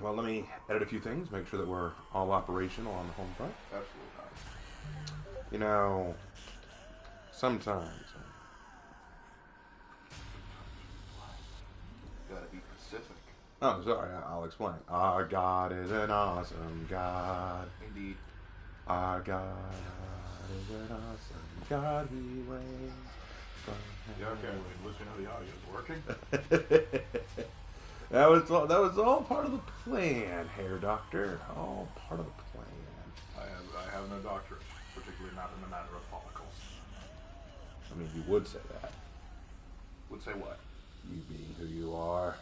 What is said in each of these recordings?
Well, let me edit a few things, make sure that we're all operational on the home front. Absolutely not. You know, sometimes. Gotta be Pacific. Oh, sorry, I'll explain. Our God is an awesome God. Indeed. Our God is an awesome God. He reigns from Yeah, okay. heaven. Wait, listen to the audio is working. That was all part of the plan, Hair Doctor. All part of the plan. I have no doctorate, particularly not in the matter of follicles. I mean, you would say that. Would say what? You being who you are.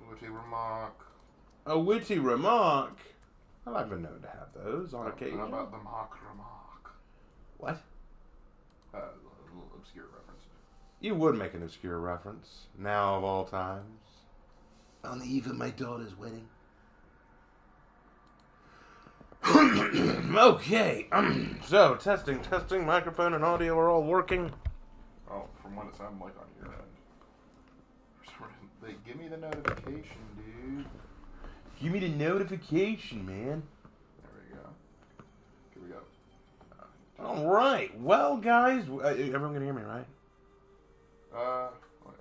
Witty remark. A witty remark? Well, I've been known to have those on occasion. How about the mock remark? What? A little obscure reference. You would make an obscure reference. Now of all times. On the eve of my daughter's wedding. Okay. So, testing, microphone and audio are all working. Oh, from what it sounded like on your end. For some reason, give me the notification, dude. Give me the notification, man. There we go. Here we go. All right. Well, guys, everyone can hear me, right? Let me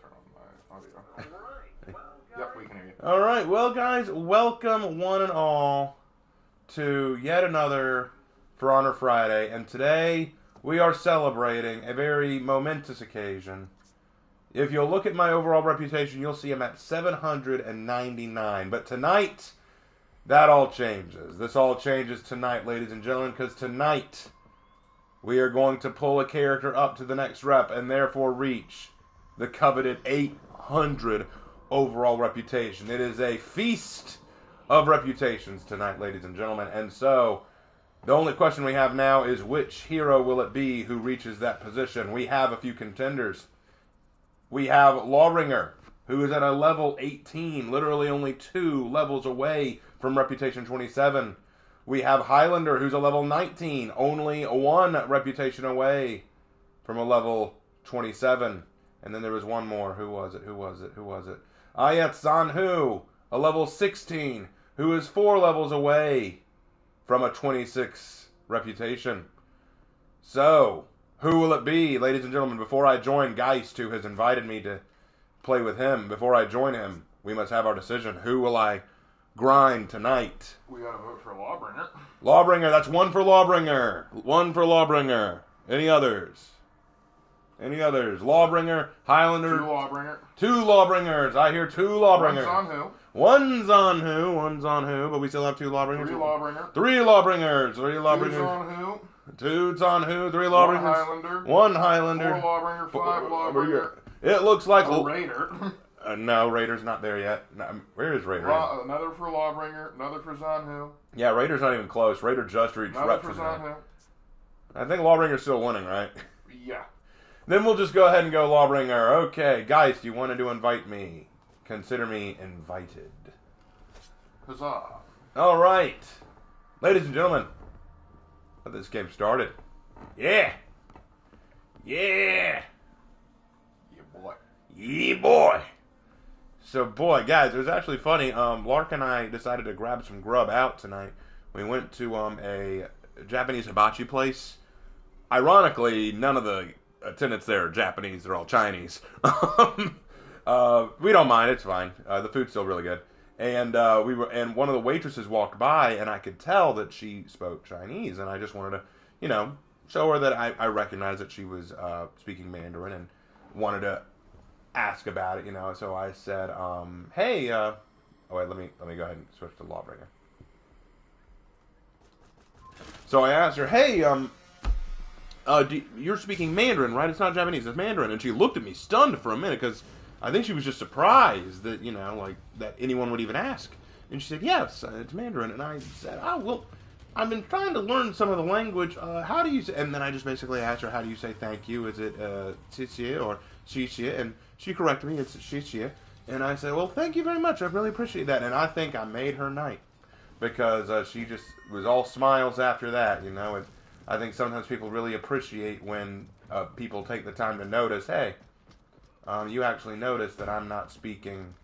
turn on my audio. All right. Yep, we can hear you. All right. Well, guys, welcome one and all to yet another For Honor Friday, and today we are celebrating a very momentous occasion. If you'll look at my overall reputation, you'll see I'm at 799. But tonight, that all changes. This all changes tonight, ladies and gentlemen, because tonight we are going to pull a character up to the next rep and therefore reach the coveted 800 overall reputation. It is a feast of reputations tonight, ladies and gentlemen. And so, the only question we have now is which hero will it be who reaches that position? We have a few contenders. We have Lawringer, who is at a level 18, literally only 2 levels away from Reputation 27. We have Highlander, who's a level 19, only 1 reputation away from a level 27. And then there was one more. Who was it? Ayat Zanhu, a level 16, who is 4 levels away from a 26 reputation. So, who will it be, ladies and gentlemen? Before I join Geist, who has invited me to play with him, before I join him, we must have our decision. Who will I grind tonight? We gotta vote for Lawbringer. Lawbringer, that's 1 for Lawbringer. 1 for Lawbringer. Any others? Lawbringer, Highlander. 2 Lawbringer. 2 Lawbringers. I hear 2 Lawbringers. One's on One's on who, but we still have 2 Lawbringers. 3 Lawbringer. 3 Lawbringers. 3 Two's Lawbringers. on who? 2's on who? 3 1 Lawbringers. Highlander. 1 Highlander. 4 Lawbringer. 5 Lawbringer. It looks like A Raider. No, Raider's not there yet. No, where is Raider? Another for Lawbringer. Another for Zanhu. Yeah, Raider's not even close. Raider just reached Another rep for for that. Zanhu. I think Lawbringer's still winning, right? Yeah. Then we'll just go ahead and go Lawbringer. Okay, guys, you wanted to invite me. Consider me invited. Huzzah. All right. Ladies and gentlemen, let this game started. Yeah. Yeah, boy. Yeah, boy. So, boy, guys, it was actually funny. Lark and I decided to grab some grub out tonight. We went to a Japanese hibachi place. Ironically, none of the attendants there are Japanese. They're all Chinese. We don't mind. It's fine. The food's still really good. And and one of the waitresses walked by, and I could tell that she spoke Chinese, and I just wanted to, show her that I recognized that she was speaking Mandarin and wanted to ask about it, So I said, hey, oh wait, let me go ahead and switch to Lawbringer. So I asked her, hey, you're speaking Mandarin, right? It's not Japanese, it's Mandarin. And she looked at me stunned for a minute because I think she was just surprised that, that anyone would even ask. And she said, yes, it's Mandarin. And I said, oh, well, I've been trying to learn some of the language. How do you say? And then I just basically asked her, how do you say thank you? Is it xie or xie? And she corrected me, it's xie. And I said, well, thank you very much. I really appreciate that. And I think I made her night because she just was all smiles after that, And I think sometimes people really appreciate when people take the time to notice, hey, you actually notice that I'm not speaking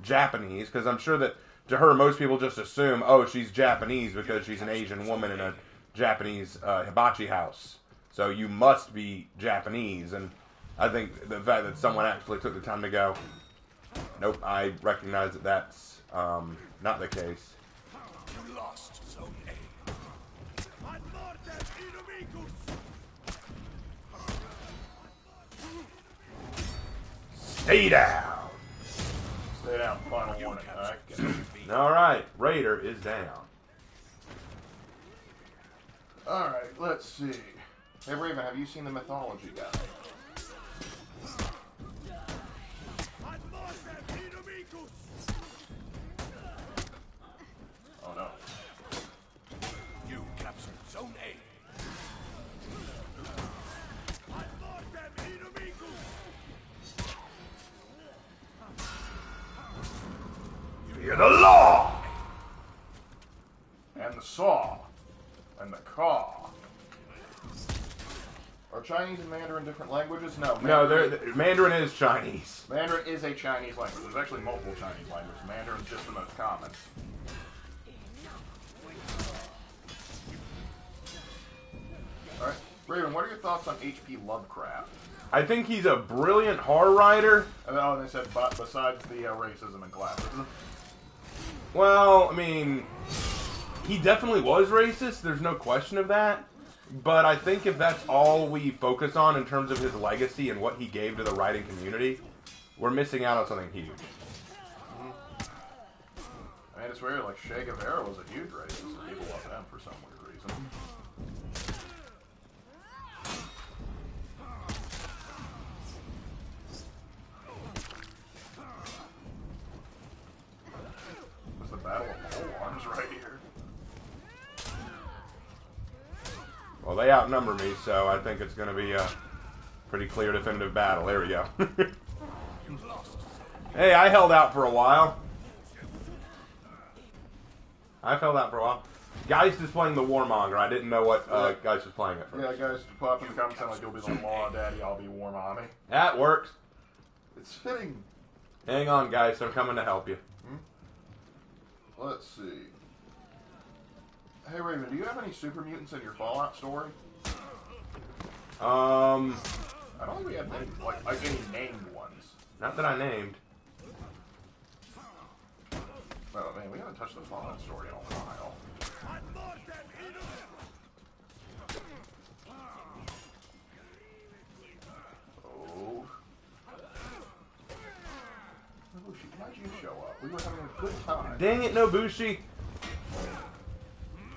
Japanese, because I'm sure that to her, most people just assume, oh, she's Japanese because she's an Asian woman in a Japanese hibachi house. So you must be Japanese. And I think the fact that someone actually took the time to go, nope, I recognize that that's not the case. You lost Zone A. Stay down. Stay down, final warning. Alright, Raider is down. Alright, let's see. Hey Raven, have you seen the mythology guy? Oh no. You captured Zone A. Fear the law! And the saw. And the caw. Are Chinese and Mandarin different languages? No. No, Mandarin is Chinese. Mandarin is a Chinese language. There's actually multiple Chinese languages. Mandarin's just the most common. Alright. Raven, what are your thoughts on H.P. Lovecraft? I think he's a brilliant horror writer. Oh, they said, but besides the racism and classism. Well, I mean, he definitely was racist. There's no question of that. But I think if that's all we focus on in terms of his legacy and what he gave to the writing community, we're missing out on something huge. I mean, it's weird. Like, Che Guevara was a huge racist, and people love him for some weird reason. It's the Battle of Pole Arms right here. Well, they outnumber me, so I think it's going to be a pretty clear, definitive battle. There we go. Hey, I held out for a while. Geist is playing the Warmonger. I didn't know what Geist was playing at first. Yeah, guys, pop in the comments like you'll be the law daddy, I'll be War Mommy. That works. It's fitting. Hang on, Geist. I'm coming to help you. Let's see. Hey, Raven, do you have any super mutants in your Fallout story? I don't think we have any, like any named ones. Not that I named. Oh man, we haven't touched the Fallout story in a while. Oh. Nobushi, why'd you show up? We were having a good time. Dang it, Nobushi.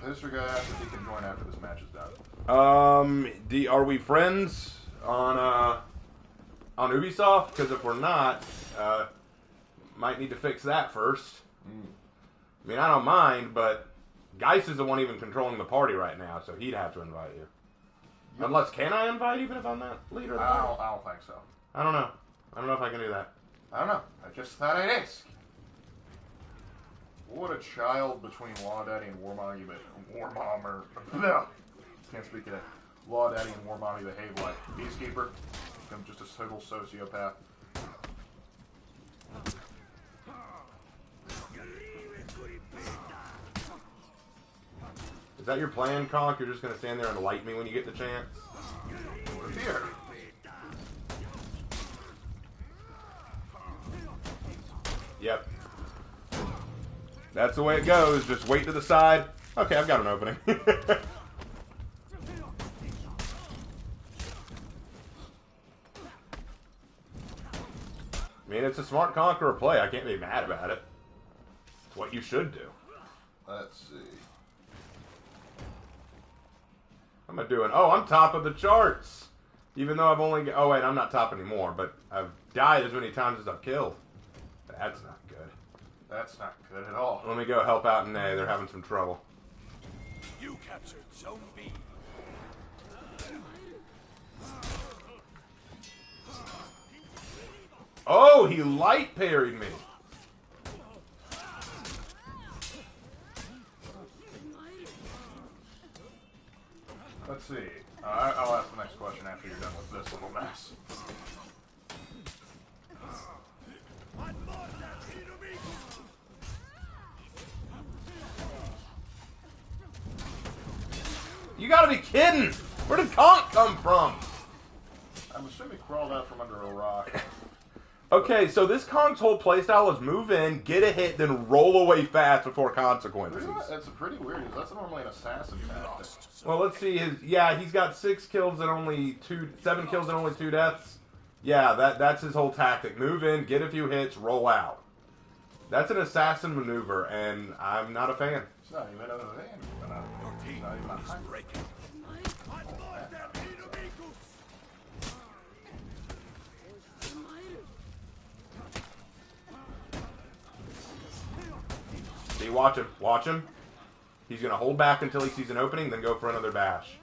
This guy asked if he can join after this match is done. Are we friends on Ubisoft? Because if we're not, might need to fix that first. I mean, I don't mind, but Geist is the one even controlling the party right now, so he'd have to invite you. Yep. Unless, can I invite even if I'm not leader of the party? I don't think so. I don't know. I don't know if I can do that. I don't know. I just thought I'd ask. What a child between Law Daddy and War Mommy, no, can't speak of it. Law Daddy and War Mommy behave like Peacekeeper. I'm just a total sociopath. Is that your plan, Conk? You're just going to stand there and light me when you get the chance? We're here. Yep. That's the way it goes. Just wait to the side. Okay, I've got an opening. I mean, it's a smart Conqueror play. I can't be mad about it. It's what you should do. Let's see. What am I doing? Oh, I'm top of the charts. Even though I've only... Oh, wait, I'm not top anymore, but I've died as many times as I've killed. That's not good. That's not good at all. Let me go help out Nay. They're having some trouble. You captured Zone B. Oh, he light parried me. Let's see. I'll ask the next question after you're done with this little mess. You gotta be kidding! Where did Conk come from? I'm assuming crawled out from under a rock. Okay, so this Kong's whole playstyle is move in, get a hit, then roll away fast before consequences. That's pretty weird. That's normally an assassin tactic. Well, let's see. He's got 6 kills and only 7 kills and only 2 deaths. Yeah, that's his whole tactic. Move in, get a few hits, roll out. That's an assassin maneuver, and I'm not a fan. It's not even another van. Your team is breaking. See, watch him. Watch him. He's going to hold back until he sees an opening, then go for another bash.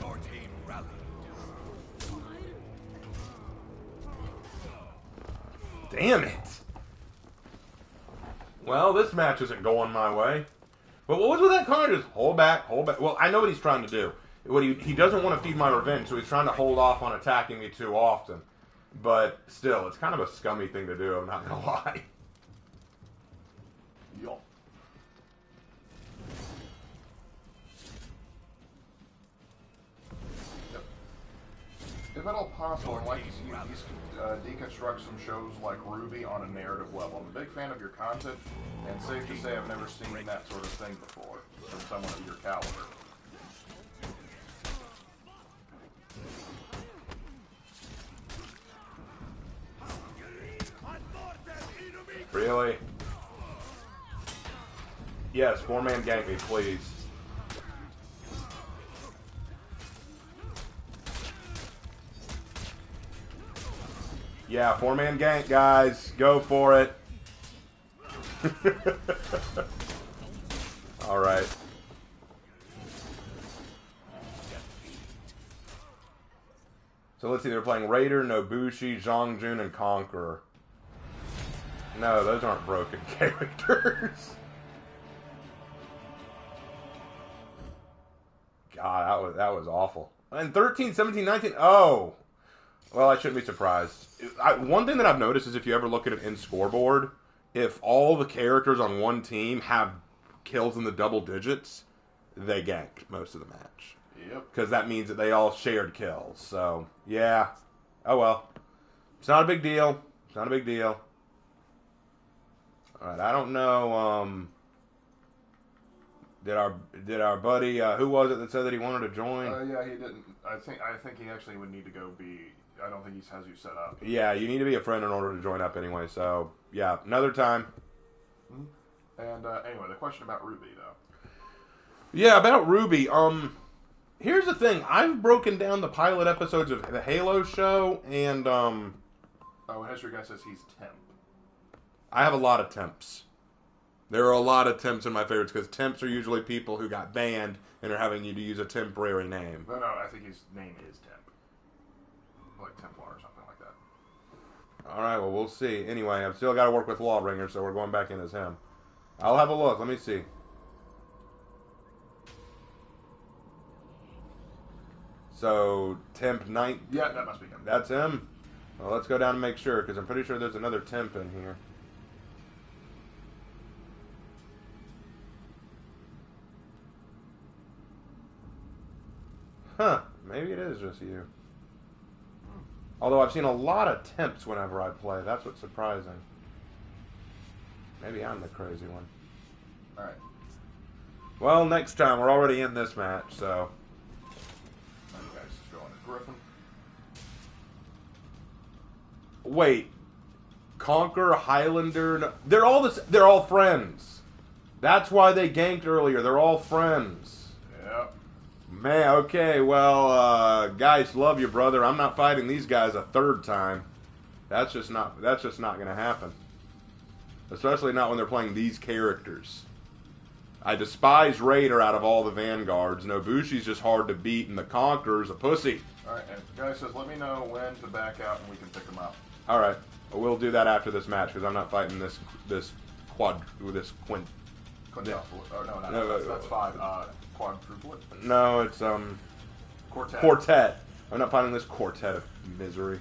Your team rallied. Damn it. Well, this match isn't going my way. But what was with that card? Just hold back, hold back. Well, I know what he's trying to do. He doesn't want to feed my revenge, so he's trying to hold off on attacking me too often. But still, it's kind of a scummy thing to do, I'm not going to lie. Yup. Yep. If at all possible, I'd like to see you deconstruct some shows like Ruby on a narrative level. I'm a big fan of your content, and safe to say I've never seen that sort of thing before from someone of your caliber. Really? Yes, 4-man gank me, please. Yeah, 4-man gank, guys. Go for it. Alright. So let's see, they're playing Raider, Nobushi, Zhongjun, and Conqueror. No, those aren't broken characters. God, that was awful. And 13, 17, 19. Oh. Well, I shouldn't be surprised. One thing that I've noticed is if you ever look at it in scoreboard, if all the characters on one team have kills in the double digits, they ganked most of the match. Yep. Because that means that they all shared kills. So, yeah. Oh, well. It's not a big deal. It's not a big deal. Alright, I don't know, did our buddy, who was it that said that he wanted to join? Yeah, he didn't. I think he actually would need to go be. I don't think he has you set up. Yeah, you need to be a friend in order to join up anyway. So yeah, another time. Mm-hmm. And anyway, the question about Ruby though. Yeah, about Ruby. Here's the thing. I've broken down the pilot episodes of the Halo show, and Oh, and history guy says he's temp. I have a lot of temps. There are a lot of temps in my favorites because temps are usually people who got banned and are having you to use a temporary name. No, I think his name is Temp. Like Templar or something like that. Alright, well, we'll see. Anyway, I've still got to work with Lawbringer, so we're going back in as him. I'll have a look. Let me see. So, Temp 9. Yeah, that must be him. That's him? Well, let's go down and make sure, because I'm pretty sure there's another temp in here. Huh, maybe it is just you. Although I've seen a lot of temps whenever I play. That's what's surprising. Maybe I'm the crazy one. Alright. Well, next time. We're already in this match, so. Now you guys just go on to Griffin. Wait. Conquer, Highlander. They're all friends. That's why they ganked earlier. They're all friends. Yep. Man, okay, well, guys, love you, brother. I'm not fighting these guys a third time. That's just not gonna happen. Especially not when they're playing these characters. I despise Raider out of all the Vanguards. Nobushi's just hard to beat, and the Conqueror's a pussy. Alright, and the guy says, let me know when to back out and we can pick him up. Alright, we'll do that after this match, because I'm not fighting this quint. Quintuple. Oh, no, that's 5. Quadruplet? No, it's, Quartet. Quartet. I'm not fighting this quartet of misery.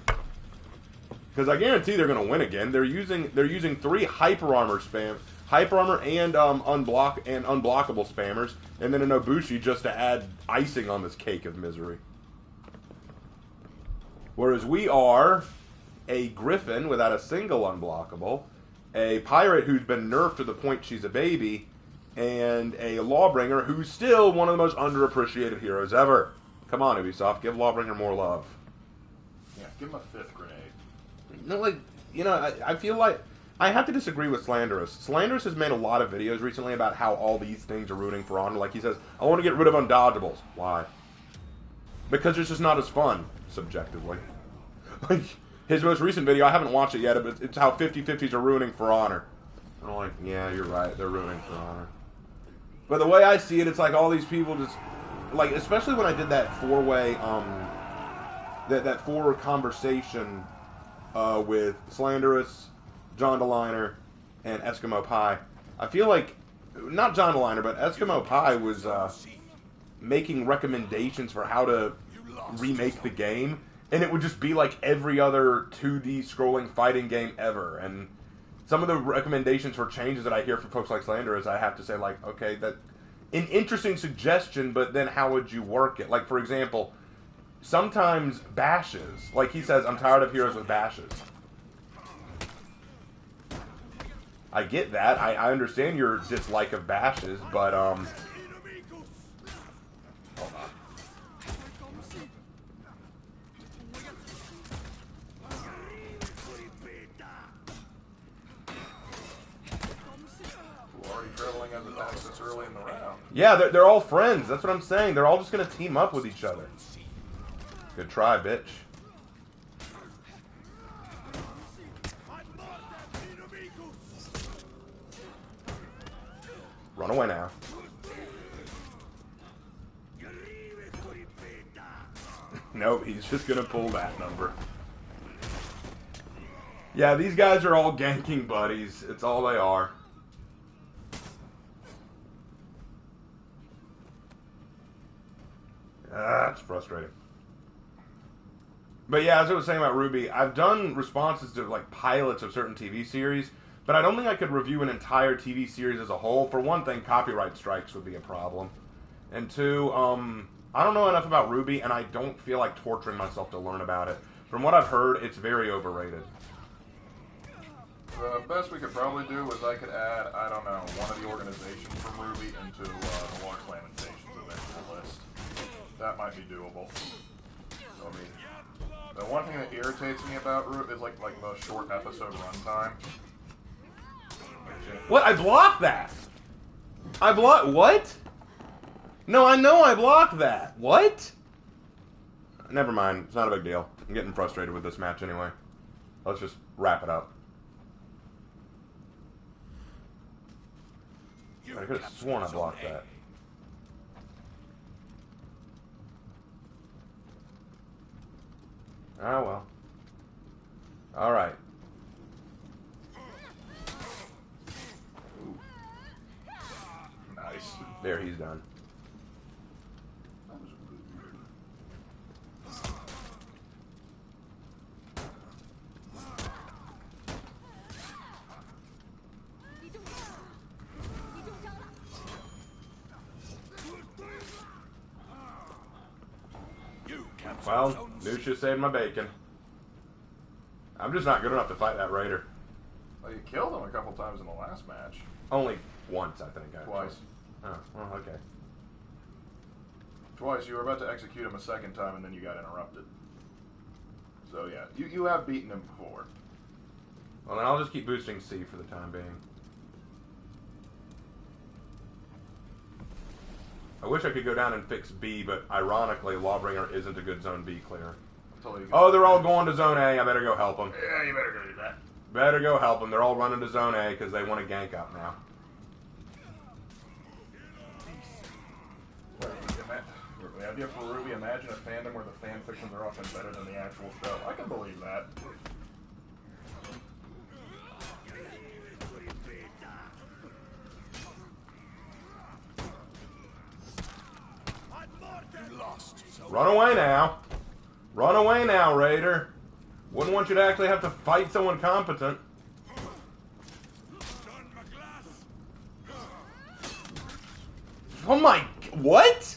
Because I guarantee they're going to win again. They're using 3 hyper armor and unblockable spammers, and then an Obushi just to add icing on this cake of misery. Whereas we are a Griffin without a single unblockable, a Pirate who's been nerfed to the point she's a baby, and a Lawbringer who's still one of the most underappreciated heroes ever. Come on, Ubisoft, give Lawbringer more love. Yeah, give him a 5th grenade. No, like, you know, I feel like I have to disagree with Slanderous. Slanderous has made a lot of videos recently about how all these things are rooting for Honor. Like he says, I want to get rid of undodgeables. Why? Because it's just not as fun, subjectively. Like, his most recent video, I haven't watched it yet, but it's how 50-50s are ruining For Honor. And I'm like, yeah, you're right, they're ruining For Honor. But the way I see it, it's like all these people just, like, especially when I did that 4-way, that 4 conversation with Slanderous, John DeLiner, and Eskimo Pie. I feel like, not John DeLiner, but Eskimo Pie was making recommendations for how to remake the game, and it would just be like every other 2D scrolling fighting game ever. And some of the recommendations for changes that I hear from folks like Slanderous, I have to say, like, okay, that an interesting suggestion, but then how would you work it? Like, for example, sometimes bashes, like he says, I'm tired of heroes with bashes. I get that. I understand your dislike of bashes, but, hold on. Already traveling as attacks this early in the round. Yeah, they're all friends. That's what I'm saying. They're all just going to team up with each other. Good try, bitch. Run away now. Nope, he's just going to pull that number. Yeah, these guys are all ganking buddies. It's all they are. It's frustrating. But yeah, as I was saying about Ruby, I've done responses to like pilots of certain TV series, but I don't think I could review an entire TV series as a whole. For one thing, copyright strikes would be a problem. And 2, I don't know enough about Ruby, and I don't feel like torturing myself to learn about it. From what I've heard, it's very overrated. The best we could probably do is I could add, I don't know, one of the organizations from Ruby into the Large Lamentations eventual list. That might be doable. So, I mean, the one thing that irritates me about Ruby is like the short episode runtime. What? I blocked that! I blocked... What? No, I know I blocked that. What? Never mind. It's not a big deal. I'm getting frustrated with this match anyway. Let's just wrap it up. I could have sworn I blocked that. Oh, well. Alright. Nice. There, he's done. Well, Lucia saved my bacon. I'm just not good enough to fight that raider. Well, you killed him a couple times in the last match. Only once, I think. Actually. Twice. Oh, well, okay. Twice. You were about to execute him a second time, and then you got interrupted. So, yeah. You have beaten him before. Well, then I'll just keep boosting C for the time being. I wish I could go down and fix B, but ironically, Lawbringer isn't a good Zone B clear. Oh, they're all going to Zone A. I better go help them. Yeah, you better go do that. Better go help them. They're all running to Zone A because they want to gank up now. The idea for Ruby, imagine a fandom where the fan fictions are often better than the actual show. I can believe that. Run away now. Run away now, Raider. Wouldn't want you to actually have to fight someone competent. Oh my... What?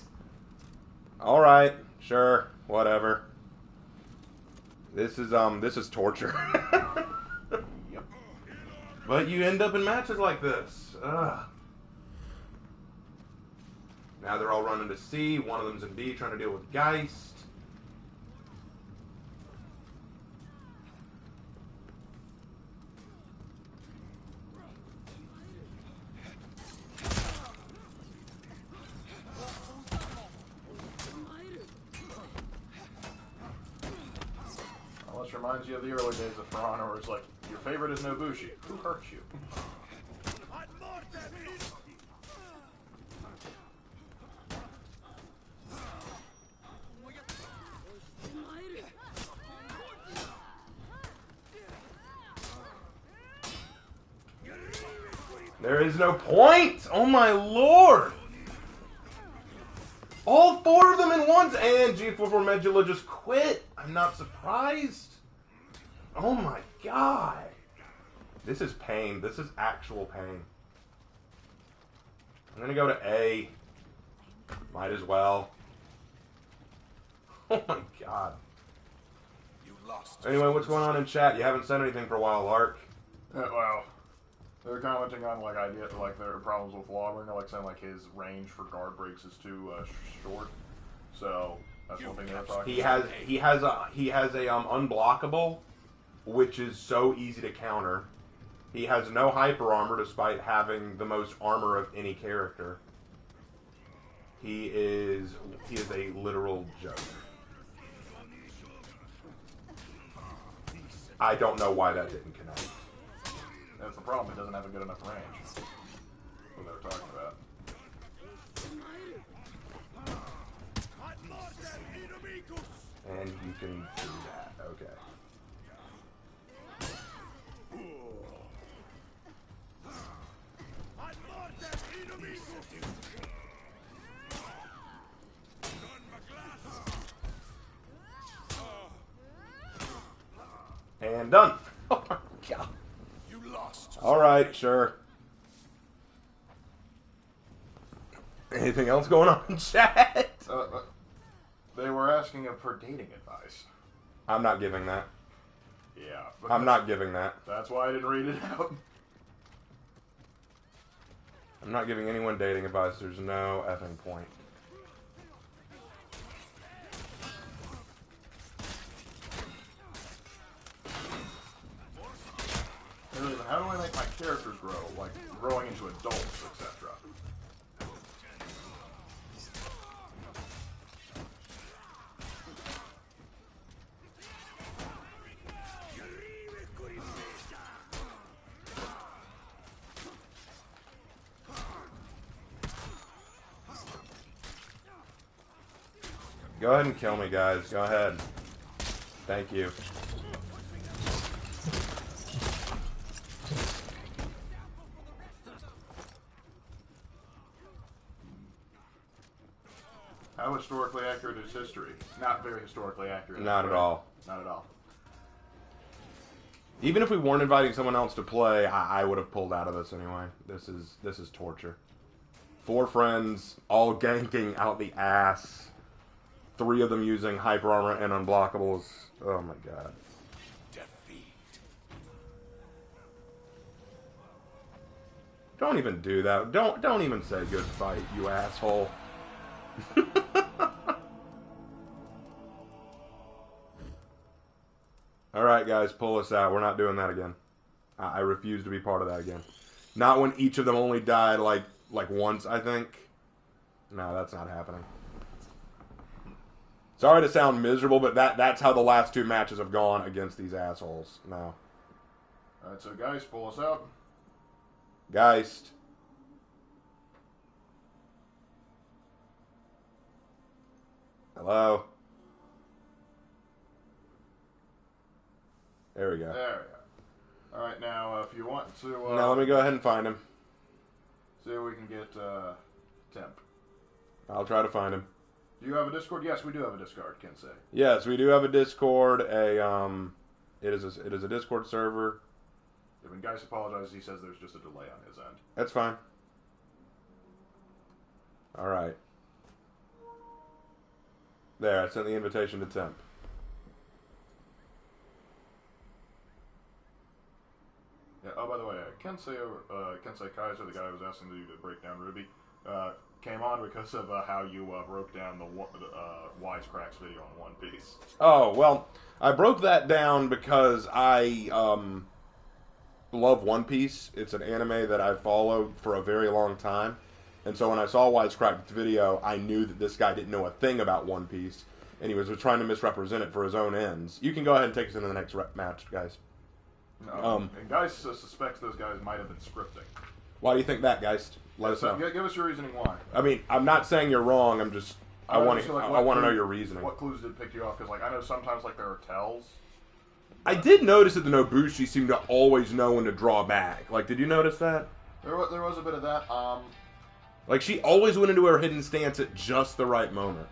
Alright, sure, whatever. This is torture. Yep. But you end up in matches like this. Ugh. Now they're all running to C. One of them's in D trying to deal with Geist. Well, this reminds you of the early days of For Honor, where it's like, your favorite is Nobushi. Who hurt you? There is no point! Oh my lord! All four of them in once, and G4 Medula just quit. I'm not surprised. Oh my god. This is pain. This is actual pain. I'm gonna go to A. Might as well. Oh my god. You lost. Anyway, what's going on in chat? You haven't said anything for a while, Lark. Well, they're commenting on like their problems with Lawbringer, like saying like his range for guard breaks is too short. So that's one thing they're talking about. He has a unblockable, which is so easy to counter. He has no hyper armor despite having the most armor of any character. He is a literal joke. I don't know why that didn't connect. That's the problem. It doesn't have a good enough range. That's what they were talking about. And you can do that. Okay. And done. Oh my god. You lost. Alright, sure. Anything else going on in chat? They were asking for dating advice. I'm not giving that. Yeah. I'm not giving that. That's why I didn't read it out. I'm not giving anyone dating advice. There's no effing point. How do I make my characters grow? Like, growing into adults, etc. Go ahead and kill me, guys. Go ahead. Thank you. How historically accurate is history? Not very historically accurate. Not at all. Not at all. Even if we weren't inviting someone else to play, I would have pulled out of this anyway. This is torture. 4 friends, all ganking out the ass. 3 of them using hyper armor and unblockables. Oh my god. Defeat. Don't even do that. Don't even say good fight, you asshole. Alright guys, pull us out. We're not doing that again. I refuse to be part of that again. Not when each of them only died like once, I think. No, that's not happening. Sorry to sound miserable, but that's how the last 2 matches have gone against these assholes. No. Alright, so guys, pull us out. Geist. Hello? There we go. There we go. Alright, now, if you want to... Now let me go ahead and find him. see if we can get, Temp. I'll try to find him. Do you have a Discord? Yes, we do have a Discord, Kensei. Yes, we do have a Discord, It is a Discord server. Yeah, when Geist apologizes, he says there's just a delay on his end. That's fine. All right. There, I sent the invitation to Temp. Yeah. Oh, by the way, Kensei Kaiser, the guy who was asking you to break down Ruby, came on because of how you broke down the Wisecracks video on One Piece. Oh, well, I broke that down because I love One Piece. It's an anime that I've followed for a very long time. And so when I saw Wisecrack's video, I knew that this guy didn't know a thing about One Piece, and he was trying to misrepresent it for his own ends. You can go ahead and take us into the next match, guys. And Geist suspects those guys might have been scripting. Why do you think that, Geist? Let us know. Give us your reasoning why. I mean, I'm not saying you're wrong. I'm just I want to know your reasoning. What clues did pick you off? Because like I know sometimes like there are tells. I did notice that the Nobushi seemed to always know when to draw back. Like, did you notice that? There was a bit of that. Like she always went into her hidden stance at just the right moment.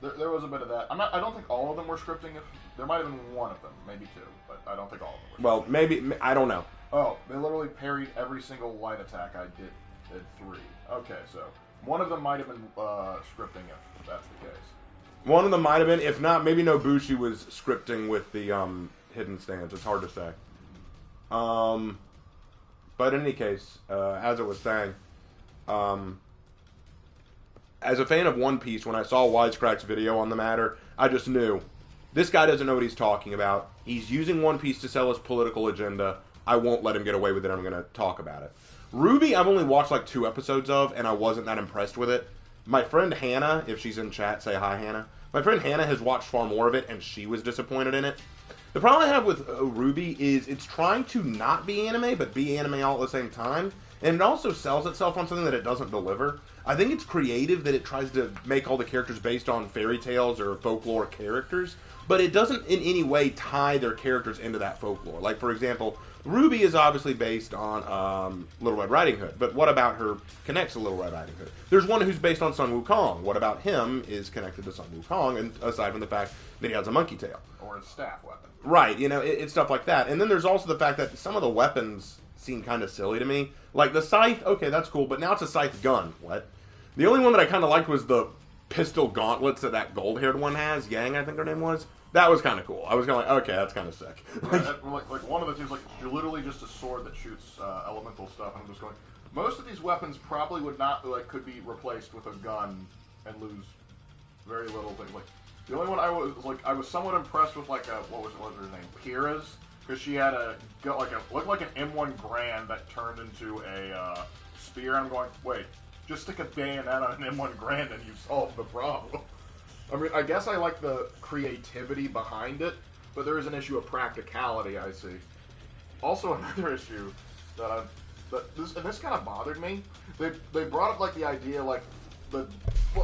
Yeah, there was a bit of that. I don't think all of them were scripting. There might have been one of them, maybe two, but I don't think all of them were. Well, maybe I don't know. Oh, they literally parried every single light attack I did 3. Okay, so one of them might have been scripting if that's the case. One of them might have been. If not, maybe Nobushi was scripting with the hidden stance. It's hard to say. But in any case, as I was saying, as a fan of One Piece, when I saw Wisecrack's video on the matter, I just knew this guy doesn't know what he's talking about. He's using One Piece to sell his political agenda. I won't let him get away with it. I'm going to talk about it. Ruby, I've only watched like 2 episodes of, and I wasn't that impressed with it. My friend Hannah, if she's in chat, say hi, Hannah. My friend Hannah has watched far more of it, and she was disappointed in it. The problem I have with Ruby is it's trying to not be anime, but be anime all at the same time. And it also sells itself on something that it doesn't deliver. I think it's creative that it tries to make all the characters based on fairy tales or folklore characters, but it doesn't in any way tie their characters into that folklore. Like, for example, Ruby is obviously based on Little Red Riding Hood, but what about her connects to Little Red Riding Hood? There's one who's based on Sun Wukong. What about him is connected to Sun Wukong, and aside from the fact that he has a monkey tail? Or a staff weapon. Right, you know, it's stuff like that. And then there's also the fact that some of the weapons seem kind of silly to me. Like the scythe, okay, that's cool, but now it's a scythe gun. What? The only one that I kind of liked was the pistol gauntlets that gold-haired one has. Yang, I think her name was. That was kind of cool. I was kind of like, okay, that's kind of sick. like one of the two is like literally just a sword that shoots elemental stuff. And I'm just going. Most of these weapons probably would not could be replaced with a gun and lose very little things. Like the only one I was somewhat impressed with what was her name, Pyrrha's, because she had looked like an M1 Grand that turned into a spear. And I'm going, wait, just stick a bayonet on an M1 Grand and you've solved the problem. I mean, I guess I like the creativity behind it, but there is an issue of practicality, I see. Also, another issue this kind of bothered me. They brought up like the idea what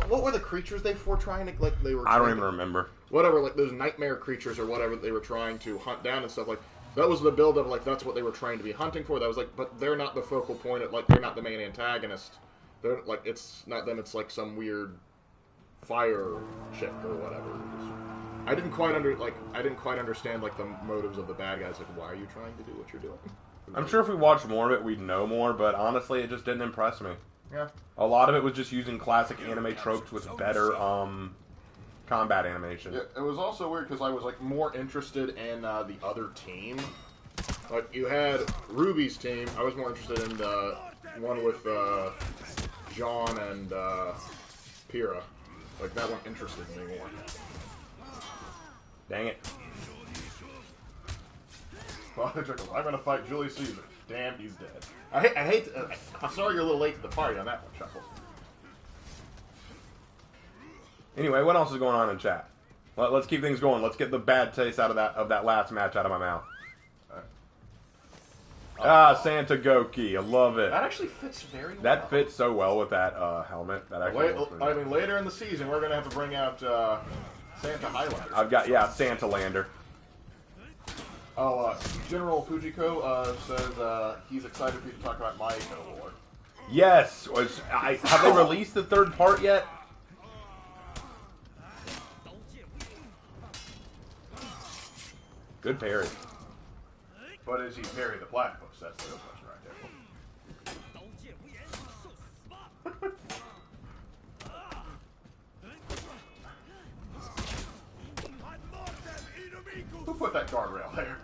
were the creatures they were trying to they were. I don't even remember. Whatever, like those nightmare creatures or whatever they were trying to hunt down and stuff like. That was the build of that's what they were trying to be hunting for. That was but they're not the focal point. They're not the main antagonist. They're it's not them. It's like some weird fire chick or whatever. I didn't quite understand the motives of the bad guys. Like, why are you trying to do what you're doing? I'm sure if we watched more of it, we'd know more. But honestly, it just didn't impress me. Yeah. A lot of it was just using classic anime tropes with better combat animation. Yeah, it was also weird because I was more interested in the other team. Like you had Ruby's team. I was more interested in the one with John and Pyrrha. Like, that one interested me more. Dang it. I'm going to fight Julius Caesar. Damn, he's dead. I'm sorry you're a little late to the party on that one, Chuckles. Anyway, what else is going on in chat? Let's keep things going. Let's get the bad taste out of that last match out of my mouth. Santa Goki. I love it. That actually fits very well. That fits so well with that helmet. That actually later in the season, we're going to have to bring out Santa Highlander. I've got, Santa Lander. Oh, General Fujiko says he's excited for you to talk about Maiko War. Yes. Have they released the 3rd part yet? Good parry. But is he parry the platypus? That's the real question right there. Who put that guardrail there?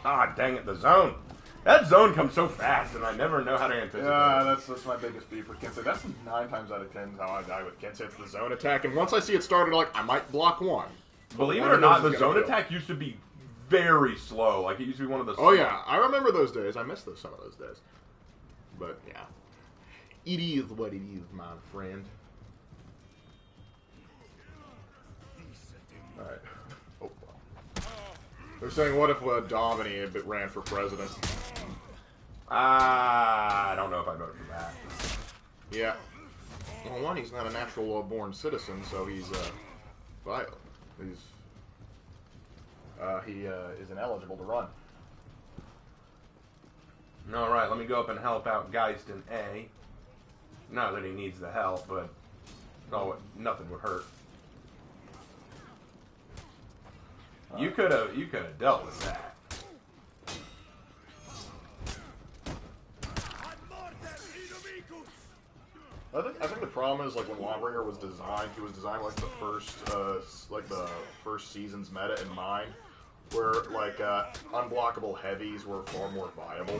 Ah, dang it, the zone. That zone comes so fast, and I never know how to anticipate. Yeah, that's my biggest beef with Kensei. That's 9 times out of 10 how I die with Kensei. It's the zone attack, and once I see it started, like, I might block one. Believe it or not, the zone attack used to be very slow. Like, it used to be one of the Oh, yeah. I remember those days. I miss some of those days. But, yeah. It is what it is, my friend. Alright. Oh, well. They're saying, what if Domini ran for president? I don't know if I voted for that. Yeah. Well, one, he's not a natural born citizen, so he's, he is ineligible to run. Alright, let me go up and help out Geist in A. Not that he needs the help, but nothing would hurt. You could have dealt with that. I think the problem is, like, when Lawbringer was designed, he was designed like the first season's meta in mind, where like unblockable heavies were far more viable.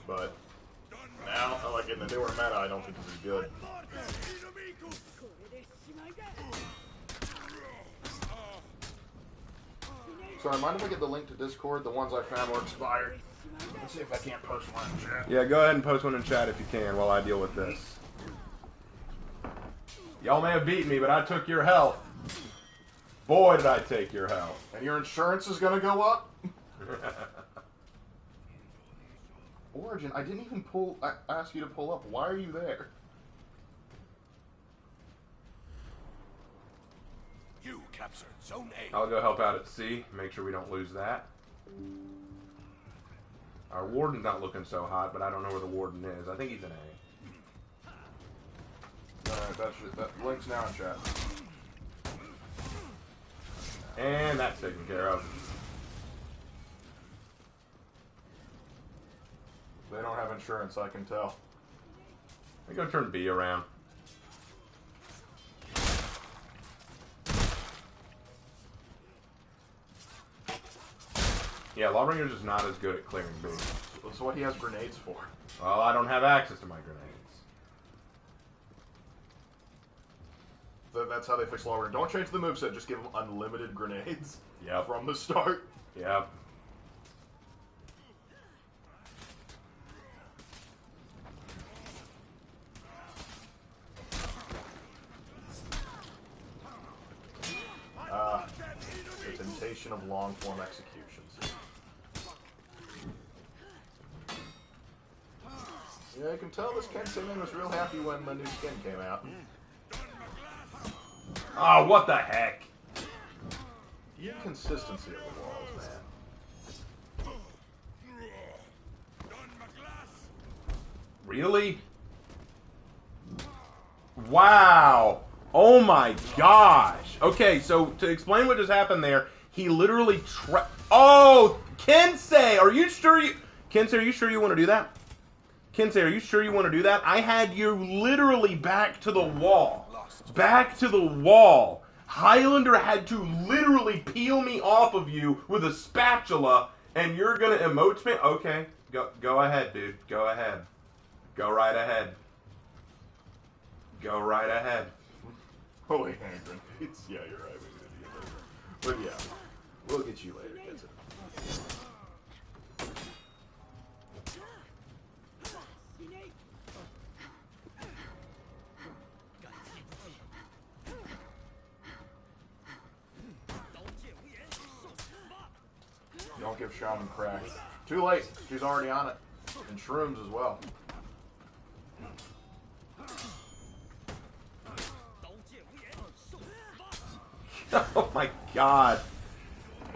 But now, like in the newer meta, I don't think this is good. Sorry, mind if I get the link to Discord? The ones I found were expired. Let's see if I can't post one in chat. Yeah, go ahead and post one in chat if you can while I deal with this. Y'all may have beat me, but I took your health. Boy, did I take your health. And your insurance is gonna go up? Origin, I didn't even ask you to pull up. Why are you there? You captured Zone A. I'll go help out at C. Make sure we don't lose that. Our warden's not looking so hot, but I don't know where the warden is. I think he's in A. Alright, that link's now in chat. And that's taken care of. They don't have insurance, I can tell. I'm going to turn B around. Yeah, Lawbringer's just not as good at clearing B. That's what he has grenades for. Well, I don't have access to my grenades. That's how they fix Lawbringer. Don't change the moveset, just give him unlimited grenades. Yep. From the start. Yep. The temptation of long-form executions. Yeah, I can tell this Kensei man was real happy when the new skin came out. Oh, what the heck? Consistency of the walls, man. Really? Wow. Oh my gosh. Okay, so to explain what just happened there, he literally Oh, Kensei, are you sure Kensei, are you sure you want to do that? Kensei, are you sure you want to do that? I had you literally back to the wall. Back to the wall. Highlander had to literally peel me off of you with a spatula, and you're gonna emote me? Okay, go ahead, dude. Go ahead. Go right ahead. Go right ahead. Holy hand grenades. Yeah, you're right. We need to get later. But yeah, we'll get you later. Gets it. Don't give Shaman crack. Too late. She's already on it. And shrooms as well. Oh my god.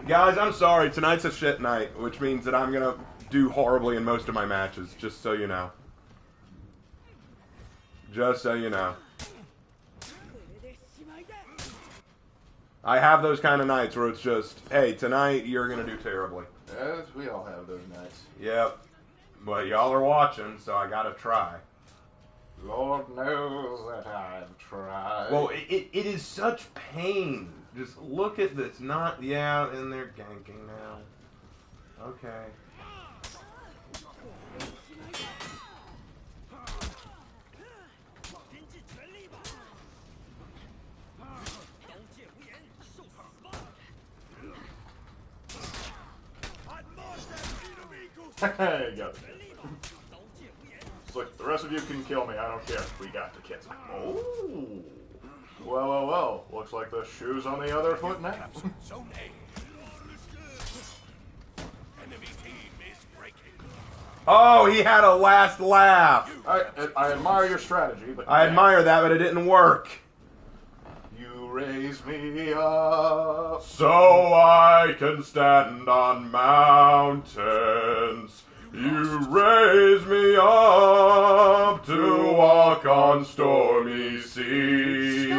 Guys, I'm sorry. Tonight's a shit night, which means that I'm gonna do horribly in most of my matches, just so you know. Just so you know. I have those kind of nights where it's just, hey, tonight you're going to do terribly. Yes, we all have those nights. Yep. But y'all are watching, so I got to try. Lord knows that I've tried. Well, it is such pain. Just look at this. Not, yeah, and they're ganking now. Okay. Hey, got it. It's like, the rest of you can kill me, I don't care. We got the kids. Oh. Well. Looks like the shoe's on the other foot now. Zone A. Enemy team is breaking. Oh, he had a last laugh. I admire your strategy, but... I admire that, but it didn't work. You raise me up So I can stand on mountains. You raise me up to walk on stormy seas.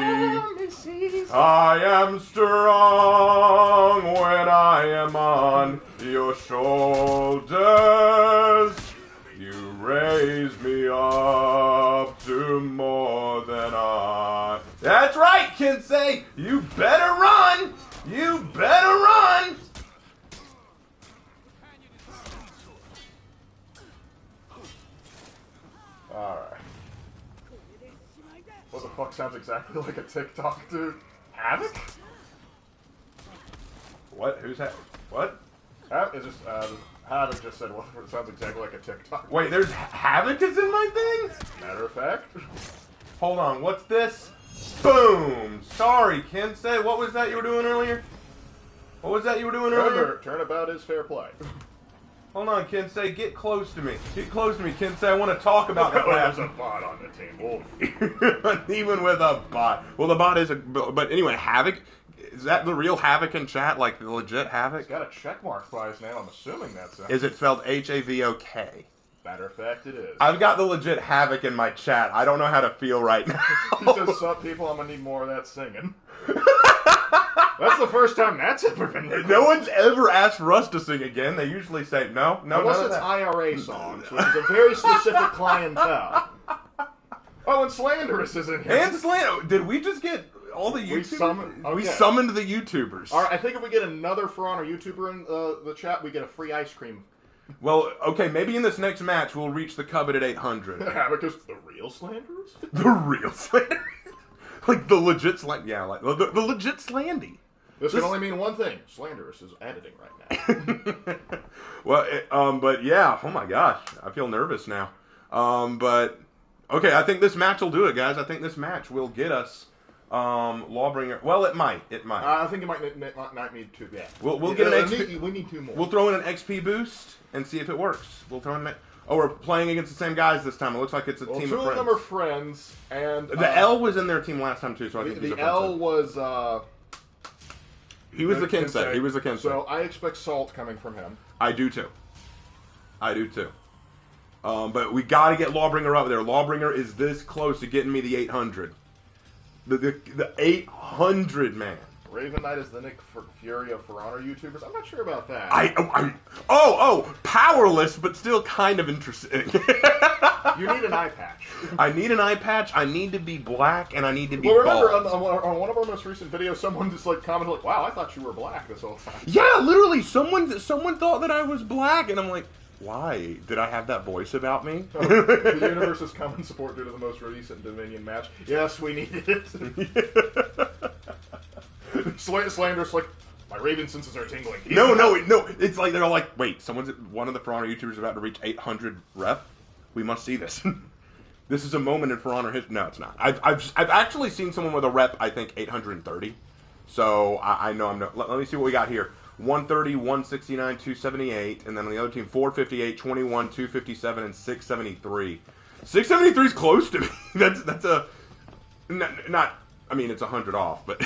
I am strong when I am on your shoulders. You raise me up to more than I. That's right, Kinsey. You better run. You better run. Alright. What the fuck sounds exactly like a TikTok, dude? Havoc? What? Who's that? What? It's just, Havoc just said, well, it sounds exactly like a TikTok. Wait, there's Havoc is in my thing? Matter of fact. Hold on, what's this? Boom! Sorry, Kinsey. What was that you were doing earlier? What was that you were doing earlier? Remember, turnabout is fair play. Hold on, Kinsey. Get close to me. Get close to me, Kinsey. I want to talk about the There's a bot on the table. Even with a bot. Well, the bot is a... But anyway, Havoc? Is that the real Havoc in chat? Like, the legit Havoc? It's got a check mark by his name. I'm assuming that's it. Is it spelled H-A-V-O-K? Matter of fact, it is. I've got the legit Havoc in my chat. I don't know how to feel right now. He says, sup, people, I'm gonna need more of that singing. That's the first time that's ever been requested. No one's ever asked for us to sing again. They usually say, no, Unless none of it's that. IRA songs, which is a very specific clientele. Oh, and Slanderous is in here. And Slant, did we just get all the YouTubers? We summoned the YouTubers. Alright, I think if we get another For Honor YouTuber in the chat, we get a free ice cream. Well, okay, maybe in this next match we'll reach the coveted 800. Because the real Slanderous? The real Slanderous? Like the legit Slandy. Yeah, like the legit Slandy. This can only mean one thing. Slanderous is editing right now. Well, but yeah, oh my gosh, I feel nervous now. But, okay, I think this match will do it, guys. I think this match will get us Lawbringer. Well, it might. I think it might not need two. Yeah. We'll get an XP. We need two more. We'll throw in an XP boost and see if it works. We'll throw in. Oh, we're playing against the same guys this time. It looks like it's a team of friends. Two of them are friends, and the L was in their team last time too, so I think the L was. He was the Kensei. He was the Kensei. So I expect Salt coming from him. I do too. But we got to get Lawbringer up there. Lawbringer is this close to getting me the 800. The 800, man. Raven Knight is the Nick Fury of For Honor YouTubers. I'm not sure about that. Powerless, but still kind of interesting. You need an eye patch. I need an eye patch. I need to be black, and I need to be bald. Remember, bald. on one of our most recent videos, someone just like commented like, "Wow, I thought you were black this whole time." Yeah, literally, someone thought that I was black, and I'm like, why? Did I have that voice about me? The universe has come in support due to the most recent Dominion match. Yes, we needed it. Slanderous like, my Raven senses are tingling. No. It's like they're all like, wait, one of the For Honor YouTubers is about to reach 800 rep. We must see this. This is a moment in For Honor history. No, it's not. I've actually seen someone with a rep. I think 830. So I know I'm not. Let me see what we got here. 130, 169, 278, and then on the other team 458, 21, 257, and 673. 673 is close to me. That's a not. I mean, it's 100 off, but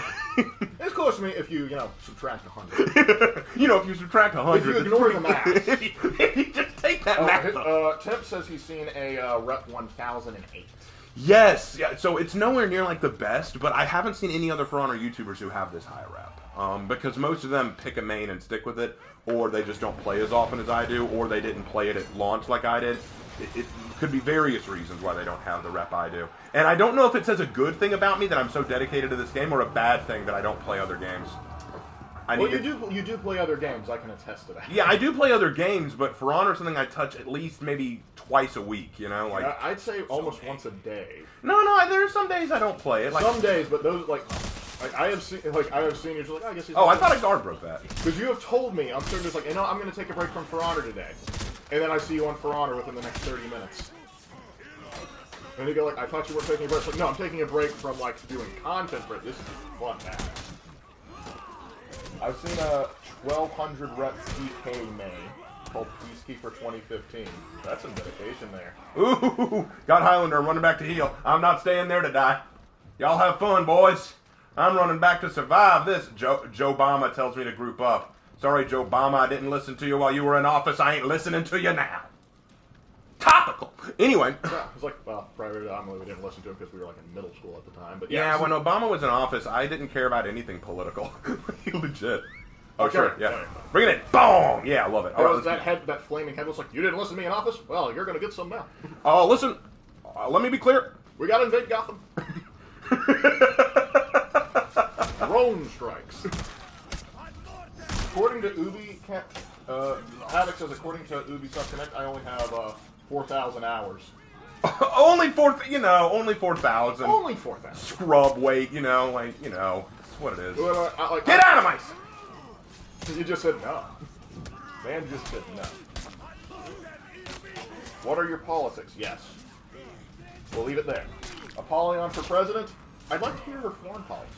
it's close to me if you subtract 100. If you subtract 100, if you ignore the math. If you just take that map. Tim says he's seen a Rep 1008. Yes, yeah. So it's nowhere near like the best, but I haven't seen any other For Honor YouTubers who have this high rep. Because most of them pick a main and stick with it, or they just don't play as often as I do, or they didn't play it at launch like I did. It could be various reasons why they don't have the rep I do. And I don't know if it says a good thing about me that I'm so dedicated to this game, or a bad thing that I don't play other games. You do play other games. I can attest to that. Yeah, I do play other games, but For Honor is something I touch at least maybe twice a week. You know, like I'd say almost once a day. No, there are some days I don't play it. Like, some days, but those I have seen you're just like, I guess. I thought a guard broke that. Because you have told me, I'm certain it's like, I'm going to take a break from For Honor today, and then I see you on For Honor within the next 30 minutes. And you go like, I thought you were taking a break. It's like, no, I'm taking a break from like doing content, but this is fun now. I've seen a 1200 rep PK main called Peacekeeper 2015. That's some dedication there. Ooh, got Highlander. I'm running back to heal. I'm not staying there to die. Y'all have fun, boys. I'm running back to survive this. Joe Obama tells me to group up. Sorry, Joe Obama, I didn't listen to you while you were in office. I ain't listening to you now. Topical. Anyway. Yeah, it was like, well, probably we didn't listen to him because we were like in middle school at the time. But yeah, when Obama was in office, I didn't care about anything political. Legit. Oh, okay, sure, yeah. Bring it in. Boom! Yeah, I love it. All right, that flaming head was like, you didn't listen to me in office? Well, you're going to get some now. Oh, listen. Let me be clear. We got to invade Gotham. Drone strikes. According to Ubi, Havoc says, according to Ubisoft Connect, I only have 4,000 hours. only 4,000. Only 4,000. Only 4,000. Scrub weight, it's what it is. Get out of my... You just said no. Man just said no. What are your politics? Yes. We'll leave it there. Apollyon for president? I'd like to hear your foreign policy.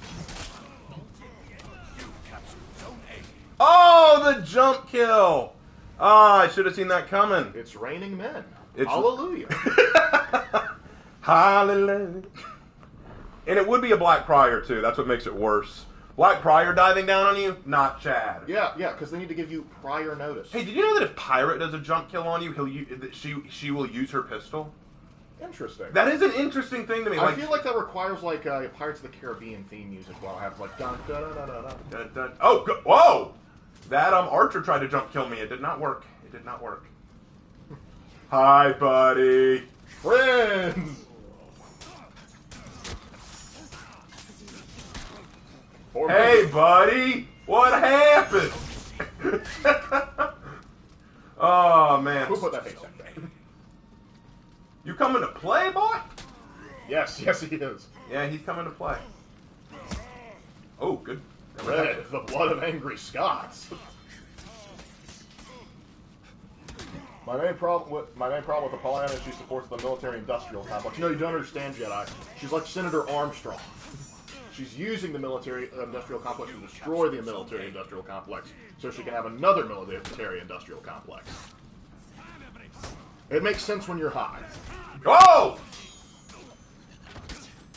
Oh, the jump kill! Ah, I should have seen that coming. It's raining men. Hallelujah. Hallelujah. And it would be a Black Prior, too. That's what makes it worse. Black Prior diving down on you? Not Chad. Yeah, because they need to give you prior notice. Hey, did you know that if Pirate does a jump kill on you, she will use her pistol? Interesting. That is an interesting thing to me. I feel like that requires like Pirates of the Caribbean theme music. While I have like dun dun dun dun dun dun. Oh, whoa! That Archer tried to jump kill me. It did not work. It did not work. Hi, buddy. Friends. Hey, buddy. What happened? Oh man. Who put that face down? You coming to play, boy? Yes, he is. Yeah, he's coming to play. Oh, good. Red, the blood of angry Scots. My main problem with Apollyon is she supports the military-industrial complex. No, you don't understand, Jedi. She's like Senator Armstrong. She's using the military-industrial complex to destroy the military-industrial complex so she can have another military-industrial complex. It makes sense when you're high. Oh!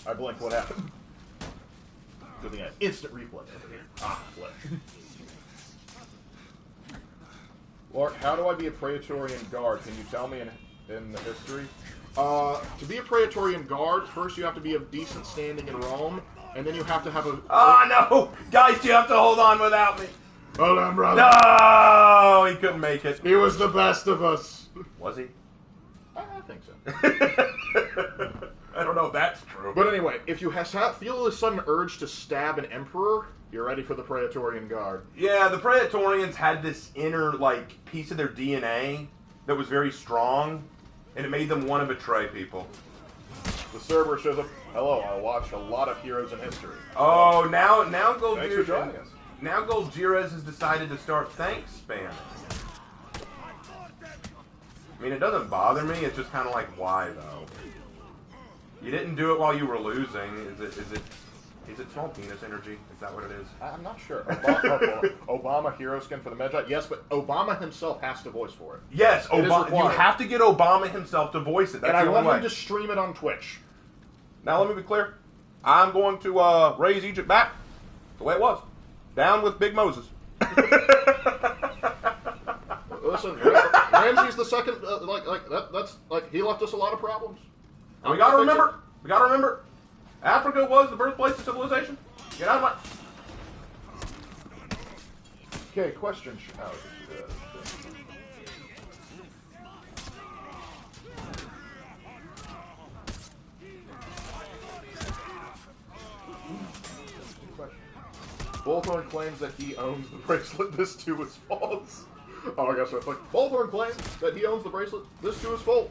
I blinked. What happened? Good thing I had instant replay over here. Flip. Lark, how do I be a Praetorian Guard? Can you tell me in the history? To be a Praetorian Guard, first you have to be of decent standing in Rome, and then you have to have a... Oh, no! Guys, you have to hold on without me. Hold on, brother. No! He couldn't make it. He was the best of us. Was he? I think so. I don't know if that's true. But anyway, if you feel a sudden urge to stab an emperor, you're ready for the Praetorian Guard. Yeah, the Praetorians had this inner, piece of their DNA that was very strong, and it made them want to betray people. The server shows up. Hello, I watch a lot of heroes in history. Oh, now Thanks for joining us. Now Goldjirez has decided to start thanks spamming. I mean, it doesn't bother me. It's just kind of like, why though? You didn't do it while you were losing. Is it small penis energy? Is that what it is? I'm not sure. Obama hero skin for the Medjay? Yes, but Obama himself has to voice for it. Yes, Obama. You have to get Obama himself to voice it. That's and I the want only him way. to stream it on Twitch. Now let me be clear. I'm going to raise Egypt back the way it was. Down with Big Moses. Listen, Ramsey's the second. That's like he left us a lot of problems. And we gotta remember, Africa was the birthplace of civilization. Get out of my. Okay, question. Bullthorn claims that he owns the bracelet. This too is false. Oh, I guess so. It's like Bullthorn claims that he owns the bracelet. This too is false.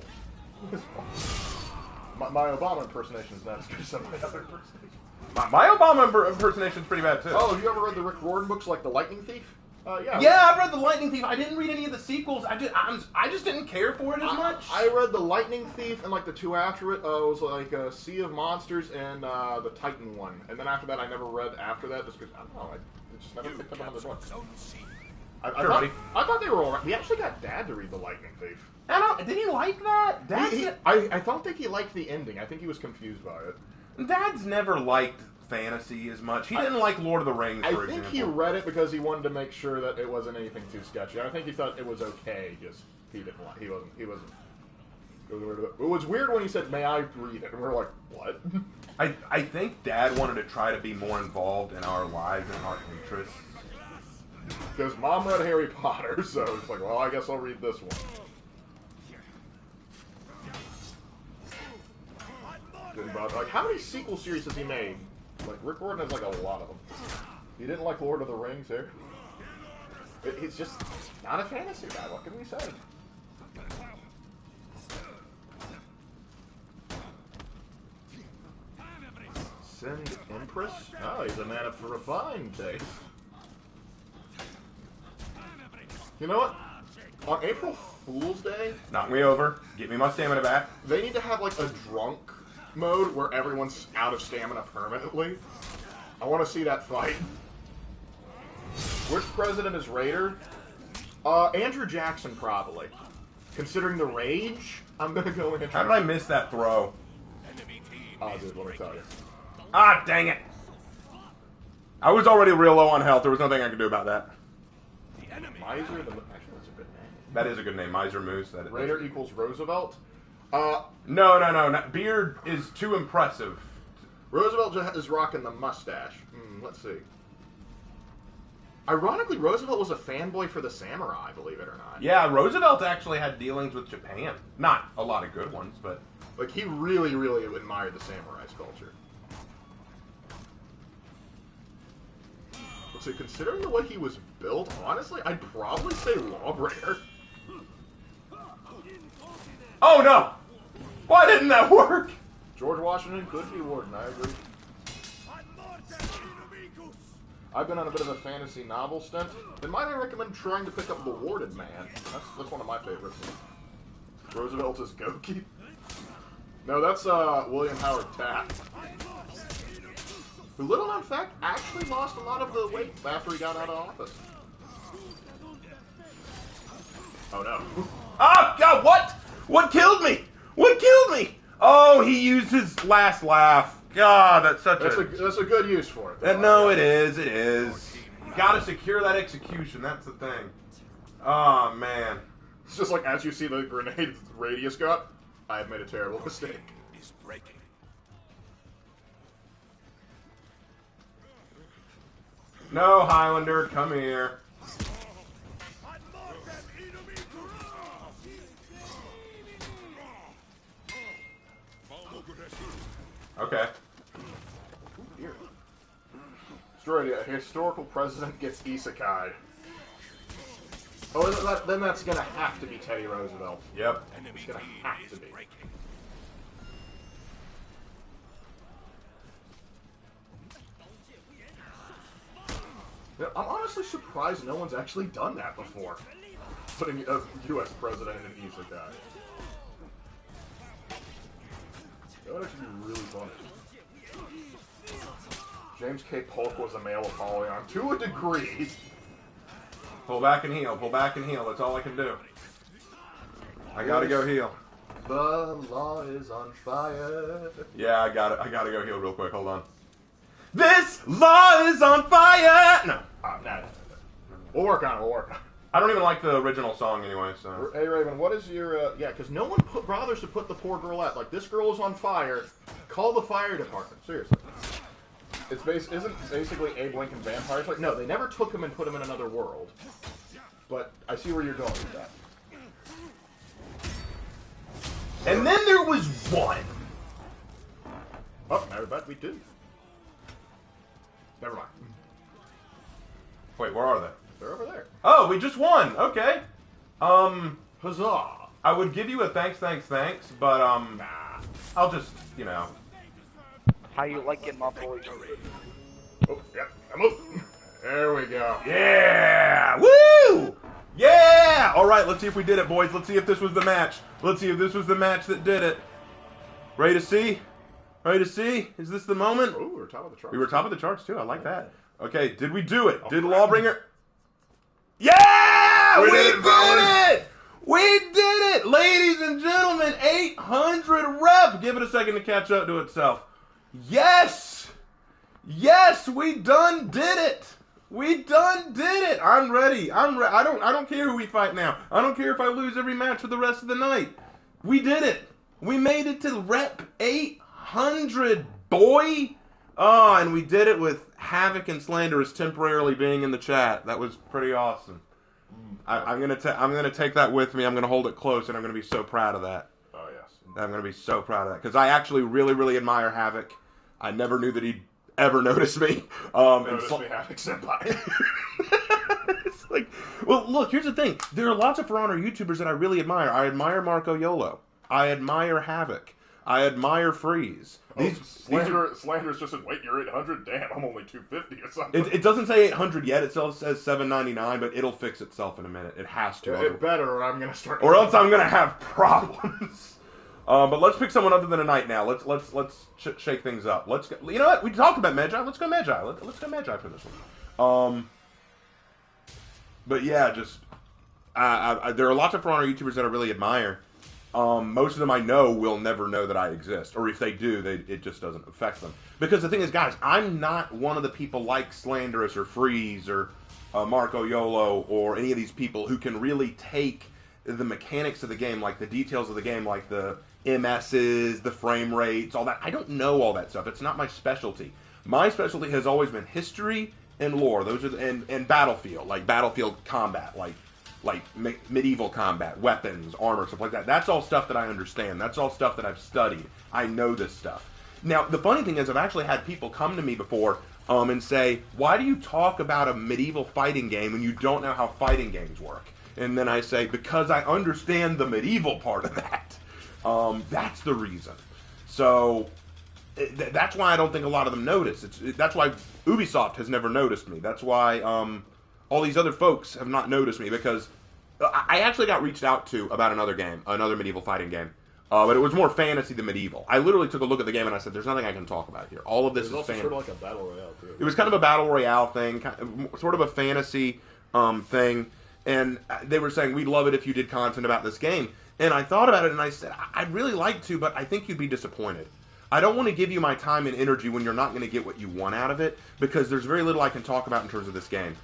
My Obama impersonation is not as good as some of the other impersonations. My Obama impersonation is pretty bad too. Oh, have you ever read the Rick Riordan books like The Lightning Thief? Yeah. Yeah, I've read The Lightning Thief. I didn't read any of the sequels. I just didn't care for it as much. I read The Lightning Thief and like the two after it. It was like Sea of Monsters and the Titan one. And then after that, I never read after that just because I don't know. I just never picked up another book. I thought they were all right. He actually got Dad to read The Lightning Thief. Did he like that? I don't think he liked the ending. I think he was confused by it. Dad's never liked fantasy as much. He didn't like Lord of the Rings, for example. I think he read it because he wanted to make sure that it wasn't anything too sketchy. I think he thought it was okay, just he didn't like. He wasn't. It was weird when he said, "May I read it?" And we're like, "What?" I think Dad wanted to try to be more involved in our lives and our interests. Because Mom read Harry Potter, so it's like, well, I guess I'll read this one. Like, how many sequel series has he made? Like, Rick Riordan has, like, a lot of them. He didn't like Lord of the Rings here. He's just not a fantasy guy. What can we say? Send Empress? Oh, he's a man of refined taste. You know what? On April Fool's Day... Knock me over. Get me my stamina back. They need to have, like, a drunk mode where everyone's out of stamina permanently. I want to see that fight. Which president is Raider? Andrew Jackson, probably. Considering the rage, I'm going to go in and... How did I miss that throw? Oh, dude, let me tell you. Ah, dang it. I was already real low on health. There was nothing I could do about that. Miser, actually, that's a good name. That is a good name, Miser Moose. Raider equals Roosevelt. No. Beard is too impressive. Roosevelt is rocking the mustache. Let's see. Ironically, Roosevelt was a fanboy for the samurai, believe it or not. Yeah, Roosevelt actually had dealings with Japan. Not a lot of good ones, but... Like, he really, really admired the samurai's culture. So considering the way he was built, honestly, I'd probably say Lawbreaker. Oh no! Why didn't that work? George Washington could be Warden, I agree. I've been on a bit of a fantasy novel stint, and might I recommend trying to pick up The Warded Man. That's one of my favorites. Roosevelt is Goki. No, that's William Howard Taft. Who, little known fact, actually lost a lot of the weight after he got out of office. Oh no. Oh God, what? What killed me? What killed me? Oh, he used his last laugh. God, that's a good use for it. No, it is. You gotta secure that execution. That's the thing. Oh man. It's just like as you see the grenade radius go up, I have made a terrible mistake. Is breaking. No, Highlander, come here. Okay. Destroyed. A historical president gets isekai. Oh, then that's gonna have to be Teddy Roosevelt. Yep. It's gonna have to be. I'm honestly surprised no one's actually done that before. Putting a U.S. president in an isekai. That would actually be really funny. James K. Polk was a male Apollyon to a degree. Pull back and heal. Pull back and heal. That's all I can do. I gotta go heal. The law is on fire. Yeah, I got it. I gotta go heal real quick. Hold on. This law is on fire! No. No. We'll work on it. I don't even like the original song anyway, so. Hey, Raven, what is your, yeah, because no one bothers to put the poor girl out. Like, this girl is on fire. Call the fire department. Seriously. Isn't basically Abe Lincoln Vampire? Like, no, they never took him and put him in another world. But I see where you're going with that. And then there was one. Oh, matter of fact, we do. Never mind. Wait, where are they? They're over there. Oh, we just won. Okay. Huzzah! I would give you a thanks, but Nah. I'll just, you know. How you like it, my boy? Oh, yeah, I'm up. There we go. Yeah! Woo! Yeah! All right, let's see if we did it, boys. Let's see if this was the match. Let's see if this was the match that did it. Ready to see? Ready to see? Is this the moment? Oh, we're top of the charts. We were top of the charts too. I like that. Okay, did we do it? Did Lawbringer? Yeah! We did it! We did it! Ladies and gentlemen, 800 rep. Give it a second to catch up to itself. Yes! Yes, we done did it! We done did it! I'm ready. I don't care who we fight now. I don't care if I lose every match for the rest of the night. We did it. We made it to rep 800, boy! Oh, and we did it with Havoc and Slanderous temporarily being in the chat. That was pretty awesome. I'm gonna take that with me. I'm gonna hold it close, and I'm gonna be so proud of that. Oh, yes. I'm gonna be so proud of that because I actually really admire Havoc. I never knew that he'd ever notice me. Notice me, Havoc Senpai. It's like, well, look. Here's the thing. There are lots of For Honor YouTubers that I really admire. I admire Marco Yolo. I admire Havoc. I admire Freeze. Slanderous just said, wait, you're 800? Damn, I'm only 250 or something. It doesn't say 800 yet. It still says 799, but it'll fix itself in a minute. It has to. It better, or I'm going to start... Or else I'm going to have problems. But let's pick someone other than a knight now. Let's shake things up. Let's go. You know what? We talked about Magi. Let's go Magi. Let's go Magi for this one. But yeah, just... there are lots of For Honor YouTubers that I really admire. Most of them I know will never know that I exist, or if they do, it just doesn't affect them. Because the thing is, guys, I'm not one of the people like Slanderous or Freeze or Marco Yolo or any of these people who can really take the mechanics of the game, like the details of the game, like the MSs, the frame rates, all that. I don't know all that stuff. It's not my specialty. My specialty has always been history and lore. Those are and battlefield, like battlefield combat, like medieval combat, weapons, armor, stuff like that. That's all stuff that I understand. That's all stuff that I've studied. I know this stuff. Now, the funny thing is I've actually had people come to me before and say, why do you talk about a medieval fighting game when you don't know how fighting games work? And then I say, because I understand the medieval part of that. That's the reason. So that's why I don't think a lot of them notice. That's why Ubisoft has never noticed me. That's why... all these other folks have not noticed me because I actually got reached out to about another game, another medieval fighting game, but it was more fantasy than medieval. I literally took a look at the game and I said, "There's nothing I can talk about here. All of this is fantasy." Sort of like a battle royale too. It was kind of a battle royale thing, sort of a fantasy thing, and they were saying we'd love it if you did content about this game. And I thought about it and I said, I'd really like to, but I think you'd be disappointed. I don't want to give you my time and energy when you're not going to get what you want out of it because there's very little I can talk about in terms of this game.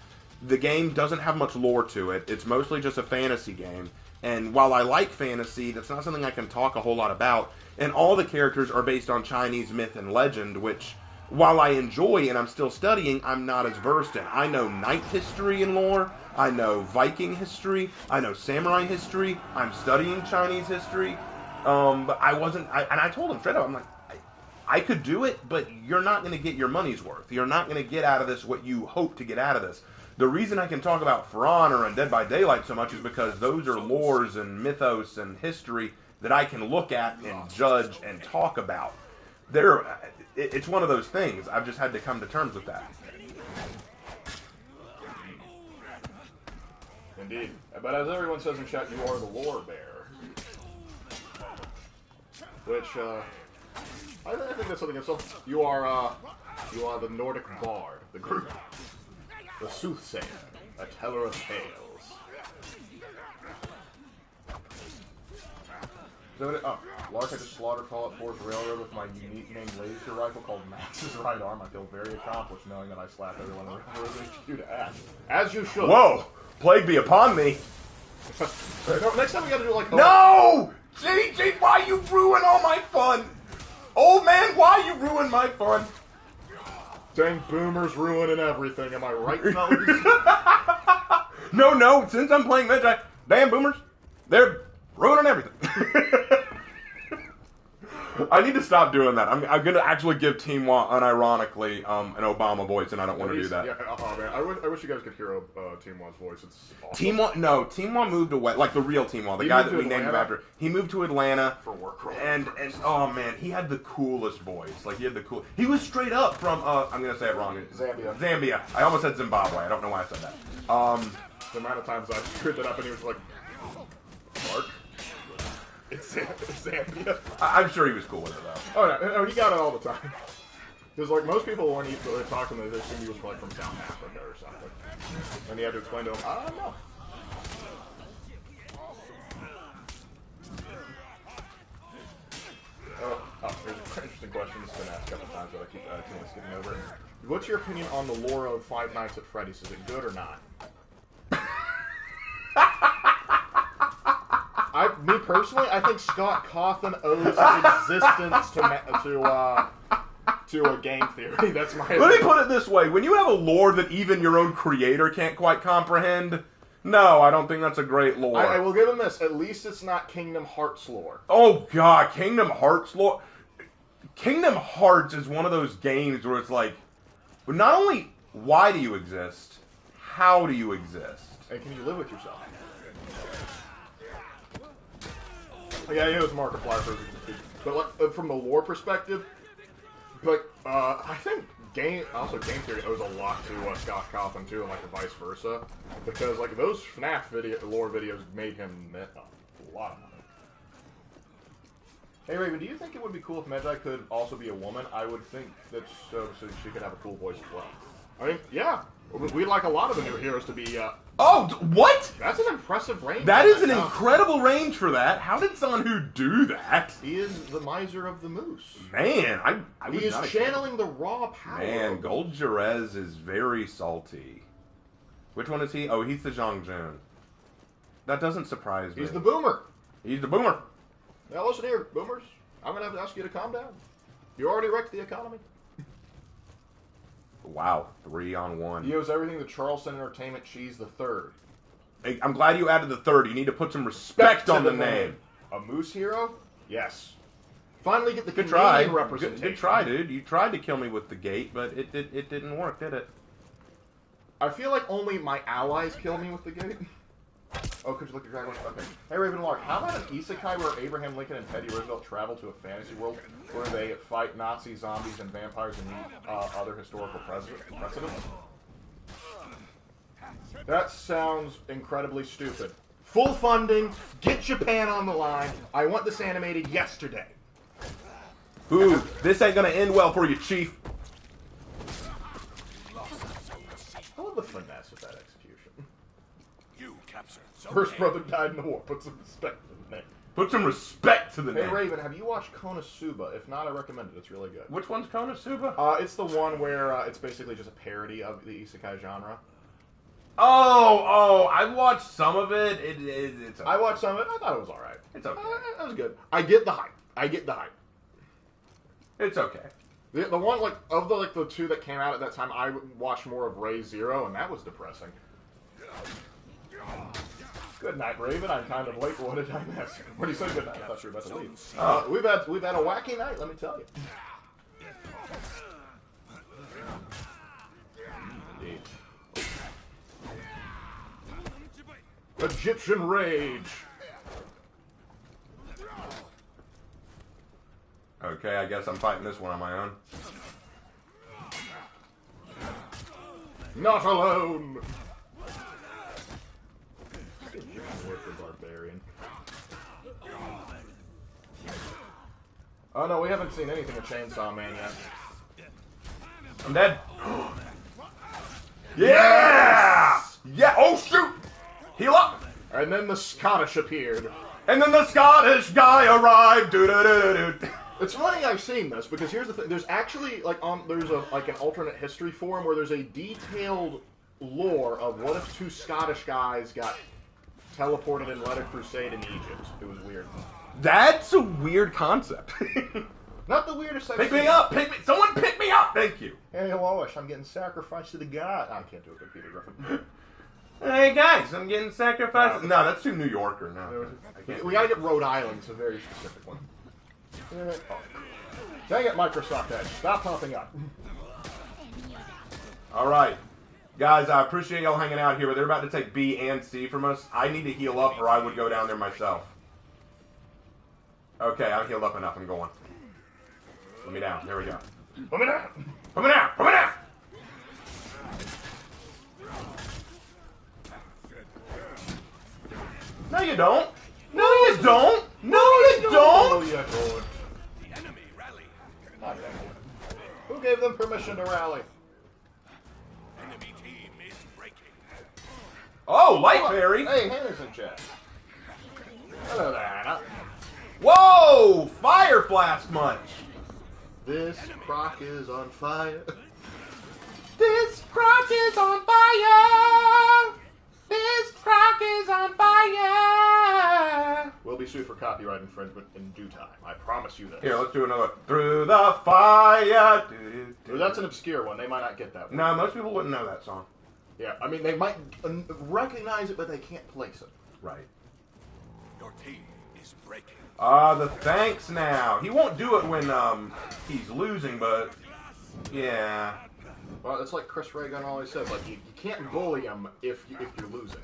The game doesn't have much lore to it. It's mostly just a fantasy game. And while I like fantasy, that's not something I can talk a whole lot about. And all the characters are based on Chinese myth and legend, which, while I enjoy and I'm still studying, I'm not as versed in. I know knight history and lore. I know Viking history. I know samurai history. I'm studying Chinese history. But I wasn't... and I told him straight up, I'm like, I could do it, but you're not going to get your money's worth. You're not going to get out of this what you hope to get out of this. The reason I can talk about For Honor and Dead by Daylight so much is because those are lores and mythos and history that I can look at and judge and talk about. It's one of those things. I've just had to come to terms with that. Indeed. But as everyone says in chat, you are the lore bearer. Which, I think that's something else. You are the Nordic bard of the group. The soothsayer, a teller of tales. So, Lark, I just slaughtered Fallout 4's Railroad with my unique named laser rifle called Max's right arm. I feel very accomplished knowing that I slapped everyone in the Railroad HQ to ash. As you should. Whoa! Plague be upon me. No, next time we gotta do like... No! JJ, why you ruin all my fun? Old man, why you ruin my fun? Dang boomers ruining everything, am I right, fellas? No, since I'm playing Magi, damn boomers, they're ruining everything. I need to stop doing that. I'm going to actually give Team Wa unironically an Obama voice, and I don't want to do that. Yeah, oh man, I wish you guys could hear Team Wa's voice. It's awesome. Team Wa moved away, like the real Team Wa, the guy that we named him after. He moved to Atlanta For work role. and oh man, he had the coolest voice. Like he was straight up from I'm gonna say it wrong. Zambia. I almost said Zimbabwe. I don't know why I said that. The amount of times I screwed it up and he was like, Mark? It's Zambia. I'm sure he was cool with it though. Oh no, he got it all the time. Because like most people when he talked to him, they assumed he was like from South Africa or something. And he had to explain to him, I don't know. Oh, here's an interesting question. This has been asked a couple times, but I keep skipping over it. What's your opinion on the lore of Five Nights at Freddy's? Is it good or not? Me personally, I think Scott Cawthon owes his existence to a game theory. That's my opinion. Let me put it this way: when you have a lore that even your own creator can't quite comprehend, no, I don't think that's a great lore. I will give him this. At least it's not Kingdom Hearts lore. Oh god, Kingdom Hearts lore. Kingdom Hearts is one of those games where it's like, but not only why do you exist, how do you exist? And can you live with yourself? Yeah, it was Markiplier for but like from the lore perspective, but I think game theory owes a lot to Scott Cawthon too, and like the vice versa, because like those FNAF lore videos made him a lot of money. Hey Raven, do you think it would be cool if Magi could also be a woman? I would think that so she could have a cool voice as well. I mean, yeah, we'd like a lot of the new heroes to be. Oh, what? That's an impressive range. That is an incredible range for that. How did Sanhu do that? He is the miser of the moose. Man, I He is channeling the raw power. Man, Gold Jerez is very salty. Which one is he? Oh, he's the Zhongjun. That doesn't surprise me. He's the boomer. He's the boomer. Now listen here, boomers. I'm going to have to ask you to calm down. You already wrecked the economy. Wow, 3-on-1. He owes everything to Charleston Entertainment Cheese the Third. Hey, I'm glad you added the third. You need to put some respect on the name. A moose hero? Yes. Finally get the Good try. Canadian representation. Good try, dude. You tried to kill me with the gate, but it didn't work, did it? I feel like only my allies kill me with the gate. Oh, could you look at Dragon? Okay. Hey, Raven Lark, how about an isekai where Abraham Lincoln and Teddy Roosevelt travel to a fantasy world where they fight Nazi zombies and vampires and meet other historical precedents? That sounds incredibly stupid. Full funding, get Japan on the line. I want this animated yesterday. Ooh, this ain't gonna end well for you, Chief. I love the finesse of that execution. You captured so First brother died in the war. Put some respect to the name. Put some respect to the Hey name. Raven, have you watched Konosuba? If not, I recommend it. It's really good. Which one's Konosuba? It's the one where it's basically just a parody of the isekai genre. Oh, I watched some of it. It's okay. I watched some of it. I thought it was all right. It's okay. That was good. I get the hype. It's okay. The one like of the two that came out at that time, I watched more of Ray Zero, and that was depressing. Good night, Raven. I'm kind of late. What did I miss? When you said good night, I thought you were about to leave. We've had a wacky night. Let me tell you. Indeed. Egyptian Rage. Okay, I guess I'm fighting this one on my own. Not alone. Egyptian word for barbarian. Oh no, we haven't seen anything of Chainsaw Man yet. I'm dead. Yeah! Yeah! Oh shoot! Heal up! And then the Scottish appeared. And then the Scottish guy arrived. Doo-doo-doo-doo-doo. It's funny I've seen this because here's the thing. There's actually there's an alternate history forum where there's a detailed lore of what if two Scottish guys got teleported and led a crusade in Egypt. It was weird. That's a weird concept. Not the weirdest I've Pick seen. me up! Pick me! Someone pick me up! Thank you. Hey, Lois, I'm getting sacrificed to the god. I can't do a good Peter Griffin. Hey guys, I'm getting sacrificed. No, that's too New Yorker. No, I can't. We gotta get Rhode Island. It's a very specific one. Oh. Dang it, Microsoft Edge. Stop popping up. All right, guys, I appreciate y'all hanging out here, but they're about to take B and C from us. I need to heal up, or I would go down there myself. Okay, I'm healed up enough. I'm going. Put me down. There we go. Put me down. Put me down. Put me down. No, you don't. No, you don't. No, you don't. Oh, yeah, Lord. The enemy rally. Ah, dang it. Who gave them permission to rally? Enemy team is breaking. Oh, light fairy. Hey, Hannah's in chat. Hello there, Hannah. Whoa, fire flask munch. This crock is on fire. This crock is on fire. This crock is on fire. We'll be sued for copyright infringement in due time. I promise you this. Here, let's do another. Through the fire. Well, that's an obscure one. They might not get that one. No, most people wouldn't know that song. Yeah, I mean, they might recognize it, but they can't place it. Right. Your team is breaking. The thanks now. He won't do it when he's losing, but yeah. Well, it's like Chris Reagan always says, like, you can't bully him if you're losing.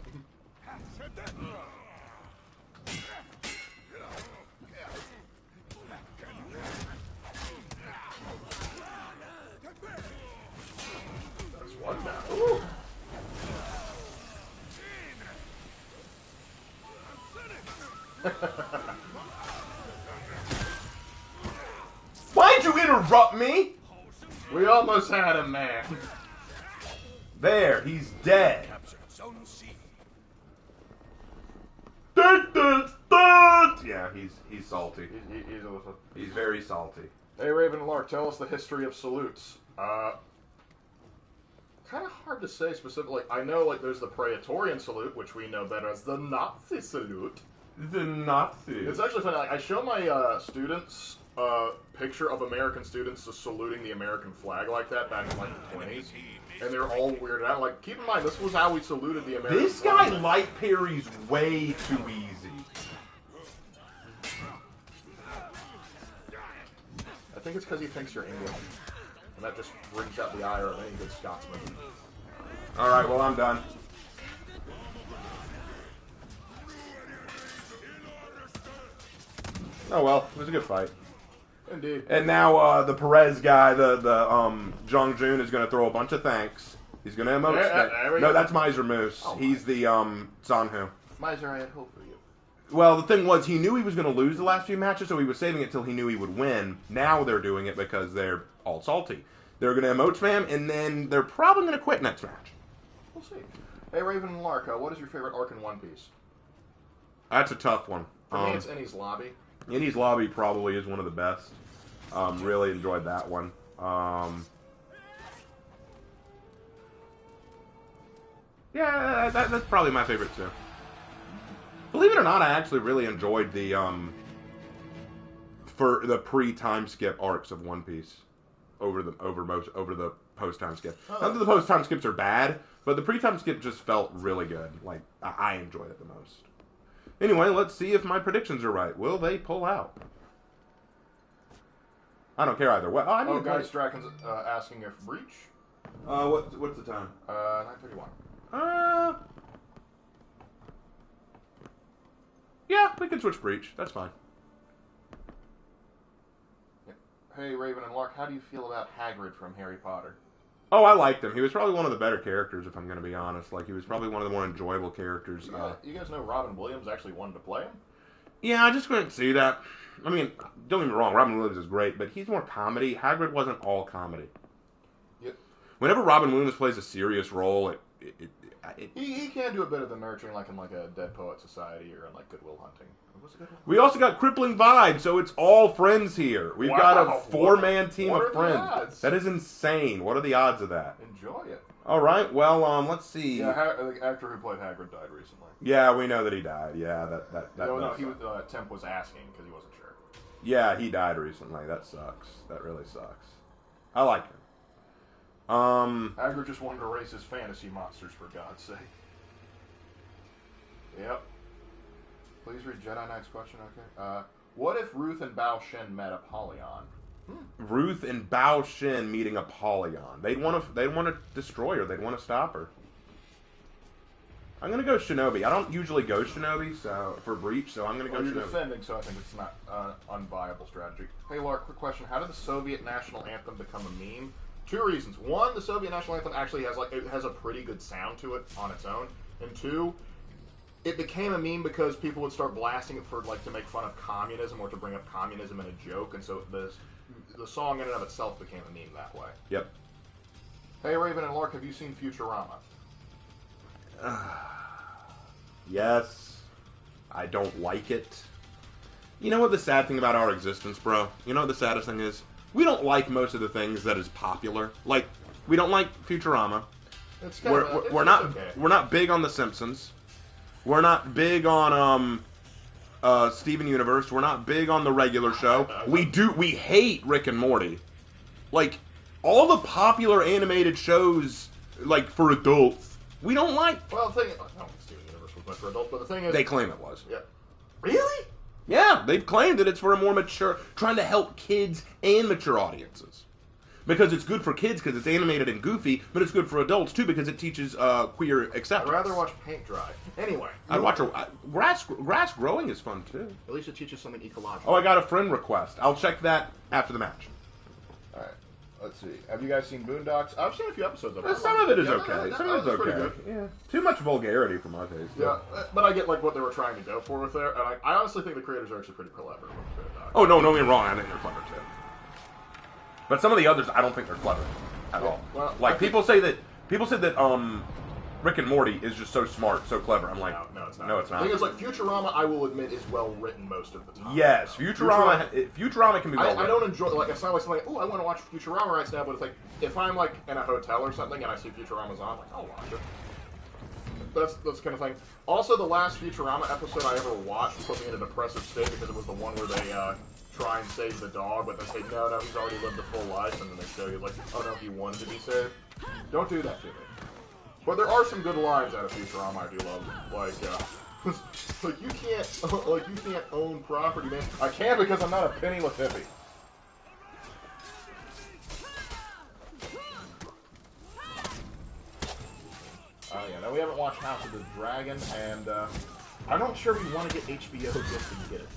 That's one now. Ooh. Why'd you interrupt me? We almost had him, man. There, he's dead. Capture Zone C. Yeah, he's salty. He's awesome. He's very salty. Hey, Raven and Lark, tell us the history of salutes. Kind of hard to say specifically. I know, like, there's the Praetorian salute, which we know better as the Nazi salute. The Nazis. It's actually funny. Like, I show my students a picture of American students just saluting the American flag like that back in, like, the 20s. And they're all weirded out. Like, keep in mind, this was how we saluted the American This guy flag. light parries way too easy. I think it's because he thinks you're English. And that just brings out the ire of any good Scotsman. Alright, well, I'm done. Oh well, it was a good fight. Indeed. And now the Perez guy, the Zhang Jun, is going to throw a bunch of thanks. He's going to emote. There we No, go. that's Miser Moose. Oh, He's the Sanhu. Miser, I had hope for you. Well, the thing was, he knew he was going to lose the last few matches, so he was saving it till he knew he would win. Now they're doing it because they're all salty. They're going to emote spam, and then they're probably going to quit next match. We'll see. Hey, Raven and Lark, what is your favorite arc in One Piece? That's a tough one. For me, it's Eni's Lobby. Indy's Lobby probably is one of the best. Really enjoyed that one. Yeah, that's probably my favorite too. Believe it or not, I actually really enjoyed the for the pre-time skip arcs of One Piece over the post-time skip. Not that the post-time skips are bad, but the pre-time skip just felt really good. Like I enjoyed it the most. Anyway, let's see if my predictions are right. Will they pull out? I don't care either way. Oh, I need Guys, Draken's asking if Breach. what's the time? 9:31. Yeah, we can switch Breach. That's fine. Hey, Raven and Lark, how do you feel about Hagrid from Harry Potter? Oh, I liked him. He was probably one of the better characters, if I'm going to be honest. Like, he was probably one of the more enjoyable characters. You guys know Robin Williams actually wanted to play him? Yeah, I just couldn't see that. I mean, don't get me wrong, Robin Williams is great, but he's more comedy. Hagrid wasn't all comedy. Yep. Whenever Robin Williams plays a serious role, He can do a bit of the nurturing, like in like a Dead Poet Society or in like Good Will Hunting. What's Good Will Hunting? we also got Crippling Vibe, so it's all friends here. We've got a Wow, 4-man team what of are the friends. odds? That is insane. What are the odds of that? Enjoy it. All right. Well, let's see. Yeah, the actor who played Hagrid died recently. Yeah, we know that he died. Yeah, that. No, does he was, suck. Temp was asking because he wasn't sure. Yeah, he died recently. That sucks. That really sucks. I like him. Hagrid just wanted to raise his fantasy monsters, for God's sake. Yep. Please read Jedi Knight's question, okay? What if Ruth and Bao Shen met Apollyon? Ruth and Bao Shen meeting Apollyon. They'd want to destroy her. They'd want to stop her. I'm gonna go Shinobi. I don't usually go Shinobi for Breach, so I'm gonna go You're Shinobi. defending, so I think it's not unviable strategy. Hey, Lark, quick question. How did the Soviet national anthem become a meme? 2 reasons. 1, the Soviet national anthem actually has a pretty good sound to it on its own. And 2, it became a meme because people would start blasting it for to make fun of communism or to bring up communism in a joke, and so the song in and of itself became a meme that way. Yep. Hey, Raven and Lark, have you seen Futurama? Yes. I don't like it. You know what the sad thing about our existence, bro? You know what the saddest thing is? We don't like most of the things that is popular. Like, we don't like Futurama. We're not big on The Simpsons. We're not big on Steven Universe. We're not big on the regular show. We hate Rick and Morty. Like, all the popular animated shows, like, for adults, we don't like. Well, the thing, I don't think Steven Universe was meant for adults, but the thing is, They claim it was. yeah. Really? Yeah, they've claimed that it's for a more mature, trying to help kids and mature audiences. Because it's good for kids because it's animated and goofy, but it's good for adults too because it teaches queer acceptance. I'd rather watch paint dry. Anyway. I'd watch grass growing is fun too. At least it teaches something ecological. Oh, I got a friend request. I'll check that after the match. Alright, let's see. Have you guys seen Boondocks? I've seen a few episodes of it. Some of it is Yeah, okay. Some of it's it's pretty okay. good. Yeah. Too much vulgarity for my taste. Yeah, but I get what they were trying to go for with there, and I honestly think the creators are actually pretty clever with Boondocks. Oh, no, don't get me wrong. I think they're clever too. But some of the others, I don't think they're clever at all. Well, like people said that Rick and Morty is just so smart, so clever. I'm like, No, it's not. No, it's not. The thing is, Futurama, I will admit, is well written most of the time. Yes, Futurama can be well I don't enjoy it's not like something I want to watch Futurama right now, but it's like if I'm in a hotel or something and I see Futurama's on, I'll watch it. That's the kind of thing. Also, the last Futurama episode I ever watched put me in a depressive state because it was the one where they try and save the dog, but they say no, he's already lived a full life, and then they show you oh no, he wanted to be saved. Don't do that to me. But there are some good lines out of Futurama I do love, you can't own property, man. I can because I'm not a penniless hippie. Oh yeah, no, we haven't watched House of the Dragon, and I'm not sure we want to get HBO just to get it.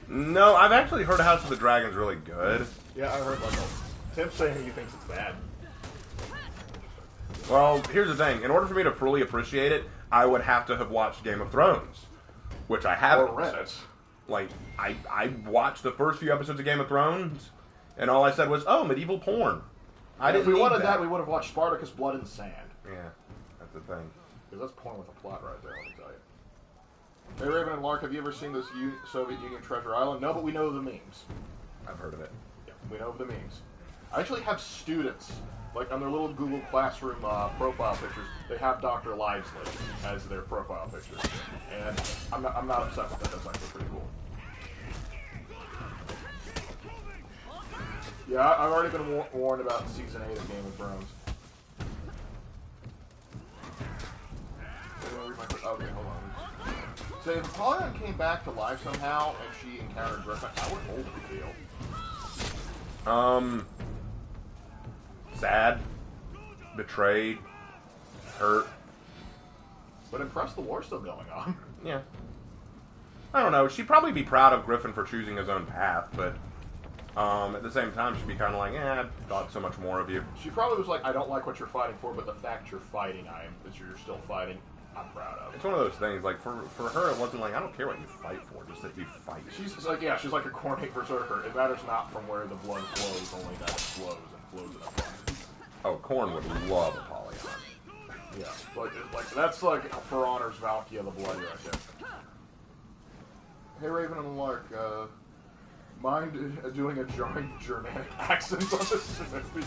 No, I've actually heard House of the Dragon's really good. Yeah, I heard Tim saying he thinks it's bad. Well, here's the thing. In order for me to fully appreciate it, I would have to have watched Game of Thrones, which I haven't. Or read it. Like, I watched the first few episodes of Game of Thrones, and all I said was, oh, medieval porn. If we wanted that, we would have watched Spartacus Blood and Sand. Yeah, that's the thing. Because that's porn with a plot right there, let me tell you. Hey, Raven and Lark, have you ever seen this Soviet Union Treasure Island? No, but we know the memes. I've heard of it. Yeah, we know the memes. I actually have students, on their little Google Classroom profile pictures, they have Dr. Livesley as their profile picture. And I'm not upset with that. That's actually pretty cool. Yeah, I've already been warned about Season 8 of Game of Thrones. Okay, hold on. So if Apollyon came back to life somehow and she encountered Griffin, how would Holden feel? Sad, betrayed, hurt. But impressed, the war's still going on. Yeah. I don't know. She'd probably be proud of Griffin for choosing his own path, but at the same time, she'd be kind of like, I thought so much more of you. She probably was like, I don't like what you're fighting for, but the fact you're fighting, that you're still fighting, I'm proud of. It's one of those things, for her, it wasn't like, I don't care what you fight for, just that you fight. She's like a cornate berserker. It matters not from where the blood flows, only that it flows and flows in abundance. Oh, Korn would love Apollyon. Yeah, that's For Honor's Valkia the Bloody right there. Hey, Raven and Lark, mind doing a jarring Germanic accent on this movie?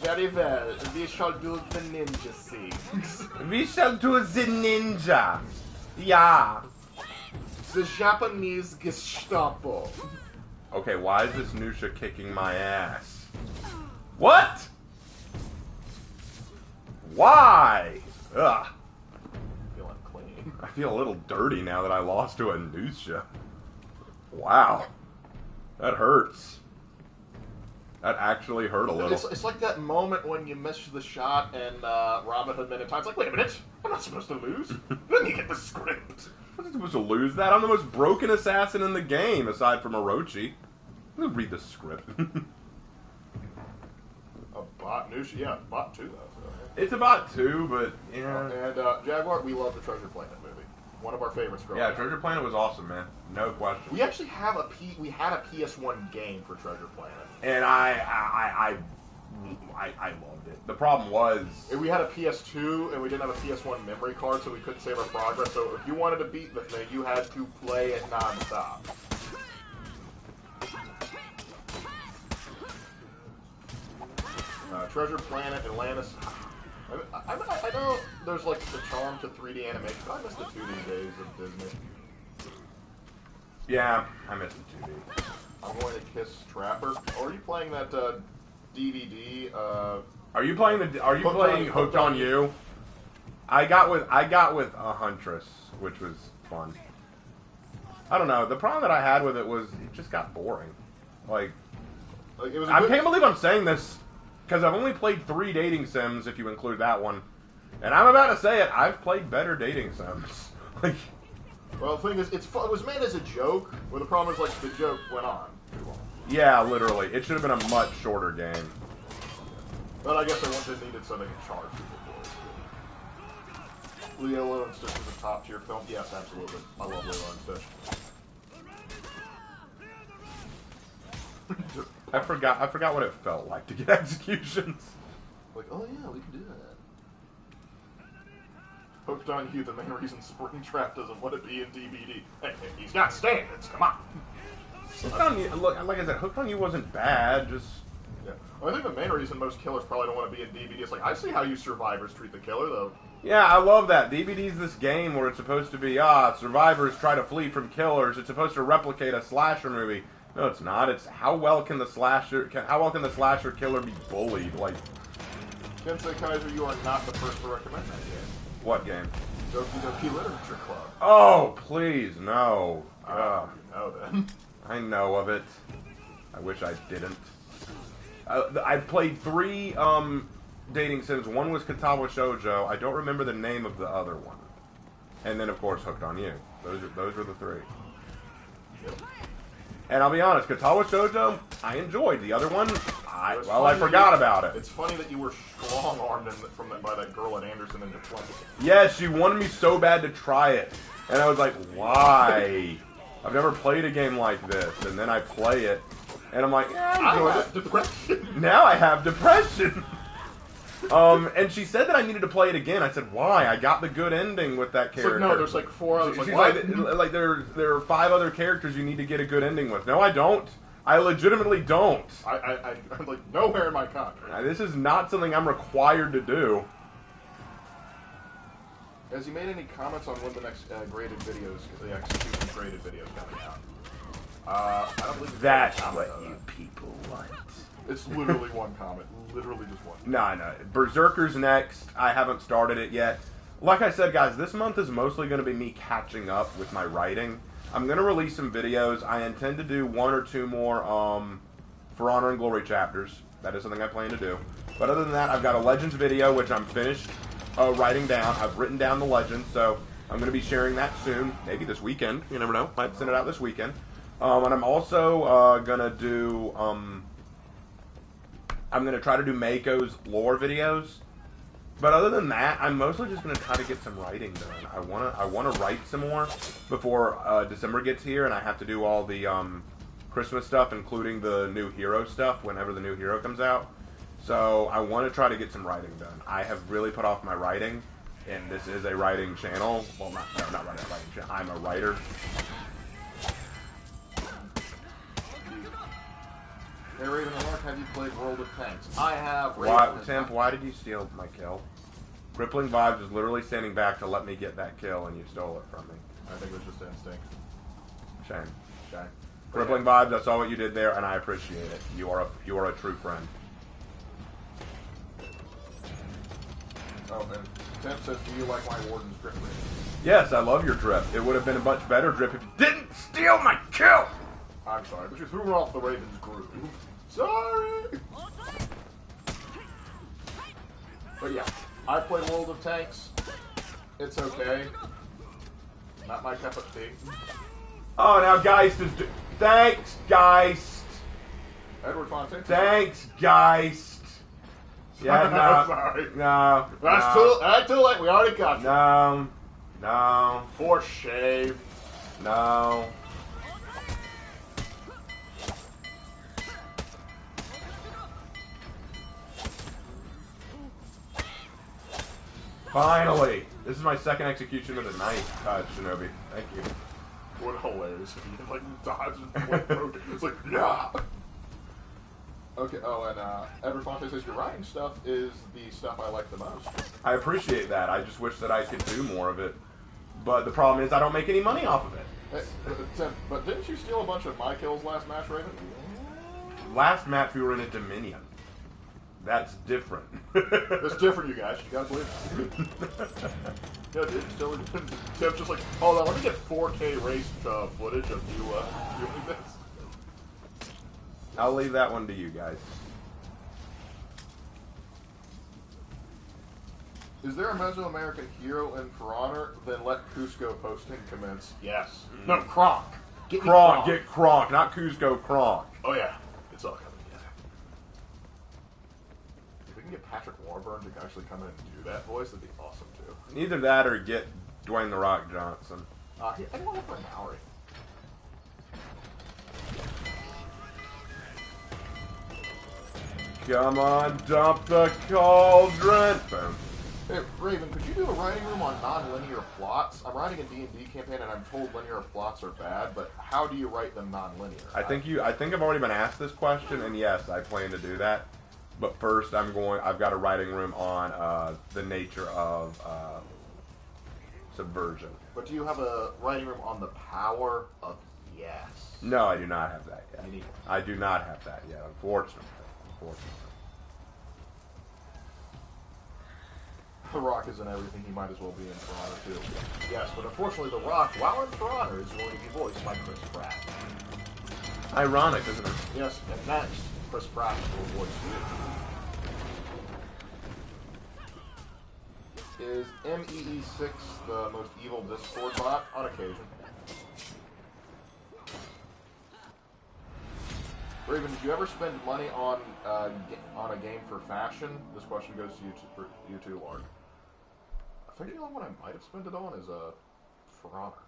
Very well. We shall do the ninja things. We shall do the ninja. Yeah. The Japanese Gestapo. Okay, why is this Nusha kicking my ass? What? Why? Ugh. Feeling clean. I feel a little dirty now that I lost to a Nusha. Wow. That hurts. That actually hurt a little. It's like that moment when you miss the shot and Robin Hood Men in Time's like, wait a minute, I'm not supposed to lose. Then you get the script. I'm not supposed to lose that. I'm the most broken assassin in the game, aside from Orochi. Let me read the script. A bot news, yeah, bot 2 though. It's about 2, but yeah. And Jaguar, we love the Treasure Planet movie. One of our favorites growing Yeah, up. Treasure Planet was awesome, man. No question. We actually have we had a PS1 game for Treasure Planet. And I loved it. The problem was And we had a PS2 and we didn't have a PS1 memory card, so we couldn't save our progress. So if you wanted to beat the thing, you had to play it non-stop. Treasure Planet, Atlantis. I know there's like the charm to 3D animation, but I miss the 2D days of Disney. yeah, I missed the 2D. I'm going to kiss Trapper. Or are you playing that DVD? Are you playing Hooked on You? I got with a Huntress, which was fun. I don't know. The problem that I had with it was it just got boring. Like it was. I can't believe I'm saying this because I've only played 3 dating sims if you include that one, and I'm about to say it. I've played better dating sims. Like, well, the thing is, it was made as a joke. Where the problem is, like, the joke went on too long. yeah, literally, it should have been a much shorter game. But I guess they needed something to charge people for. Lilo and Stitch is a top tier film. Yes, absolutely. I love Lilo and Stitch. I forgot what it felt like to get executions. Like, oh yeah, we can do that. Hooked on You, the main reason Springtrap doesn't want to be in DVD. Hey, he's got standards, come on. Hooked on You, look, like I said, Hooked on You wasn't bad, just... Yeah. Well, I think the main reason most killers probably don't want to be in DVD is like, I see how you survivors treat the killer, though. Yeah, I love that. DVD's this game where it's supposed to be, survivors try to flee from killers. It's supposed to replicate a slasher movie. No, it's not. It's how well can the slasher killer be bullied? Like, Kensei Kaiser, you are not the first to recommend that game. what game? Doki Doki Literature Club. Oh, please, no. You know then. I know of it. I wish I didn't. I played 3 dating sims. One was Katawa Shoujo. I don't remember the name of the other one. And then, of course, Hooked on You. Those were the 3. Yep. And I'll be honest, Katawa Shoujo, I enjoyed. The other one, I forgot about it. It's funny that you were strong-armed by that girl at Anderson into 20. Yeah, she wanted me so bad to try it. And I was like, why? I've never played a game like this. And then I play it, and I'm like, yeah, I enjoyed it. Depression. Now I have depression. And she said that I needed to play it again. I said, why? I got the good ending with that character. Like, no, there's like 4 others. She's like, there are 5 other characters you need to get a good ending with. No, I don't. I legitimately don't. I'm like, nowhere in my contract. This is not something I'm required to do. Has he made any comments on when the next graded videos, the execution graded videos coming out? I don't believe That's what you people want. It's literally one comment. Literally just one. No. Berserker's next. I haven't started it yet. Like I said, guys, this month is mostly going to be me catching up with my writing. I'm going to release some videos. I intend to do 1 or 2 more For Honor and Glory chapters. That is something I plan to do. But other than that, I've got a Legends video, which I'm finished writing down. I've written down the Legends, so I'm going to be sharing that soon. Maybe this weekend. You never know. Might send it out this weekend. And I'm also going to do... I'm going to try to do Mako's lore videos. But other than that, I'm mostly just going to try to get some writing done. I want to write some more before December gets here, and I have to do all the Christmas stuff, including the new hero stuff, whenever the new hero comes out. So I want to try to get some writing done. I have really put off my writing, and this is a writing channel. Well, not writing channel. I'm a writer. Hey, Raven and Mark, have you played World of Tanks? I have. Temp, why did you steal my kill? Crippling Vibes was literally standing back to let me get that kill, and you stole it from me. I think it was just instinct. Shame. Shame. Crippling Vibes, I saw what you did there, and I appreciate it. You are a true friend. Oh, and Temp says, do you like my Warden's drip rating? Yes, I love your drip. It would have been a much better drip if you didn't steal my kill! I'm sorry, but you threw her off the Raven's groove. Sorry! But yeah, I played World of Tanks. It's okay. Not my cup of tea. Oh, now Geist is... Thanks, Geist! Edward Fontaine. Thanks, Geist! Yeah, no. Sorry. No. That's too late. We already got you. No. No. For shame. No. Finally! This is my second execution of the night, Shinobi. Thank you. What hilarious if you like dodge and flip through. It's like, yeah! Okay, oh, and Edward Fonte says your writing stuff is the stuff I like the most. I appreciate that. I just wish that I could do more of it. But the problem is I don't make any money off of it. Hey, but didn't you steal a bunch of my kills last match, Raven? Last match we were in a Dominion. That's different. It's different, you guys. You gotta believe it. Yeah, dude, still, Tim's just like, hold on, let me get 4K race footage of you doing this. I'll leave that one to you guys. Is there a Mesoamerican hero in For Honor? Then let Cusco posting commence. Yes. Mm. No, Kronk. Get me Kronk, get Kronk, not Cusco, Kronk. Oh yeah, it's all coming together. If we can get Patrick Warburton to actually come in and do that voice, that'd be awesome too. Either that or get Dwayne The Rock Johnson. I want to play Maori. Come on, dump the cauldron. Boom. Hey, Raven, could you do a writing room on non-linear plots? I'm writing a D&D campaign and I'm told linear plots are bad, but how do you write them non-linear? I think I've already been asked this question, and yes, I plan to do that. But first, I've got a writing room on the nature of subversion. But do you have a writing room on the power of yes? No, I do not have that yet. You need one. I do not have that yet, unfortunately. The Rock is in everything. He might as well be in For Honor too. Yes, but unfortunately, The Rock, while in For Honor, is going to be voiced by Chris Pratt. Ironic, isn't it? Yes, and next, Chris Pratt will voice you. Is MEE6 the most evil Discord bot? On occasion. Raven, did you ever spend money on a game for fashion? This question goes to you too, Lark. I think the only one I might have spent it on is For Honor.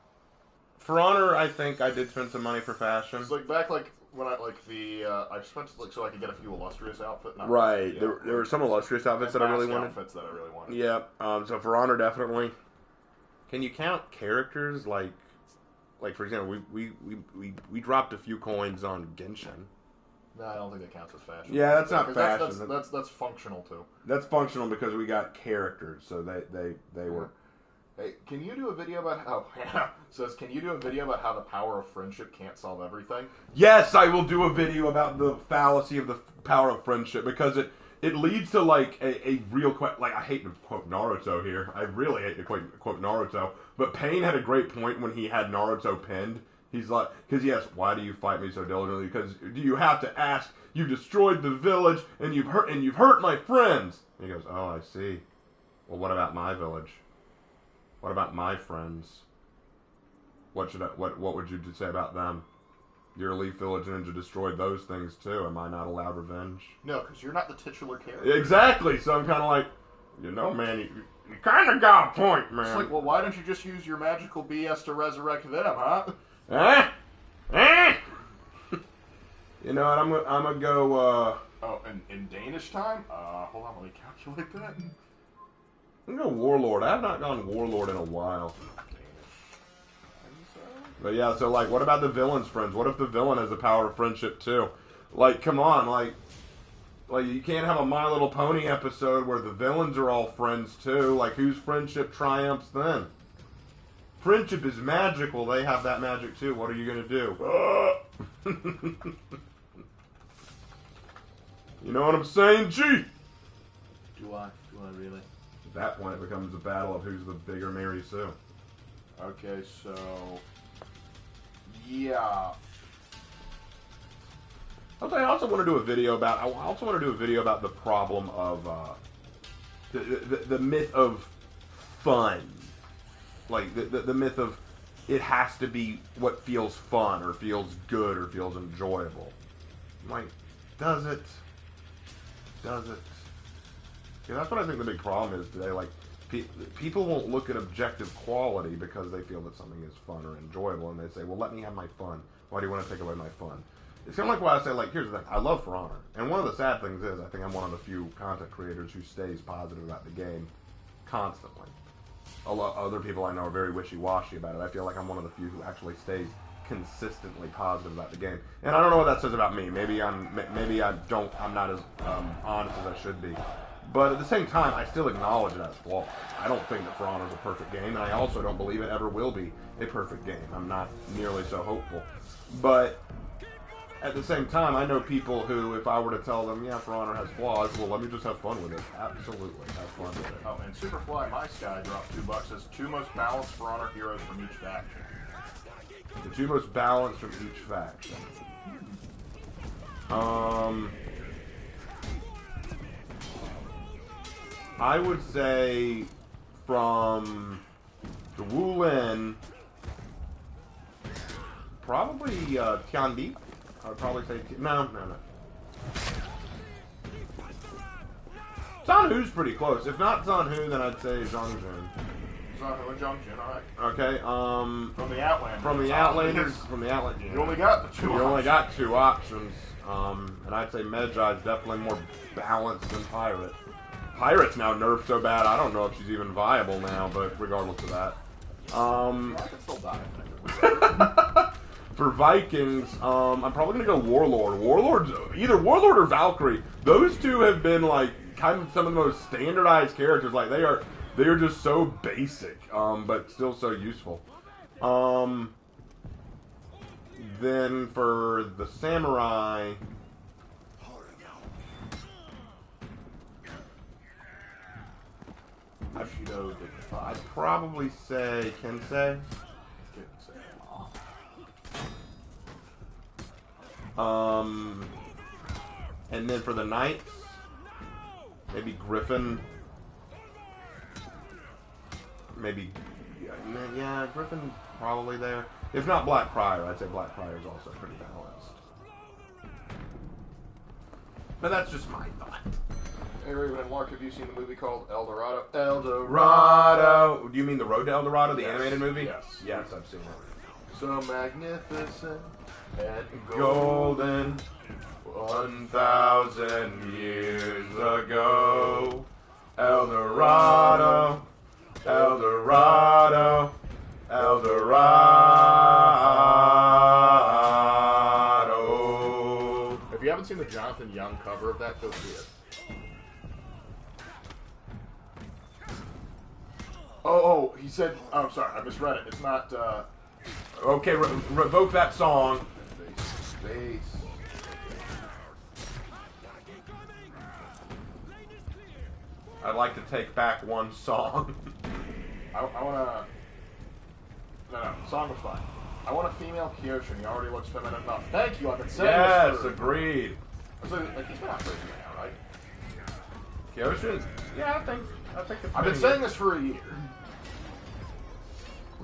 For Honor, I think I did spend some money for fashion. It's like back when I I spent so I could get a few illustrious outfits. Right, yeah, there were some illustrious outfits that I really wanted. Outfits that I really wanted. Yeah, so For Honor definitely. Can you count characters like for example, we dropped a few coins on Genshin. No, I don't think that counts as fashion. Yeah, that's not fashion. That's functional too. That's functional because we got characters, so they were. Hey, can you do a video about how? Yeah, says, can you do a video about how the power of friendship can't solve everything? Yes, I will do a video about the fallacy of the power of friendship because it leads to like a real like I hate to quote Naruto here. I really hate to quote Naruto, but Pain had a great point when he had Naruto pinned. He's like, because yes, why do you fight me so diligently? Because you have to ask. You destroyed the village, and you've hurt my friends. And he goes, oh, I see. Well, what about my village? What about my friends? What would you say about them? Your Elite Village Ninja destroyed those things too. Am I not allowed revenge? No, because you're not the titular character. Exactly. So I'm kind of like, man, you kind of got a point, man. It's like, well, why don't you just use your magical BS to resurrect them, huh? You know what? I'm gonna go. Oh, in Danish time? Hold on, let me calculate that. I'm gonna go Warlord. I have not gone Warlord in a while. But yeah, so like, what about the villain's friends? What if the villain has the power of friendship too? Like, come on, like you can't have a My Little Pony episode where the villains are all friends too. Like, whose friendship triumphs then? Friendship is magic. Well, they have that magic too. What are you gonna do? You know what I'm saying, G? Do I really? At that point, it becomes a battle of who's the bigger Mary Sue. Okay, so yeah. I also want to do a video about. I also want to do a video about the problem of the myth of fun, like the myth of it has to be what feels fun or feels good or feels enjoyable. Like, does it? Does it? Yeah, that's what I think the big problem is today. Like, people won't look at objective quality because they feel that something is fun or enjoyable, and they say, "Well, let me have my fun. Why do you want to take away my fun?" It's kind of like why I say, like, here's the thing. I love For Honor. And one of the sad things is I think I'm one of the few content creators who stays positive about the game constantly. A lot other people I know are very wishy-washy about it. I feel like I'm one of the few who actually stays consistently positive about the game. And I don't know what that says about me. Maybe I'm not as honest as I should be. But at the same time, I still acknowledge it as flawed. I don't think that For Honor is a perfect game, and I also don't believe it ever will be a perfect game. I'm not nearly so hopeful. But at the same time, I know people who, if I were to tell them, yeah, For Honor has flaws, well, let me just have fun with it. Absolutely, have fun with it. Oh, and Superfly My Sky dropped $2. Says 2 most balanced For Honor heroes from each faction. The 2 most balanced from each faction. I would say from the Wulin, probably Tiandi. I would probably say no. Zanhu's pretty close. If not Zanhu, then I'd say Zhongjun. Zanhu and Zhongjun, alright. Okay. From the Outlanders. From the Outlanders. From the Outlanders. You only got the 2 You only got 2 options. And I'd say Medjai is definitely more balanced than Pirate. Pirate's now nerfed so bad, I don't know if she's even viable now, but regardless of that. I can still die. For Vikings, I'm probably going to go Warlord. Warlord's either Warlord or Valkyrie. Those two have been, like, kind of some of the most standardized characters. Like, they are just so basic, but still so useful. Then for the Samurai, I'd probably say Kensei. And then for the Knights, maybe Griffin. Maybe, yeah, Griffin probably there. If not Black Prior, I'd say Black Prior is also pretty balanced. But that's just my thought. Hey, Raven and Lark, have you seen the movie called El Dorado? Dorado. Do you mean The Road to El Dorado, the animated movie? Yes. Yes, I've seen it. So magnificent and Golden 1,000 years ago. El Dorado. El Dorado. El Dorado. If you haven't seen the Jonathan Young cover of that, go see it. Oh, he said, oh, I'm sorry, I misread it. It's not, Okay, revoke that song. Space. I'd like to take back one song. I want to... No, song was fine. I want a female Kyoshin. He already looks feminine enough. Thank you, I've been saying Yes, this for... agreed. So, like, he's been out for a year now, right? Kyoshin? Yeah, I think it's I've been saying this for a year.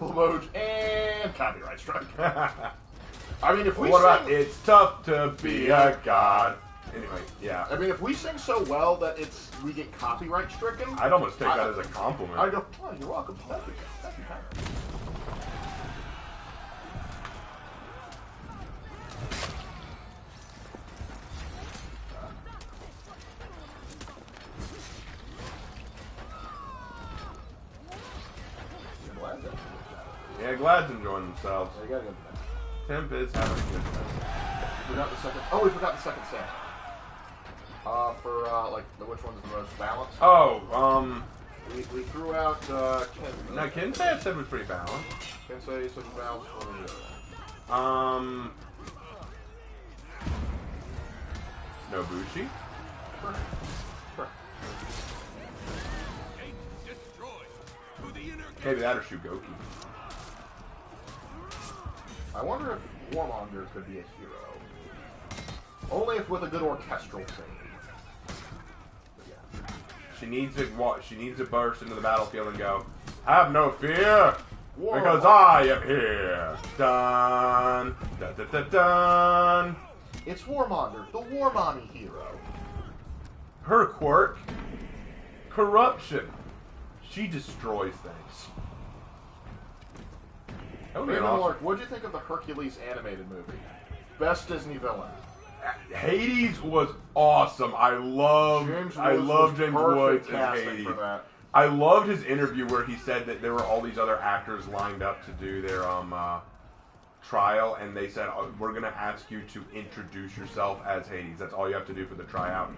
Loj and copyright strike. I mean, if we what sing... about It's Tough to Be a God? Anyway, yeah. I mean, if we sing so well that we get copyright stricken... I'd almost take that as a compliment. I'd go, oh, you're welcome. Thank you. Thank you, Tyler. Yeah, Glad's enjoying themselves. You gotta go to bed. Temp is having a good time. Forgot the second. Oh, we forgot the second set. Which one's the most balanced? Oh, We threw out Ken. no, Kensei I said was pretty balanced. Kensei said balanced. What was the other one? Nobushi. Sure. Gate destroyed. To the inner gate. Maybe that or Shugoki. I wonder if Warmonger could be a hero. Only if with a good orchestral theme. Yeah. She needs to burst into the battlefield and go, "Have no fear, Warmonger. because I am here." Dun dun dun dun dun. It's Warmonger, the War Mommy hero. Her quirk, corruption. She destroys things. That would be an Raymond awesome. Lark, what'd you think of the Hercules animated movie? Best Disney villain. Hades was awesome. I love James Woods as Hades. For that. I loved his interview where he said that there were all these other actors lined up to do their trial, and they said, we're going to ask you to introduce yourself as Hades. That's all you have to do for the tryout.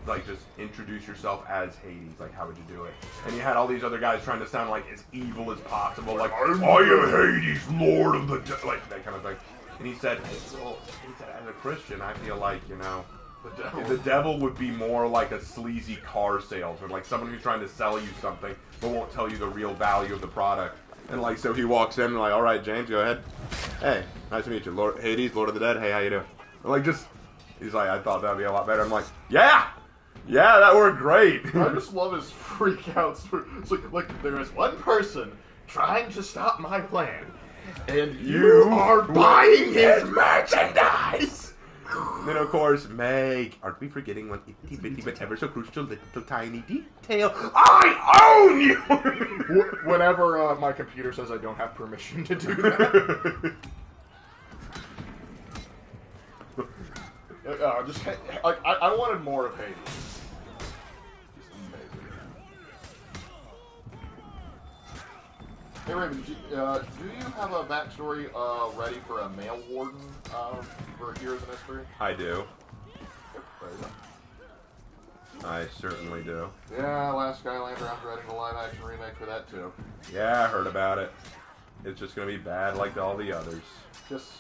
Like, just introduce yourself as Hades. Like, how would you do it? And you had all these other guys trying to sound like as evil as possible. Like, I am Hades, Lord of the Dead. Like, that kind of thing. And he said, well, as a Christian, I feel like, the devil would be more like a sleazy car salesman. Like, someone who's trying to sell you something, but won't tell you the real value of the product. And, like, so he walks in and, like, all right, James, go ahead. Hey, nice to meet you. Lord Hades, Lord of the Dead. Hey, how you doing? And, like, he's like, I thought that would be a lot better. I'm like, yeah, that worked great. I just love his freakouts. It's like there is one person trying to stop my plan, and you are buying his merchandise. Then, of course, Meg, aren't we forgetting one itty bitty but ever so crucial little tiny detail? I own you! Whenever my computer says I don't have permission to do that. I wanted more of Hades. Just amazing. Hey Raven, do you have a backstory ready for a mail warden for Heroes in History? I do. There you go. I certainly do. Yeah, Last Skylander, I'm dreading the live-action remake for that too. Yeah, I heard about it. It's just gonna be bad like all the others. Just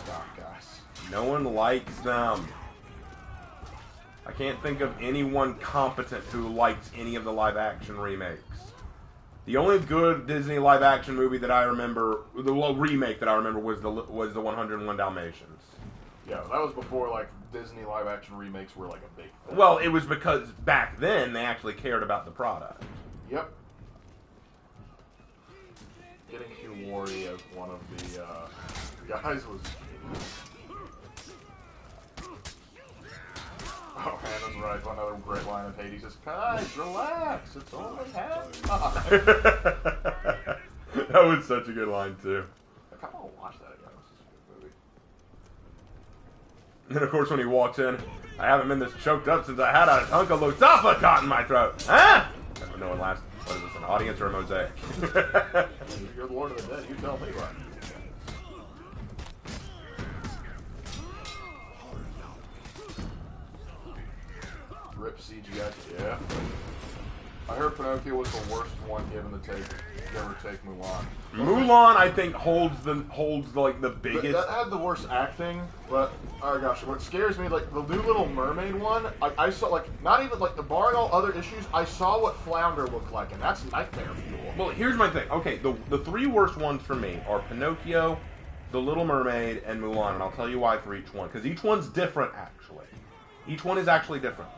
stop, guys. No one likes them. I can't think of anyone competent who likes any of the live-action remakes. The only good Disney live-action movie that I remember, the remake that I remember, was the 101 Dalmatians. Yeah, that was before like Disney live-action remakes were like a big thing. Well, it was because back then they actually cared about the product. Yep. Getting Iwari as one of the guys was. Oh man, that's right. Another great line of Hades is, guys, relax. It's only half time. That was such a good line too. I kind of want to watch that again. This is a good movie. And then of course when he walks in, I haven't been this choked up since I had a hunk of Lusafa caught in my throat. Huh? No one laughs. What is this, an audience or a mosaic? You're the Lord of the Dead. You tell me what. Rip CGI. Yeah. I heard Pinocchio was the worst one given the take Mulan. Mulan, I think, holds the biggest. That had the worst acting, but oh gosh, what scares me, like the new Little Mermaid one, I saw like not even like barring all other issues, I saw what Flounder looked like, and that's nightmare fuel. Well, here's my thing. Okay, the three worst ones for me are Pinocchio, The Little Mermaid, and Mulan, and I'll tell you why for each one, because each one's different actually. Each one is actually different.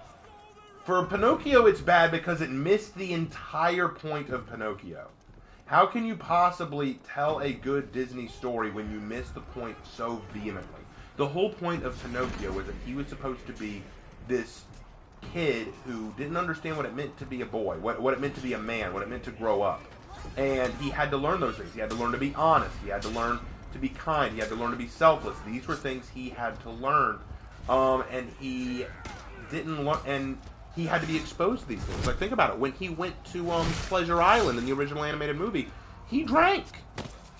For Pinocchio, it's bad because it missed the entire point of Pinocchio. How can you possibly tell a good Disney story when you miss the point so vehemently? The whole point of Pinocchio was that he was supposed to be this kid who didn't understand what it meant to be a boy, what it meant to be a man, what it meant to grow up. And he had to learn those things. He had to learn to be honest. He had to learn to be kind. He had to learn to be selfless. These were things he had to learn. And he didn't learn... And he had to be exposed to these things. Like, think about it. When he went to Pleasure Island in the original animated movie, he drank.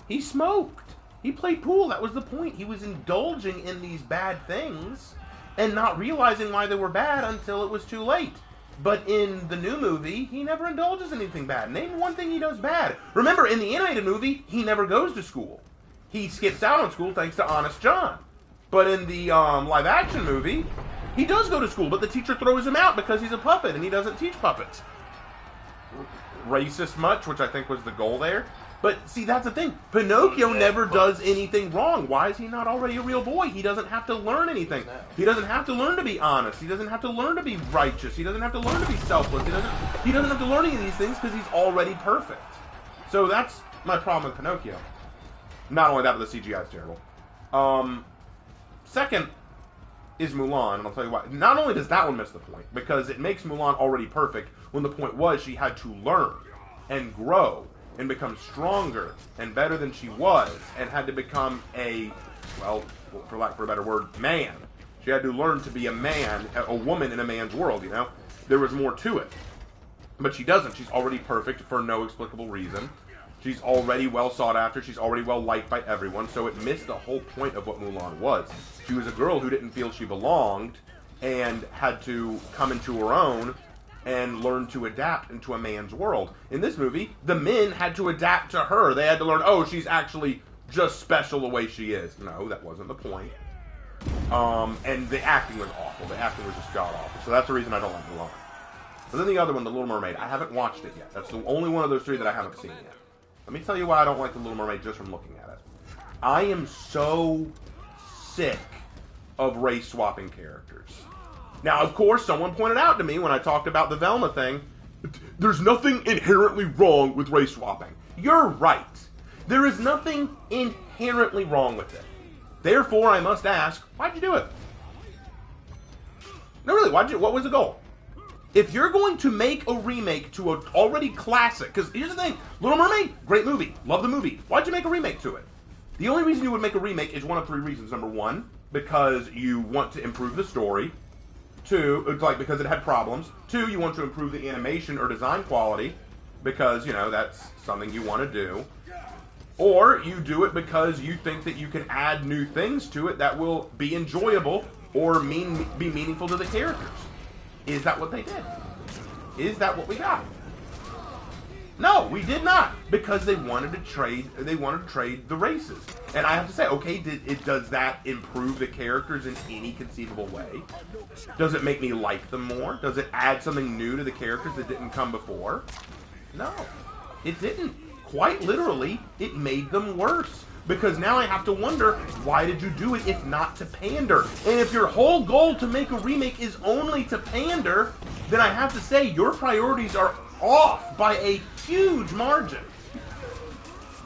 He smoked. He played pool. That was the point. He was indulging in these bad things and not realizing why they were bad until it was too late. But in the new movie, he never indulges in anything bad. Name one thing he does bad. Remember, in the animated movie, he never goes to school. He skips out on school thanks to Honest John. But in the live-action movie, he does go to school, but the teacher throws him out because he's a puppet and he doesn't teach puppets. Racist much, which I think was the goal there. But see, that's the thing. Pinocchio never does anything wrong. Why is he not already a real boy? He doesn't have to learn anything. He doesn't have to learn to be honest. He doesn't have to learn to be righteous. He doesn't have to learn to be selfless. He doesn't have to learn any of these things because he's already perfect. So that's my problem with Pinocchio. Not only that, but the CGI is terrible. Second is Mulan, and I'll tell you why. Not only does that one miss the point, because it makes Mulan already perfect, when the point was she had to learn and grow and become stronger and better than she was, and had to become a, well, for lack of a better word, man. She had to learn to be a man, a woman in a man's world, you know? There was more to it. But she doesn't. She's already perfect for no explicable reason. She's already well sought after. She's already well liked by everyone. So it missed the whole point of what Mulan was. She was a girl who didn't feel she belonged and had to come into her own and learn to adapt into a man's world. In this movie, the men had to adapt to her. They had to learn, oh, she's actually just special the way she is. No, that wasn't the point. And the acting was awful. The acting was just god-awful. So that's the reason I don't like Mulan. But then the other one, The Little Mermaid, I haven't watched it yet. That's the only one of those three that I haven't seen yet. Let me tell you why I don't like The Little Mermaid just from looking at it. I am so sick of race-swapping characters. Now, of course, someone pointed out to me when I talked about the Velma thing, there's nothing inherently wrong with race swapping. You're right. There is nothing inherently wrong with it. Therefore, I must ask, why'd you do it? No, really, what was the goal? If you're going to make a remake to an already classic, because here's the thing, Little Mermaid, great movie, love the movie. Why'd you make a remake to it? The only reason you would make a remake is one of three reasons. Number one, because you want to improve the story. Two, it's like because it had problems. Two, you want to improve the animation or design quality because, you know, that's something you want to do. Or you do it because you think that you can add new things to it that will be enjoyable or be meaningful to the characters. Is that what they did? Is that what we got? No, we did not, because they wanted to trade. They wanted to trade the races, and I have to say, okay, does that improve the characters in any conceivable way? Does it make me like them more? Does it add something new to the characters that didn't come before? No, it didn't. Quite literally, it made them worse. Because now I have to wonder, why did you do it if not to pander? And if your whole goal to make a remake is only to pander, then I have to say your priorities are off by a huge margin.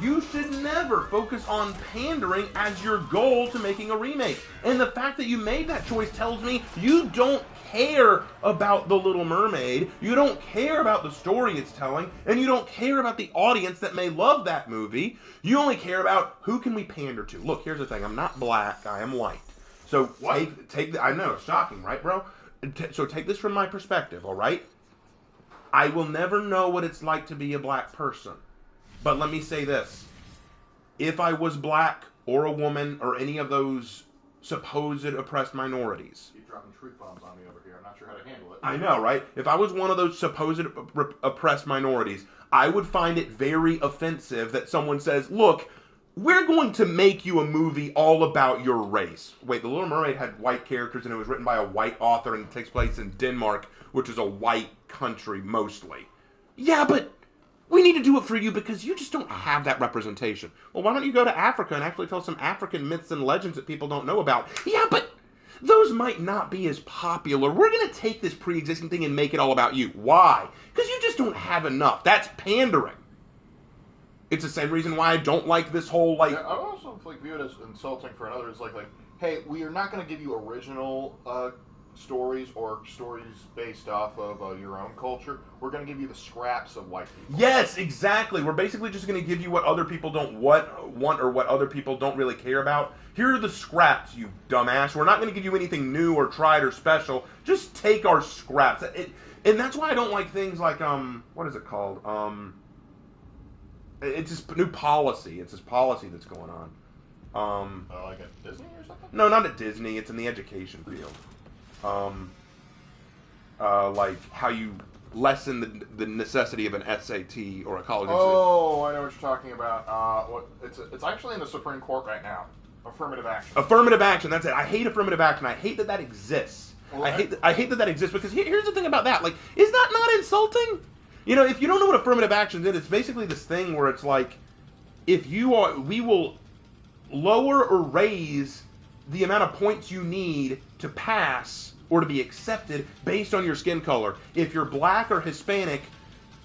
You should never focus on pandering as your goal to making a remake. And the fact that you made that choice tells me you don't care about The Little Mermaid, you don't care about the story it's telling, and you don't care about the audience that may love that movie. You only care about who can we pander to. Look, here's the thing, I'm not black, I am white. So I know, it's shocking, right, bro? So take this from my perspective, all right? I will never know what it's like to be a black person. But let me say this. If I was black or a woman or any of those supposed oppressed minorities. Keep dropping truth bombs on me over here. I'm not sure how to handle it. I know, right? If I was one of those supposed oppressed minorities, I would find it very offensive that someone says, look, we're going to make you a movie all about your race. Wait, The Little Mermaid had white characters and it was written by a white author and it takes place in Denmark, which is a white country mostly. Yeah, but we need to do it for you because you just don't have that representation. Well, why don't you go to Africa and actually tell some African myths and legends that people don't know about? Yeah, but those might not be as popular. We're going to take this pre-existing thing and make it all about you. Why? Because you just don't have enough. That's pandering. It's the same reason why I don't like this whole, like... Yeah, I also view it as insulting for another. It's like, hey, we are not going to give you original stories or stories based off of your own culture. We're going to give you the scraps of white people. Yes, exactly. We're basically just going to give you what other people don't want or what other people don't really care about. Here are the scraps, you dumbass. We're not going to give you anything new or tried or special. Just take our scraps. And that's why I don't like things like, what is it called? It's this new policy. It's this policy that's going on. Like at Disney or something? No, not at Disney. It's in the education field. Like how you lessen the necessity of an SAT or a college exam. Oh, I know what you're talking about. It's actually in the Supreme Court right now. Affirmative action. Affirmative action. That's it. I hate affirmative action. I hate that exists. Well, I hate that exists because here's the thing about that. Like, is that not insulting? You know, if you don't know what affirmative action is, it's basically this thing where it's like, we will lower or raise the amount of points you need to pass or to be accepted based on your skin color. If you're black or Hispanic,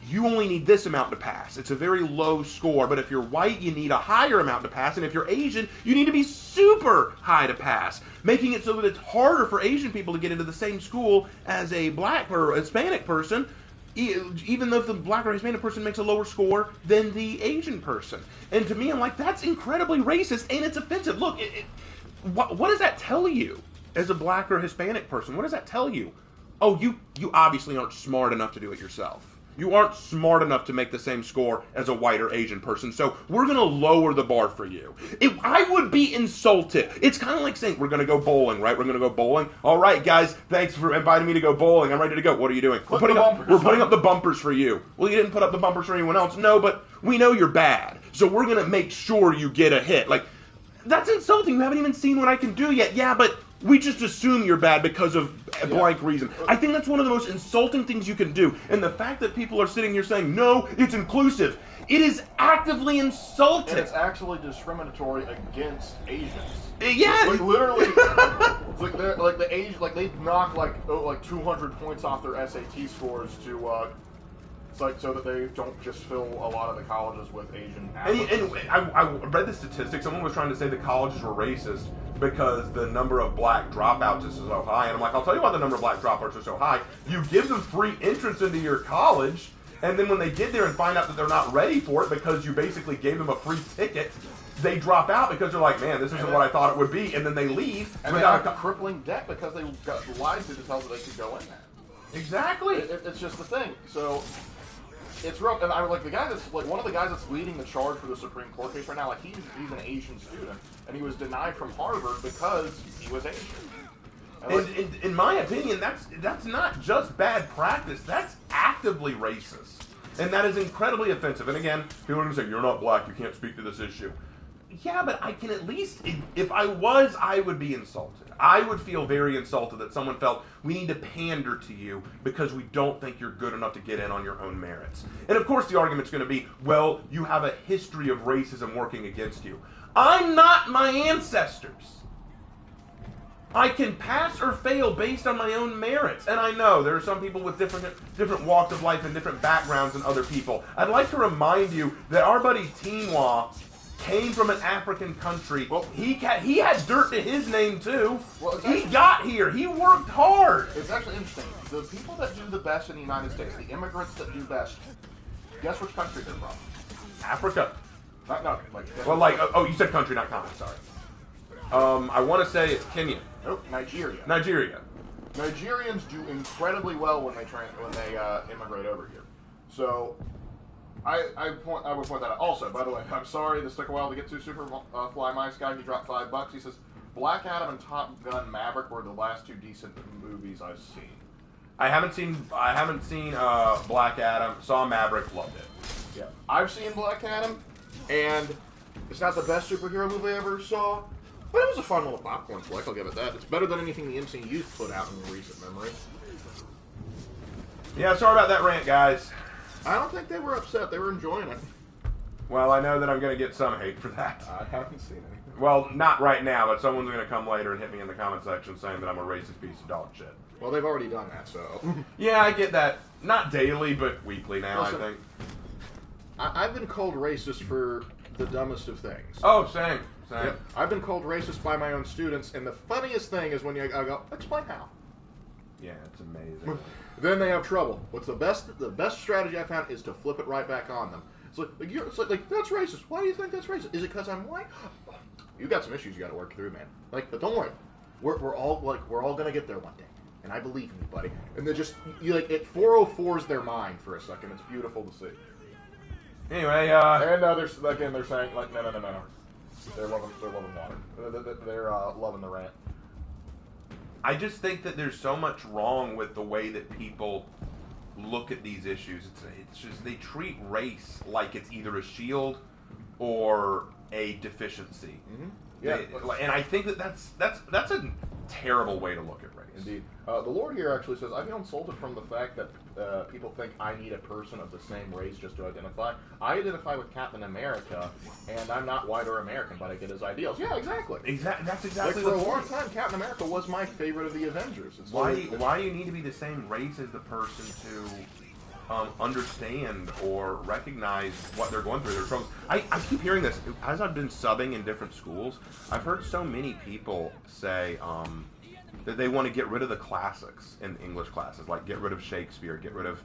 you only need this amount to pass. It's a very low score. But if you're white, you need a higher amount to pass. And if you're Asian, you need to be super high to pass, making it so that it's harder for Asian people to get into the same school as a black or Hispanic person, even though the black or Hispanic person makes a lower score than the Asian person. And to me, I'm like, that's incredibly racist and it's offensive. Look, what does that tell you as a black or Hispanic person? What does that tell you? Oh, you obviously aren't smart enough to do it yourself. You aren't smart enough to make the same score as a white or Asian person, so we're going to lower the bar for you. I would be insulted. It's kind of like saying, we're going to go bowling, right? We're going to go bowling. All right, guys, thanks for inviting me to go bowling. I'm ready to go. What are you doing? We're putting up the bumpers for you. Well, you didn't put up the bumpers for anyone else. No, but we know you're bad, so we're going to make sure you get a hit. Like, that's insulting. You haven't even seen what I can do yet. Yeah, but we just assume you're bad because of a blank reason. I think that's one of the most insulting things you can do. And the fact that people are sitting here saying, no, it's inclusive, it is actively insulting. And it's actually discriminatory against Asians. Yeah. Like literally, it's like they're like the Asian, like they knock like 200 points off their SAT scores to it's like so that they don't just fill a lot of the colleges with Asian applicants. And I read the statistics. Someone was trying to say the colleges were racist because the number of black dropouts is so high. And I'm like, I'll tell you why the number of black dropouts are so high. You give them free entrance into your college, and then when they get there and find out that they're not ready for it because you basically gave them a free ticket, they drop out because they're like, man, this isn't what I thought it would be. And then they leave. And they have crippling debt because they got lied to tell them they could go in there. Exactly. It's just the thing. So it's real, and I was like the guy that's like one of the guys that's leading the charge for the Supreme Court case right now. Like he's an Asian student, and he was denied from Harvard because he was Asian. And in my opinion, that's not just bad practice. That's actively racist, and that is incredibly offensive. And again, people are going to say you're not black, you can't speak to this issue. Yeah, but I can at least, if I was, I would be insulted. I would feel very insulted that someone felt we need to pander to you because we don't think you're good enough to get in on your own merits. And of course the argument's going to be, well, you have a history of racism working against you. I'm not my ancestors. I can pass or fail based on my own merits. And I know there are some people with different walks of life and different backgrounds than other people. I'd like to remind you that our buddy Tinwa came from an African country. Well, he had dirt to his name too. Well, he got here. He worked hard. It's actually interesting. The people that do the best in the United States, the immigrants that do best, guess which country they're from? Africa. You said country, not continent. Sorry. I want to say it's Kenya. Nope, Nigeria. Nigerians do incredibly well when they immigrate over here. So I would point that out. Also, by the way, I'm sorry this took a while to get to Super Fly Mice guy. He dropped $5. He says Black Adam and Top Gun Maverick were the last two decent movies I've seen. I haven't seen Black Adam. Saw Maverick, loved it. Yeah, I've seen Black Adam, and it's not the best superhero movie I ever saw, but it was a fun little popcorn flick. I'll give it that. It's better than anything the MCU's put out in recent memory. Yeah, sorry about that rant, guys. I don't think they were upset. They were enjoying it. Well, I know that I'm going to get some hate for that. I haven't seen anything. Well, not right now, but someone's going to come later and hit me in the comment section saying that I'm a racist piece of dog shit. Well, they've already done that, so. Yeah, I get that. Not daily, but weekly now, listen, I think. I've been called racist for the dumbest of things. Oh, same. Yep. I've been called racist by my own students, and the funniest thing is when I go, explain how. Yeah, it's amazing. Then they have trouble. What's the best strategy I found is to flip it right back on them. It's like that's racist. Why do you think that's racist? Is it because I'm white? You got some issues you got to work through, man. But don't worry, we're all gonna get there one day, and I believe in you, buddy. And they just it 404s their mind for a second. It's beautiful to see. Anyway, and they're saying like no. They're loving water. They're loving the rant. I just think that there's so much wrong with the way that people look at these issues. It's just they treat race like it's either a shield or a deficiency. Mm-hmm. Yeah, and I think that's a terrible way to look at race. Indeed. The Lord here actually says, I feel insulted from the fact that people think I need a person of the same race just to identify. I identify with Captain America, and I'm not white or American, but I get his ideals. Yeah, exactly. That's exactly like, for a long time, Captain America was my favorite of the Avengers. Why do you need to be the same race as the person to understand or recognize what they're going through, their troubles? I keep hearing this. As I've been subbing in different schools, I've heard so many people say that they want to get rid of the classics in English classes, like get rid of Shakespeare, get rid of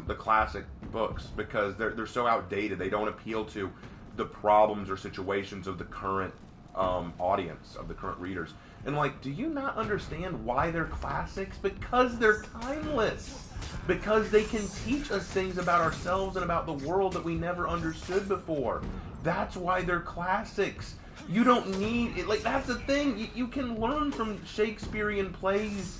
the classic books, because they're so outdated. They don't appeal to the problems or situations of the current audience, of the current readers. And like, do you not understand why they're classics? Because they're timeless. Because they can teach us things about ourselves and about the world that we never understood before. That's why they're classics. You don't need it. Like, that's the thing. You can learn from Shakespearean plays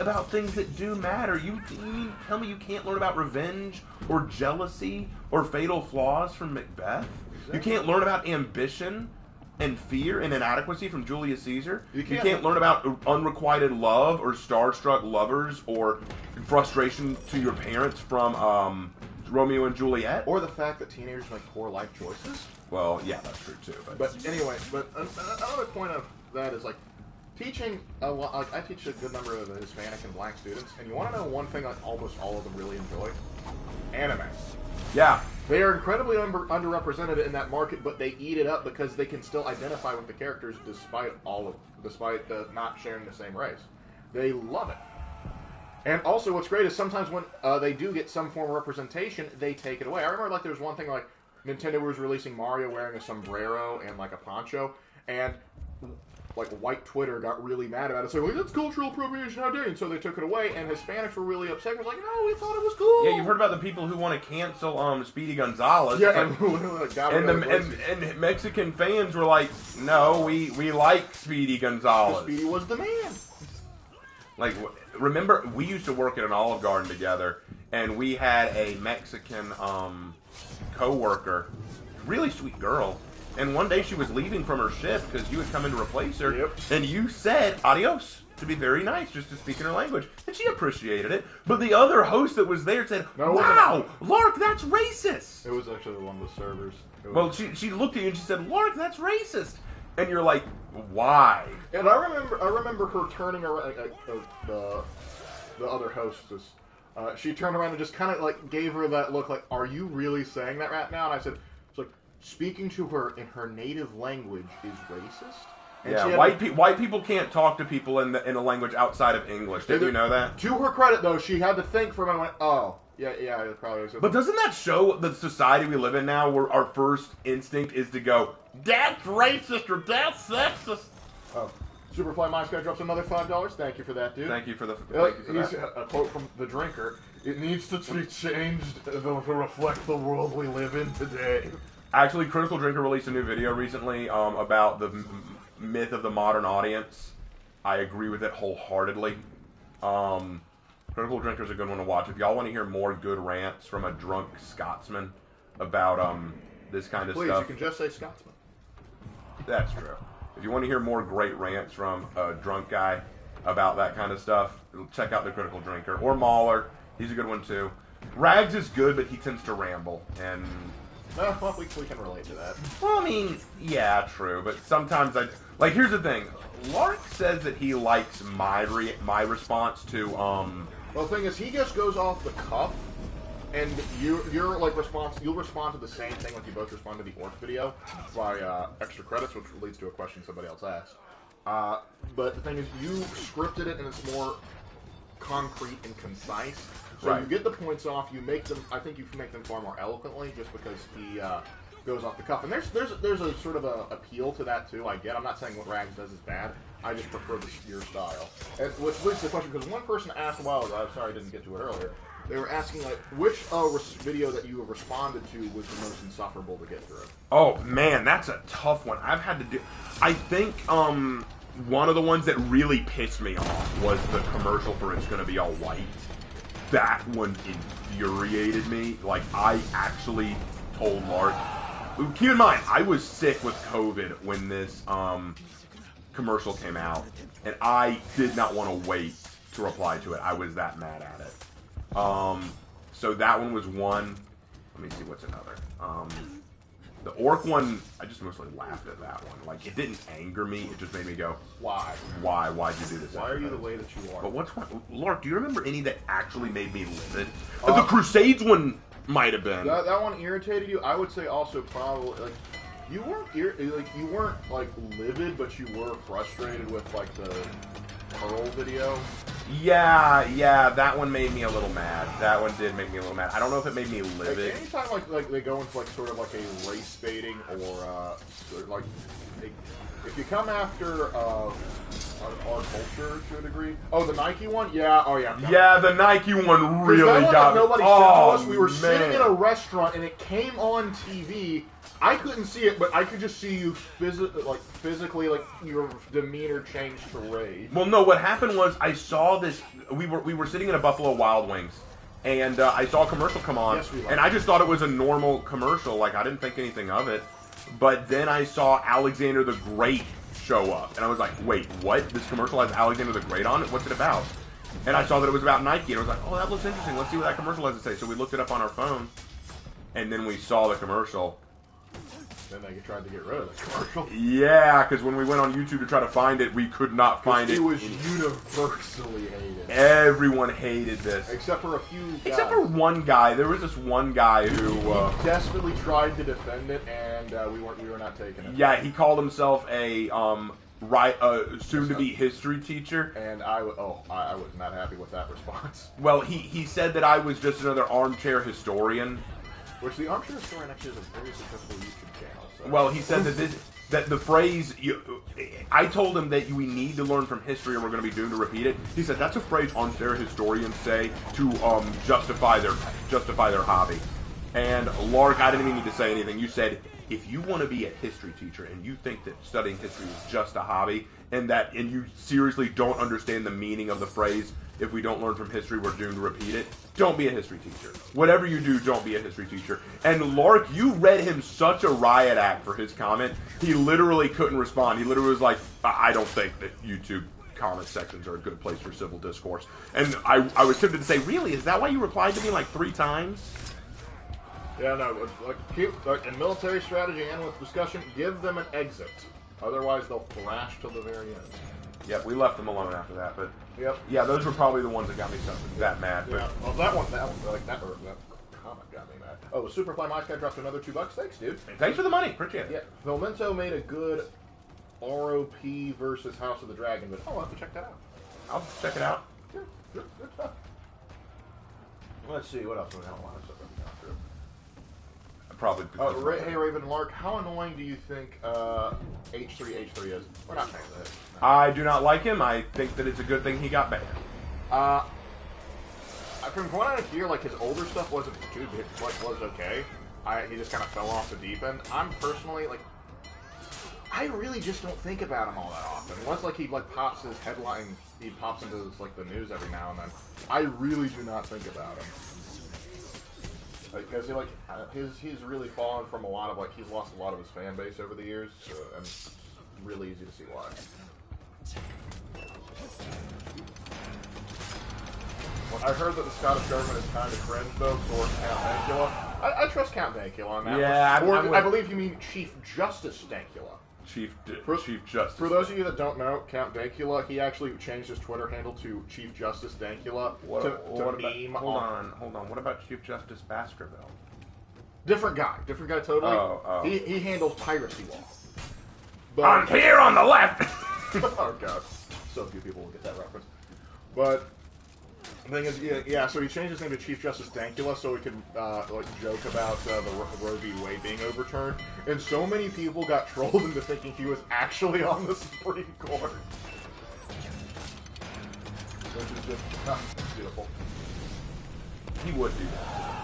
about things that do matter. You mean tell me you can't learn about revenge or jealousy or fatal flaws from Macbeth? You can't learn about ambition and fear and inadequacy from Julius Caesar. You can't learn about unrequited love or starstruck lovers or frustration to your parents from Romeo and Juliet. Or the fact that teenagers make poor life choices. Well, yeah, that's true too. But anyway, another point of that is like teaching. Like I teach a good number of Hispanic and Black students, and you want to know one thing that almost all of them really enjoy? Anime. Yeah. They are incredibly underrepresented in that market, but they eat it up because they can still identify with the characters despite not sharing the same race. They love it. And also, what's great is sometimes when they do get some form of representation, they take it away. I remember like there was one thing like Nintendo was releasing Mario wearing a sombrero and like a poncho, and like white Twitter got really mad about it, saying, like, that's cultural appropriation, how dare you? And so they took it away, and Hispanics were really upset. It was like, no, we thought it was cool. Yeah, you've heard about the people who want to cancel Speedy Gonzalez. Yeah, and Mexican fans were like, no, we like Speedy Gonzalez. Speedy was the man. Like, remember, we used to work at an Olive Garden together, and we had a Mexican co-worker, really sweet girl. And one day she was leaving from her shift because you had come in to replace her. Yep. And you said adios to be very nice, just to speak in her language. And she appreciated it. But the other host that was there said, wow, Lark, that's racist. It was actually one of the servers. Well, she looked at you and she said, Lark, that's racist. And you're like, why? And I remember her turning around, the other hostess. She turned around and just kind of like gave her that look like, are you really saying that right now? And I said, speaking to her in her native language is racist. And yeah, white people can't talk to people in a language outside of English. Did you know that? To her credit, though, she had to think for a moment. Oh, yeah, it probably is. But doesn't that show the society we live in now, where our first instinct is to go, "That's racist" or "That's sexist"? Oh, Superfly Mind Sky drops another $5. Thank you for that, dude. Thank you for that. A quote from the drinker: "It needs to be changed to reflect the world we live in today." Actually, Critical Drinker released a new video recently about the myth of the modern audience. I agree with it wholeheartedly. Critical Drinker is a good one to watch. If y'all want to hear more good rants from a drunk Scotsman about this kind of stuff. Please, you can just say Scotsman. That's true. If you want to hear more great rants from a drunk guy about that kind of stuff, check out the Critical Drinker. Or Mahler. He's a good one too. Rags is good, but he tends to ramble. And well, we can relate to that. Well, I mean, yeah, true. But sometimes here's the thing. Lark says that he likes my response to Well, the thing is, he just goes off the cuff, and you'll respond to the same thing like you both respond to the Orc video by extra credits, which leads to a question somebody else asked. But the thing is, you scripted it, and it's more concrete and concise. So right. You get the points off. You make them. I think you can make them far more eloquently, just because he goes off the cuff. And there's a sort of a appeal to that too. I get. I'm not saying what Rags does is bad. I just prefer your style. And which leads to the question, because one person asked a while ago. I'm sorry I didn't get to it earlier. They were asking, like, which video that you have responded to was the most insufferable to get through? Oh, man, that's a tough one. I've had to do... I think, one of the ones that really pissed me off was the commercial for It's Gonna Be All White. That one infuriated me. Like, I actually told Mark... Keep in mind, I was sick with COVID when this, commercial came out. And I did not want to wait to reply to it. I was that mad at it. So that one was one. Let me see what's another. The orc one, I just mostly laughed at that one. Like, it didn't anger me. It just made me go, Why? why? Why'd you do this? Why are you the way that you are? But what's one? Lark, do you remember any that actually made me livid? The Crusades one might have been. That one irritated you? I would say also probably, like, you weren't like livid, but you were frustrated with like the Pearl video. Yeah, that one made me a little mad. That one did make me a little mad. I don't know if it made me livid. Like, anytime like they go into like sort of like a race baiting or like if you come after our culture to a degree. Oh, the Nike one? Yeah. Oh yeah. Yeah, the Nike one really that one got that nobody me. said to Oh, us. We were man. sitting in a restaurant and it came on TV. I couldn't see it, but I could just see you physically, like your demeanor changed to rage. Well, no, what happened was I saw this. We were sitting in a Buffalo Wild Wings, and I saw a commercial come on, Yes, we and I just thought it was a normal commercial. Like, I didn't think anything of it. But then I saw Alexander the Great show up, and I was like, wait, what? This commercial has Alexander the Great on it? What's it about? And I saw that it was about Nike, and I was like, oh, that looks interesting. Let's see what that commercial has to say. So we looked it up on our phone, and then we saw the commercial. Then they tried to get rid of the commercial. Yeah, because when we went on YouTube to try to find it, we could not find it. It was universally hated. Everyone hated this. Except for a few guys. Except for one guy. There was this one guy who... he desperately tried to defend it, and we were not taking it. Yeah, he called himself a soon-to-be history teacher. And I was not happy with that response. Well, he said that I was just another armchair historian. Which the Armchair Historian actually is a very successful YouTube channel. So. Well, he said that the phrase, I told him that we need to learn from history or we're going to be doomed to repeat it. He said that's a phrase armchair historians say to justify their hobby. And Lark, I didn't even need to say anything. You said, if you want to be a history teacher and you think that studying history is just a hobby and you seriously don't understand the meaning of the phrase, if we don't learn from history, we're doomed to repeat it, don't be a history teacher. Whatever you do, don't be a history teacher. And Lark, you read him such a riot act for his comment, he literally couldn't respond. He literally was like, I don't think that YouTube comment sections are a good place for civil discourse. And I was tempted to say, really? Is that why you replied to me like 3 times? Yeah, no, in military strategy and with discussion, give them an exit. Otherwise, they'll thrash till the very end. Yep, we left them alone after that, but yep. Yeah, those were probably the ones that got me that mad. But yeah, well, that comment got me mad. Oh, Superfly Mice Guy dropped another $2. Thanks, dude. Thanks for the money, appreciate it. Yeah, Memento made a good ROP versus House of the Dragon, but I'll have to check that out. I'll check it out. Yeah, good stuff. Let's see, what else do we have a lot of stuff that we got through? Probably. Hey, Raven Lark, how annoying do you think H3 is? We're not saying that. No. I do not like him. I think that it's a good thing he got banned. From what I hear, like his older stuff wasn't too big. Was okay. He just kind of fell off the deep end. I'm personally like, I really just don't think about him all that often. Unless like he like pops his headline, he pops into his, like the news every now and then. I really do not think about him. Because he's really fallen from a lot of he's lost a lot of his fan base over the years, and it's really easy to see why. Well, I heard that the Scottish government is kind of cringe though for Count Dankula. I trust Count Dankula on that. Yeah, one. I believe you mean Chief Justice Dankula. Chief Justice. For those of you that don't know, Count Dankula, he actually changed his Twitter handle to Chief Justice Dankula Hold on. What about Chief Justice Baskerville? Different guy totally. Oh. He handles piracy law. But, I'm here on the left! Oh god, so few people will get that reference. But the thing is, yeah. So he changed his name to Chief Justice Dankula so he could joke about the Roe v. Wade being overturned, and so many people got trolled into thinking he was actually on the Supreme Court, which is just beautiful. He would do that.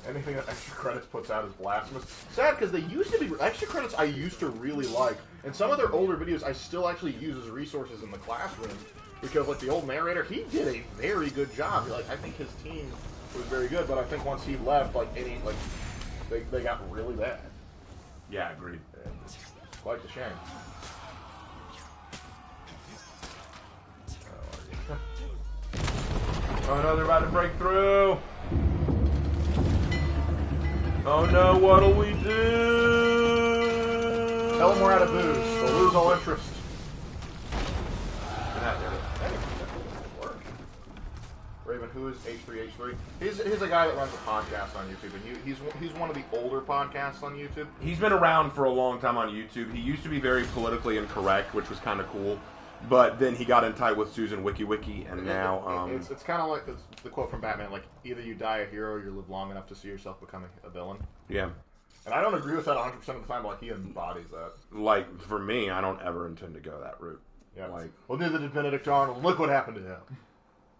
Anything that Extra Credits puts out is blasphemous. Sad, because they used to be... Extra Credits I used to really like. And some of their older videos I still actually use as resources in the classroom. Because, like, the old narrator, he did a very good job. Like, I think his team was very good, but I think once he left, like, they got really bad. Yeah, agreed. And it's quite a shame. Oh no, they're about to break through. Oh no, what'll we do? Tell them we're out of booze. They'll lose all interest. That did it. Hey, that worked. Raven, who is H3H3? He's a guy that runs a podcast on YouTube, and he's one of the older podcasts on YouTube. He's been around for a long time on YouTube. He used to be very politically incorrect, which was kind of cool. But then he got in tight with Susan WikiWiki, and now... It's kind of like the quote from Batman, like, either you die a hero or you live long enough to see yourself becoming a villain. Yeah. And I don't agree with that 100% of the time, but like, he embodies that. Like, for me, I don't ever intend to go that route. Yeah. Like, well, neither did Benedict Arnold. Look what happened to him.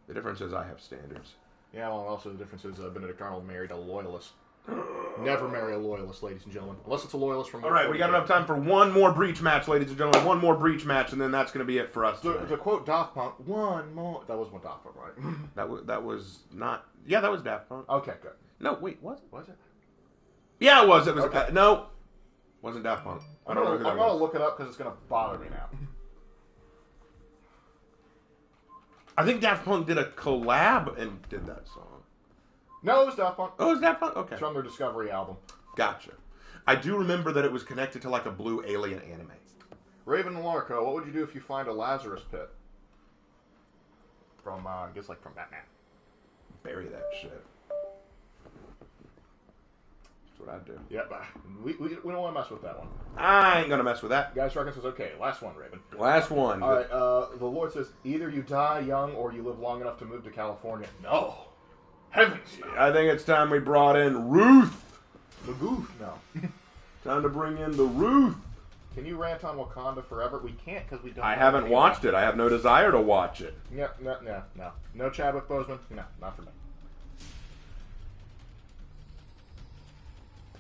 the difference is I have standards. Yeah, well, also the difference is Benedict Arnold married a loyalist. Never marry a loyalist, ladies and gentlemen. Unless it's a loyalist from... All right, we got enough time for one more breach match, ladies and gentlemen. One more breach match, and then that's going to be it for us today. To quote Daft Punk, one more... That was one Daft Punk, right? That was not... Yeah, that was Daft Punk. Okay, good. No, wait, was it? Was it? Yeah, it was. It was. Okay. No, wasn't Daft Punk. I'm going to look it up because it's going to bother me now. I think Daft Punk did a collab and did that song. No, it was Daft Punk. Oh, it was Daft Punk? Okay. It's from their Discovery album. Gotcha. I do remember that it was connected to like a blue alien anime. Raven Larco, what would you do if you find a Lazarus pit? From, I guess, like, from Batman. Bury that shit. That's what I'd do. Yep, we don't want to mess with that one. I ain't gonna mess with that. Guys Reckon says, okay, last one, Raven. Last one. Alright, the Lord says, either you die young or you live long enough to move to California. No. Heavens, no. I think it's time we brought in Ruth. Magoof, no. Time to bring in the Ruth. Can you rant on Wakanda forever? We can't because we don't. I haven't watched it. I have no desire to watch it. Yeah, no. No Chadwick Boseman? No, not for me.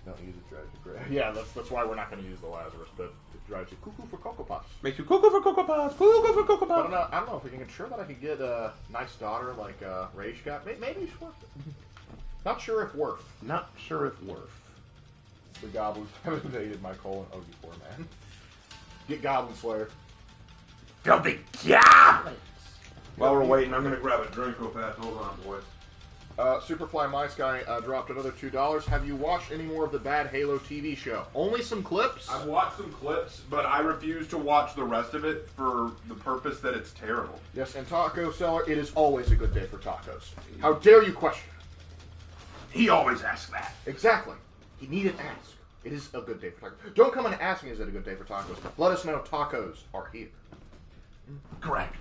Don't use it, drives you crazy. Yeah, that's why we're not going to use the Lazarus pit. It drives you cuckoo for Cocoa Puffs. Makes you cuckoo for Cocoa Puffs. Cuckoo for Cocoa But Puffs. I don't know if we can ensure that I could get a nice daughter like Rage got. Maybe it's worth it. Not sure if worth. Not sure if worth. The goblins have invaded my colon. Oh, you poor man. Get Goblin Slayer. Filthy goblins! While we're waiting, I'm going to grab a drink real fast. Hold on, boys. Superfly Mice Guy dropped another $2. Have you watched any more of the bad Halo TV show? Only some clips? I've watched some clips, but I refuse to watch the rest of it for the purpose that it's terrible. Yes, and Taco Seller, it is always a good day for tacos. How dare you question? He always asks that. Exactly. He needn't ask. It is a good day for tacos. Don't come and ask me, is it a good day for tacos? Let us know tacos are here. Correct.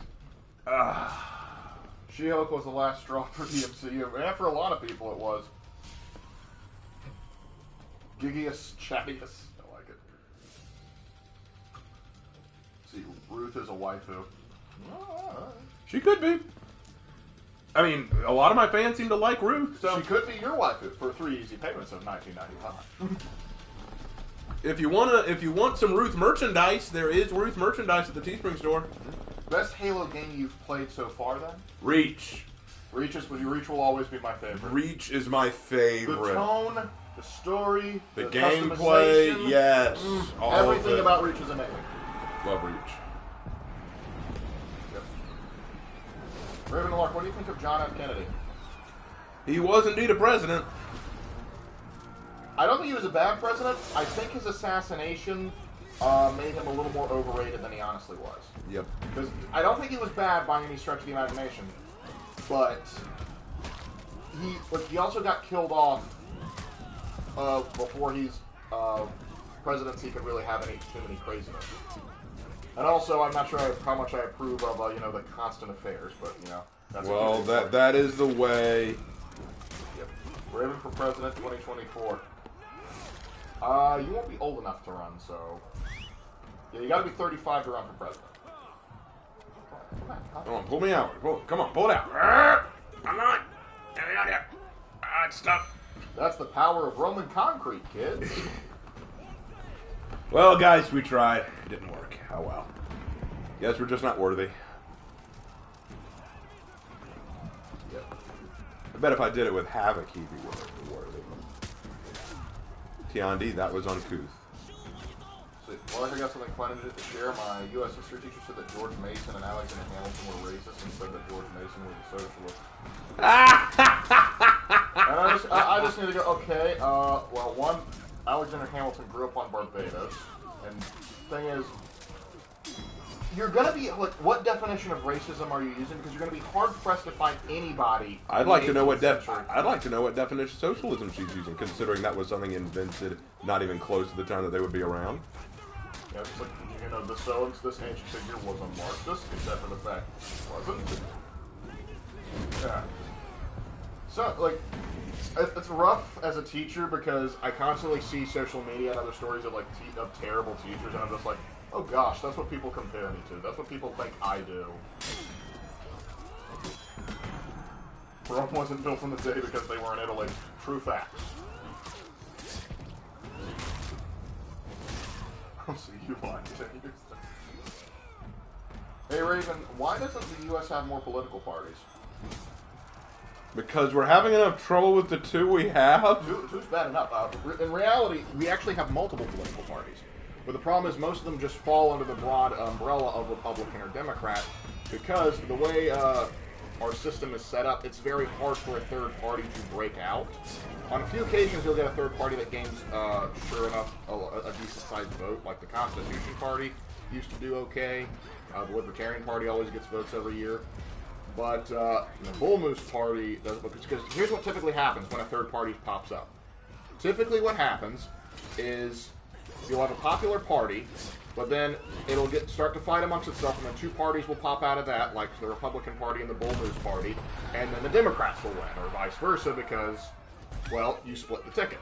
She-Hulk was the last straw for the MCU, and for a lot of people it was. Giggiest, chattiest. I like it. See, Ruth is a waifu. She could be. I mean, a lot of my fans seem to like Ruth, so... She could be your waifu for 3 easy payments of $19.95. If you want some Ruth merchandise, there is Ruth merchandise at the Teespring store. Best Halo game you've played so far, then? Reach. Reach will always be my favorite. Reach is my favorite. The tone, the story, the gameplay, customization, yes. Everything about Reach is amazing. Love Reach. Yep. Raven Lark, what do you think of John F. Kennedy? He was indeed a president. I don't think he was a bad president. I think his assassination made him a little more overrated than he honestly was. Yep. Because I don't think he was bad by any stretch of the imagination, but he also got killed off before his presidency could really have too many craziness. And also, I'm not sure how much I approve of the constant affairs, but that's that is the way. Yep. Raven for president 2024. You won't be old enough to run, so yeah, you got to be 35 to run for president. Come on, pull me out. Come on, pull it out. I'm not. Get me out here. God, stop. That's the power of Roman concrete, kids. Well, guys, we tried. It didn't work. Oh, well. Guess we're just not worthy. Yep. I bet if I did it with Havoc, he'd be worthy. Tiandi, that was uncouth. Well, I got something funny to share. My U.S. history teacher said that George Mason and Alexander Hamilton were racist and said that George Mason was a socialist. And I just need to go, okay, well, one, Alexander Hamilton grew up on Barbados, and thing is, you're going to be, like, what definition of racism are you using? Because you're going to be hard-pressed to find anybody. I'd like to know what definition of socialism she's using, considering that was something invented not even close to the time that they would be around. Yeah, it's like, you know, this ancient figure was a Marxist, except for the fact it wasn't. Yeah. So, like, it's rough as a teacher because I constantly see social media and other stories of, like, of terrible teachers, and I'm just like, oh gosh, that's what people compare me to. That's what people think I do. Rome wasn't built in the day because they were in Italy. True facts. I'll see you on 10 years. Hey Raven, why doesn't the U.S. have more political parties? Because we're having enough trouble with the two we have. Two's bad enough. In reality, we actually have multiple political parties. But the problem is most of them just fall under the broad umbrella of Republican or Democrat because the way our system is set up, it's very hard for a third party to break out. On a few occasions, you'll get a third party that gains, sure enough, a decent-sized vote, like the Constitution Party used to do okay. The Libertarian Party always gets votes every year. But the Bull Moose Party does, because here's what typically happens when a third party pops up. Typically what happens is you'll have a popular party, but then it'll start to fight amongst itself, and then two parties will pop out of that, like the Republican Party and the Bull Moose Party, and then the Democrats will win, or vice versa, because, well, you split the ticket.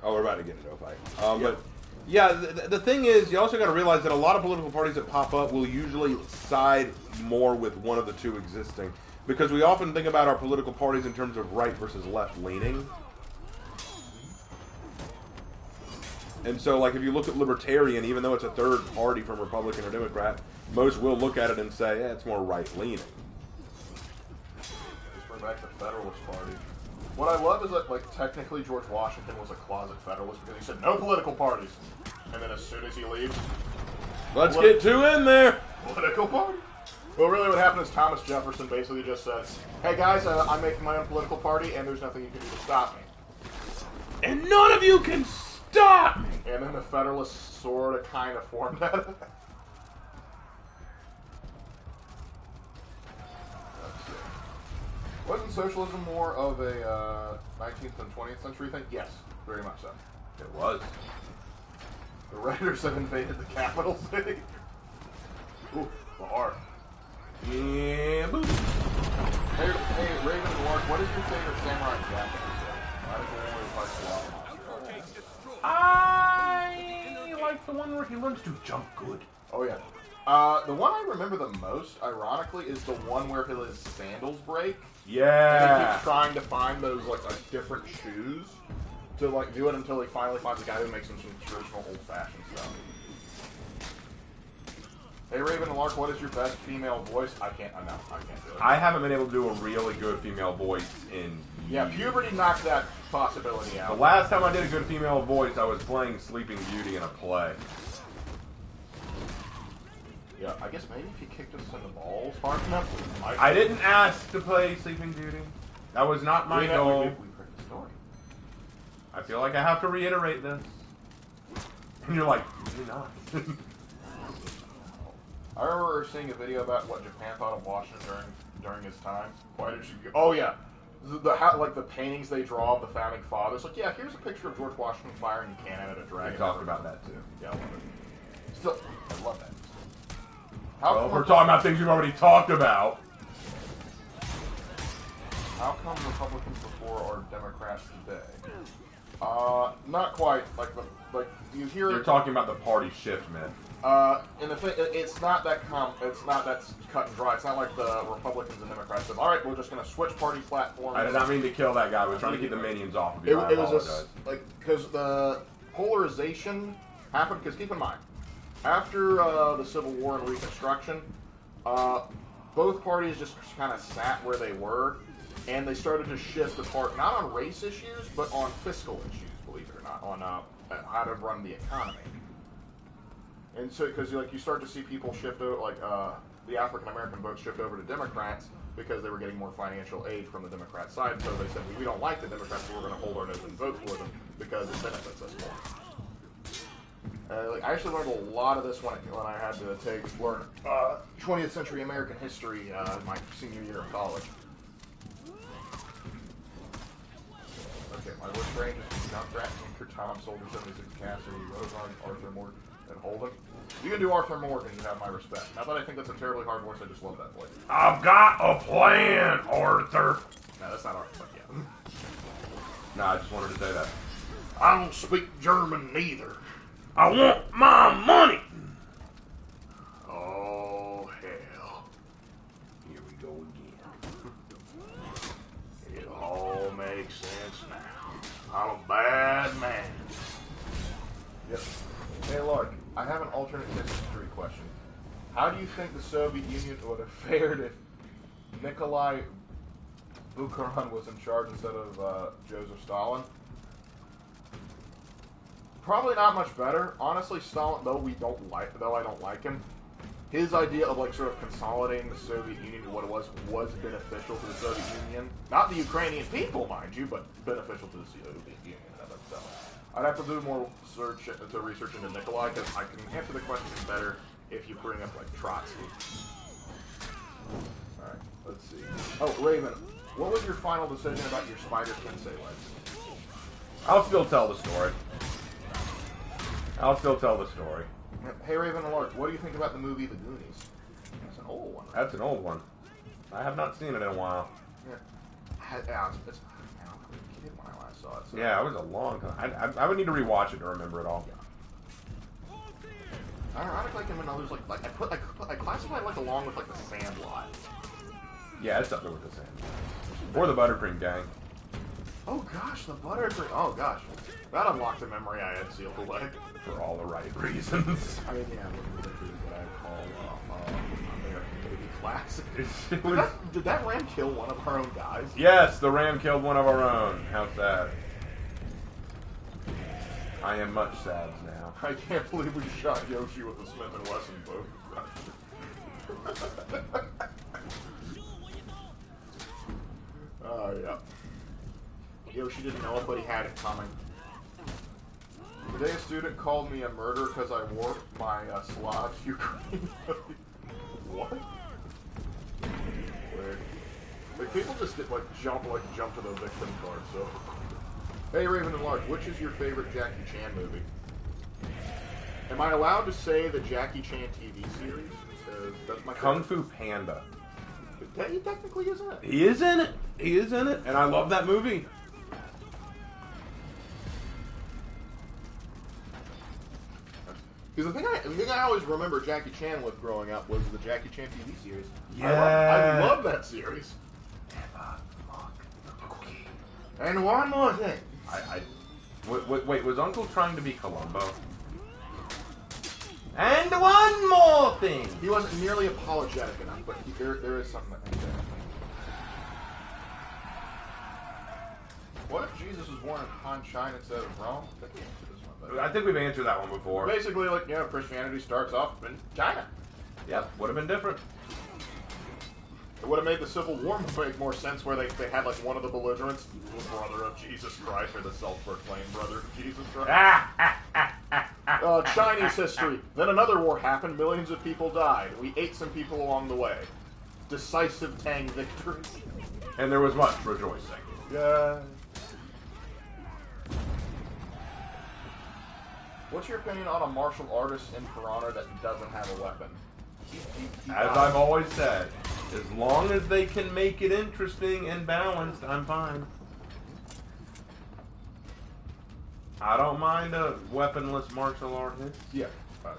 Oh, we're about to get into a fight. But, yeah, the thing is, you also got to realize that a lot of political parties that pop up will usually side more with one of the two existing, because we often think about our political parties in terms of right versus left leaning. And so, like, if you look at Libertarian, even though it's a third party from Republican or Democrat, most will look at it and say, yeah, it's more right-leaning. Let's bring back the Federalist Party. What I love is that, like, technically George Washington was a closet Federalist because he said, no political parties. And then as soon as he leaves... Let's get two in there! Political party? Well, really what happened is Thomas Jefferson basically just said, hey, guys, I'm making my own political party, and there's nothing you can do to stop me. And none of you can stop! And then the Federalists sort of kind of formed out of that. Let's see. Wasn't socialism more of a 19th and 20th century thing? Yes, very much so. It was. The Raiders have invaded the capital city. Ooh, Bahar. Yeah, boom. Hey, Raven Lord, what is your favorite samurai jacket? Why does it always like swap? I like the one where he learns to jump good. Oh, yeah. The one I remember the most, ironically, is the one where his sandals break. Yeah. And he keeps trying to find those, like, different shoes to, like, do it until he finally finds a guy who makes him some traditional old-fashioned stuff. Hey, Raven and Lark, what is your best female voice? I can't do it. I haven't been able to do a really good female voice in Yeah, puberty knocked that possibility out. The last time I did a good female voice, I was playing Sleeping Beauty in a play. Yeah, I guess maybe if you kicked us in the balls hard enough, I didn't ask to play Sleeping Beauty. That was not my goal. We heard the story. I feel like I have to reiterate this. And you're like, you're not. I remember seeing a video about what Japan thought of Washington during his time. Why did you go? Oh yeah, like the paintings they draw of the founding fathers. Like, yeah, here's a picture of George Washington firing a cannon at a dragon. We talked about that too. Yeah, I love it. Still, I love that. Well, we're talking about things we've already talked about. How come Republicans before are Democrats today? Not quite. Like you hear. You're talking about the party shift, man. And the thing, it's not that it's not that cut and dry. It's not like the Republicans and Democrats said, all right, we're just going to switch party platforms. I did not mean to kill that guy. I was trying to keep the minions off of you. I It was apologize. because the polarization happened. Because keep in mind, after the Civil War and Reconstruction, both parties just kind of sat where they were, and they started to shift apart, not on race issues, but on fiscal issues. Believe it or not, on how to run the economy. And so, because you start to see people shift over, the African American votes shift over to Democrats because they were getting more financial aid from the Democrat side. So they said, we don't like the Democrats, but we're going to hold our nose and vote for them because it benefits us more. I actually learned a lot of this when I had to learn 20th century American history in my senior year of college. Okay, my worst range is John Grant, Tinker, Tom, Soldier 76, Cassidy, Rohan, Arthur Morgan, and Holden. You can do Arthur Morgan, you have my respect. Not that I think that's a terribly hard voice, I just love that voice. I've got a plan, Arthur. No, that's not Arthur, but yeah. No, I just wanted to say that. I don't speak German neither. I want my money. Oh, hell. Here we go again. It all makes sense now. I'm a bad man. Yep. Hey, Lark, I have an alternate history question. How do you think the Soviet Union would have fared if Nikolai Bukharin was in charge instead of Joseph Stalin? Probably not much better. Honestly, Stalin, though I don't like him, his idea of sort of consolidating the Soviet Union to what it was beneficial to the Soviet Union. Not the Ukrainian people, mind you, but beneficial to the Soviet Union in and of itself. I'd have to do more research into Nikolai, because I can answer the question better if you bring up Trotsky. Alright, let's see. Oh, Raven, what was your final decision about your Spider Sensei legs? I'll still tell the story. Hey, Raven and Lark, what do you think about the movie The Goonies? That's an old one. Right? That's an old one. I have not seen it in a while. Yeah. I was a kid when I last saw it. So. Yeah, it was a long time. I would need to rewatch it to remember it all. I like him in others I classify it along with The Sandlot. Yeah, it's up there with the same. Or the Buttercream Gang. Oh gosh, the Buttercream. Oh gosh, that unlocked a memory I had sealed away. For all the right reasons. I mean, yeah, what I call American movie classics. Did that ram kill one of our own guys? Yes, the ram killed one of our own. How sad. I am much sad now. I can't believe we shot Yoshi with a Smith & Wesson bow. Oh, yeah. Yoshi didn't know it, but he had it coming. Today a student called me a murderer because I wore my Slav Ukraine. What? Weird. People just jump to the victim card, so. Hey, Raven and Lark, which is your favorite Jackie Chan movie? Am I allowed to say the Jackie Chan TV series? That's my Kung Fu Panda. He technically is in it. He is in it. And I love that movie. Because the thing I always remember Jackie Chan with growing up was the Jackie Chan TV series. Yeah. I love that series. And one more thing. Wait, was Uncle trying to be Columbo? And one more thing. He wasn't nearly apologetic enough, but there is something that there. What if Jesus was born in Han China instead of Rome? I think we've answered that one before. Basically, Christianity starts off in China. Yep, would have been different. It would have made the Civil War make more sense where they had one of the belligerents, the brother of Jesus Christ, or the self-proclaimed brother of Jesus Christ. Chinese history. Then another war happened, millions of people died. We ate some people along the way. Decisive Tang victory. And there was much rejoicing. Yeah. What's your opinion on a martial artist in For Honor that doesn't have a weapon? As I've always said, as long as they can make it interesting and balanced, I'm fine. I don't mind a weaponless martial artist. Yeah.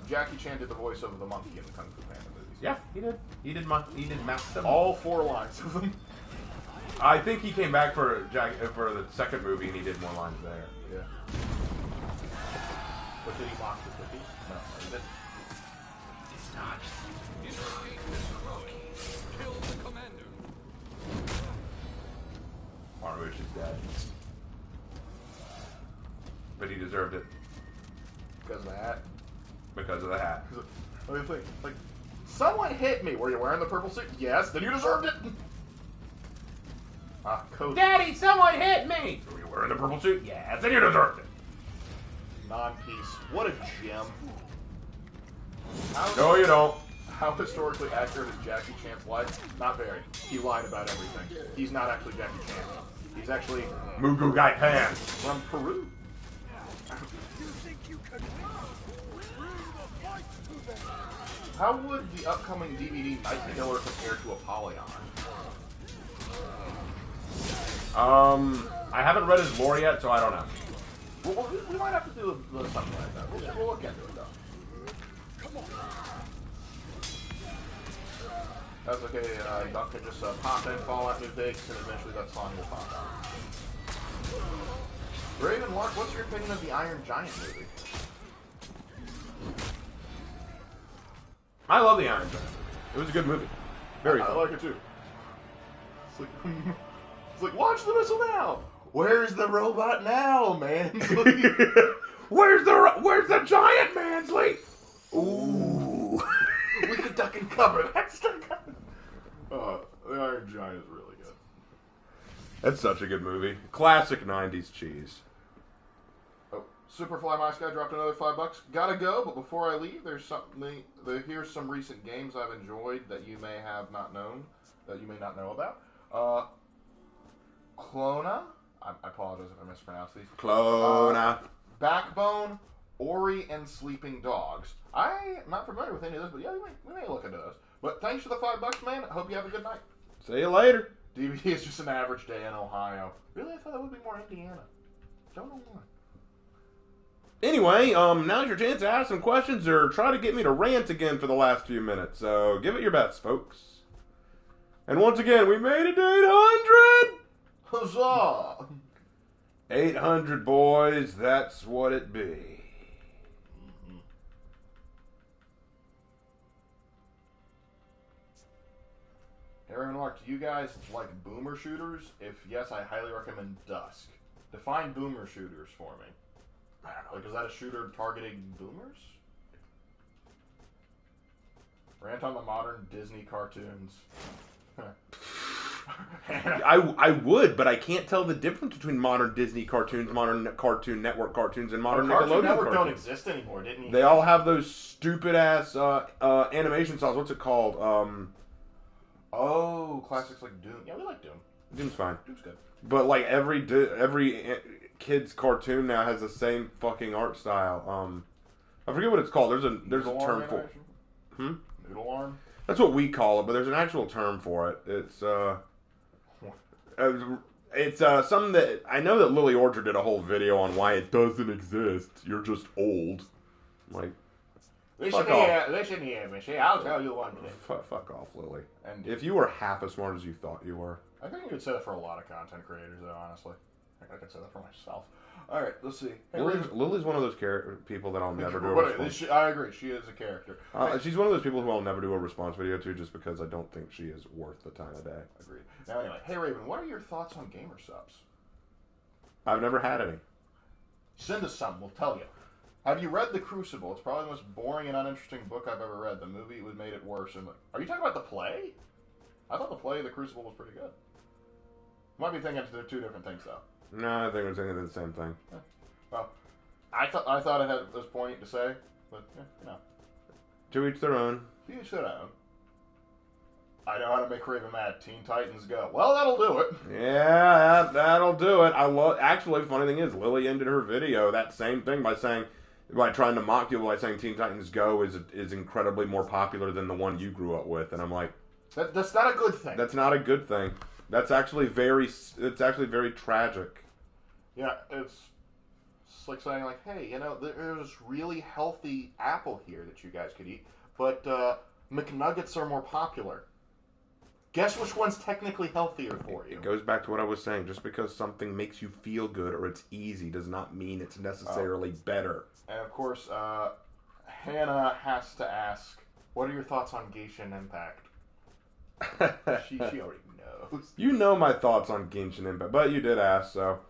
Jackie Chan did the voice of the monkey in the Kung Fu Panda movies. Yeah, he did. He did Maxim. All 4 lines of them. I think he came back for the second movie and he did more lines there. Yeah. But did he mock the cookie? No, he didn't. Kill the commander. Marwish is dead. But he deserved it Because of the hat. because of the hat. What do you think? Like, someone hit me. Were you wearing the purple suit? Yes. Then you deserved it. Coach. Daddy, someone hit me! Were you wearing the purple suit? Yes, then you deserved it. Non-piece. What a gem. No, you don't. How historically accurate is Jackie Chan's life? Not very. He lied about everything. He's not actually Jackie Chan. He's actually Mugu Gai Pan. from Peru. How would the upcoming DVD Night Killer compare to Apollyon? I haven't read his lore yet, so I don't know. Well, we might have to do something like that. We'll look into it, though. That's okay. Duck can just pop in, fall out new takes, and eventually that song will pop out. Raven Lark, what's your opinion of the Iron Giant movie? I love the Iron Giant. It was a good movie. Very I fun. like it too. It's like, launch the missile now! Where's the robot now, man? Where's the giant, Mansley? Ooh. We could duck and cover. That's the Iron Giant is really good. That's such a good movie. Classic 90s cheese. Oh, Superfly My Sky dropped another $5. Gotta go, but before I leave, here's some recent games I've enjoyed that you may have not known, that you may not know about. Clona. I apologize if I mispronounced these. Clona. Backbone, Ori, and Sleeping Dogs. I'm not familiar with any of those, but yeah, we may look into those. But thanks for the $5, man. I hope you have a good night. See you later. DVD is just an average day in Ohio. Really? I thought that would be more Indiana. Don't know why. Anyway, now's your chance to ask some questions or try to get me to rant again for the last few minutes. So give it your best, folks. And once again, we made it to 800! Huzzah! 800, boys. That's what it be. Mm-hmm. Aaron Lark, do you guys like boomer shooters? If yes, I highly recommend Dusk. Define boomer shooters for me. I don't know. Like, is that a shooter targeting boomers? Rant on the modern Disney cartoons. I would, but I can't tell the difference between modern Disney cartoons, modern Cartoon Network cartoons, and modern Cartoon Nickelodeon Network cartoons. don't exist anymore, didn't he? They all have those stupid ass animation styles. What's it called? Oh, classics like Doom. Yeah, we like Doom. Doom's fine. Doom's good. But like every kid's cartoon now has the same fucking art style. I forget what it's called. There's a Noodle term arm for. animation? Noodle arm. That's what we call it, but there's an actual term for it. It's something that I know that Lily Orchard did a whole video on why it doesn't exist. You're just old. Like, Listen here, Michelle. I'll tell you one thing. fuck off, Lily. And If you were half as smart as you thought you were. I think you could say that for a lot of content creators, though. Honestly, I think I could say that for myself. All right, let's see. Hey, Lily's one of those people that I'll never do a What- response. I agree. She is a character. She's one of those people who I'll never do a response video to just because I don't think she is worth the time of day. Agreed. Now, anyway, hey Raven, what are your thoughts on gamer subs? I've never had any. Send us some. We'll tell you. Have you read The Crucible? It's probably the most boring and uninteresting book I've ever read. The movie made it worse. And are you talking about the play? I thought the play of The Crucible was pretty good. Might be thinking they're two different things, though. No, I think we're thinking the same thing. Well, I thought it was poignant to say, but To each their own. you should have. I know how to make Raven mad. Teen Titans Go. Well, that'll do it. Yeah, that'll do it. Actually, funny thing is, Lily ended her video that same thing by trying to mock you by saying Teen Titans Go is incredibly more popular than the one you grew up with, and I'm like, That's not a good thing. that's not a good thing. It's actually very tragic. Yeah, it's It's like saying, like, hey, there's this really healthy apple here that you guys could eat, but McNuggets are more popular. Guess which one's technically healthier for you? It goes back to what I was saying. Just because something makes you feel good or it's easy does not mean it's necessarily better. And of course, Hannah has to ask, what are your thoughts on Genshin Impact? She already knows. You know my thoughts on Genshin Impact, but you did ask, so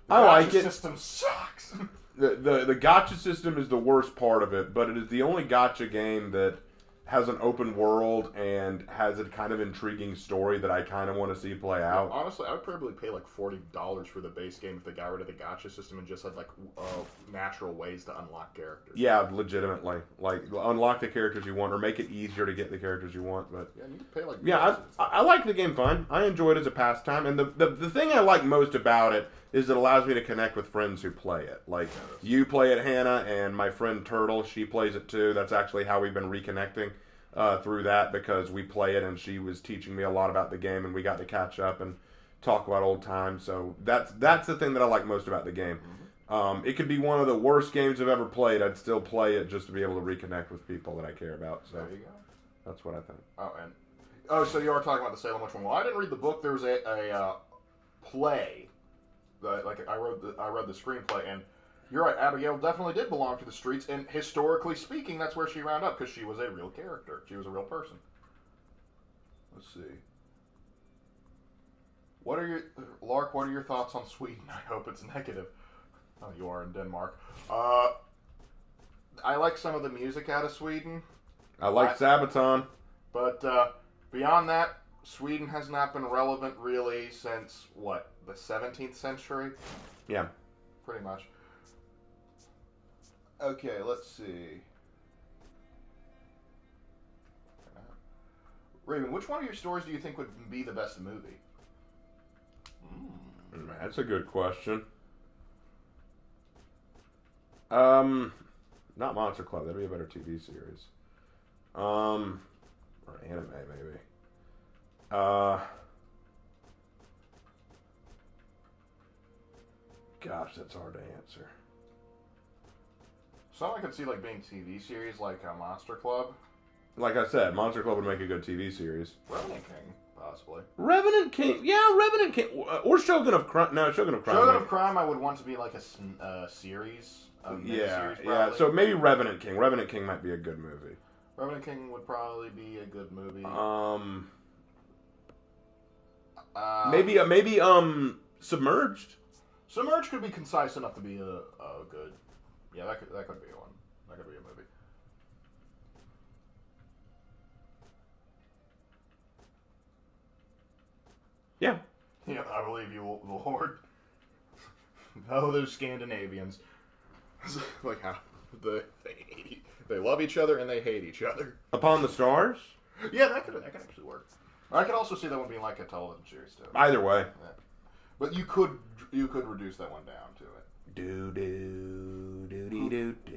The I like gacha it. system sucks. The gacha system is the worst part of it, but it is the only gacha game that has an open world and has a kind of intriguing story that I kind of want to see play out. Honestly, I would probably pay like $40 for the base game if they got rid of the gacha system and just had like natural ways to unlock characters. Yeah, legitimately. Like, unlock the characters you want or make it easier to get the characters you want. But Yeah, you can pay like. yeah, I like the game fine. I enjoy it as a pastime, and the thing I like most about it is it allows me to connect with friends who play it. Like, you play it, Hannah, and my friend Turtle, she plays it too. That's actually how we've been reconnecting through that, because we play it and she was teaching me a lot about the game and we got to catch up and talk about old times. So that's the thing that I like most about the game. It could be one of the worst games I've ever played. I'd still play it just to be able to reconnect with people that I care about. So There you go. that's what I think. So you are talking about the Salem Witch one. Well, I didn't read the book. There was a play. I read the screenplay, and you're right. Abigail definitely did belong to the streets, and historically speaking, that's where she wound up because she was a real character. She was a real person. Let's see. Lark? What are your thoughts on Sweden? I hope it's negative. Oh, you are in Denmark. I like some of the music out of Sweden. I like Sabaton. But beyond that, Sweden has not been relevant really since, what, the 17th century? Yeah. Pretty much. Okay, let's see. Raven, which one of your stories do you think would be the best movie? That's a good question. Not Monster Club. That'd be a better TV series. Or anime, maybe. Gosh, that's hard to answer. Some I could see like being TV series, like Monster Club. Like I said, Monster Club would make a good TV series. Revenant King, possibly. Revenant King, yeah, Revenant King, or Shogun of Crime. No, Shogun of Crime. Shogun of Crime, I would want to be like a series. Yeah, miniseries, yeah. So maybe Revenant King. Revenant King might be a good movie. Revenant King would probably be a good movie. Maybe Submerged. Submerged could be concise enough to be a good. Yeah, that could be one. That could be a movie. Yeah. Yeah, I believe you, Lord. Oh, those Scandinavians. Like how they love each other and they hate each other. Upon the Stars. Yeah, that could actually work. I could also see that one being like a television series too. Either way. Yeah. But you could reduce that one down to it.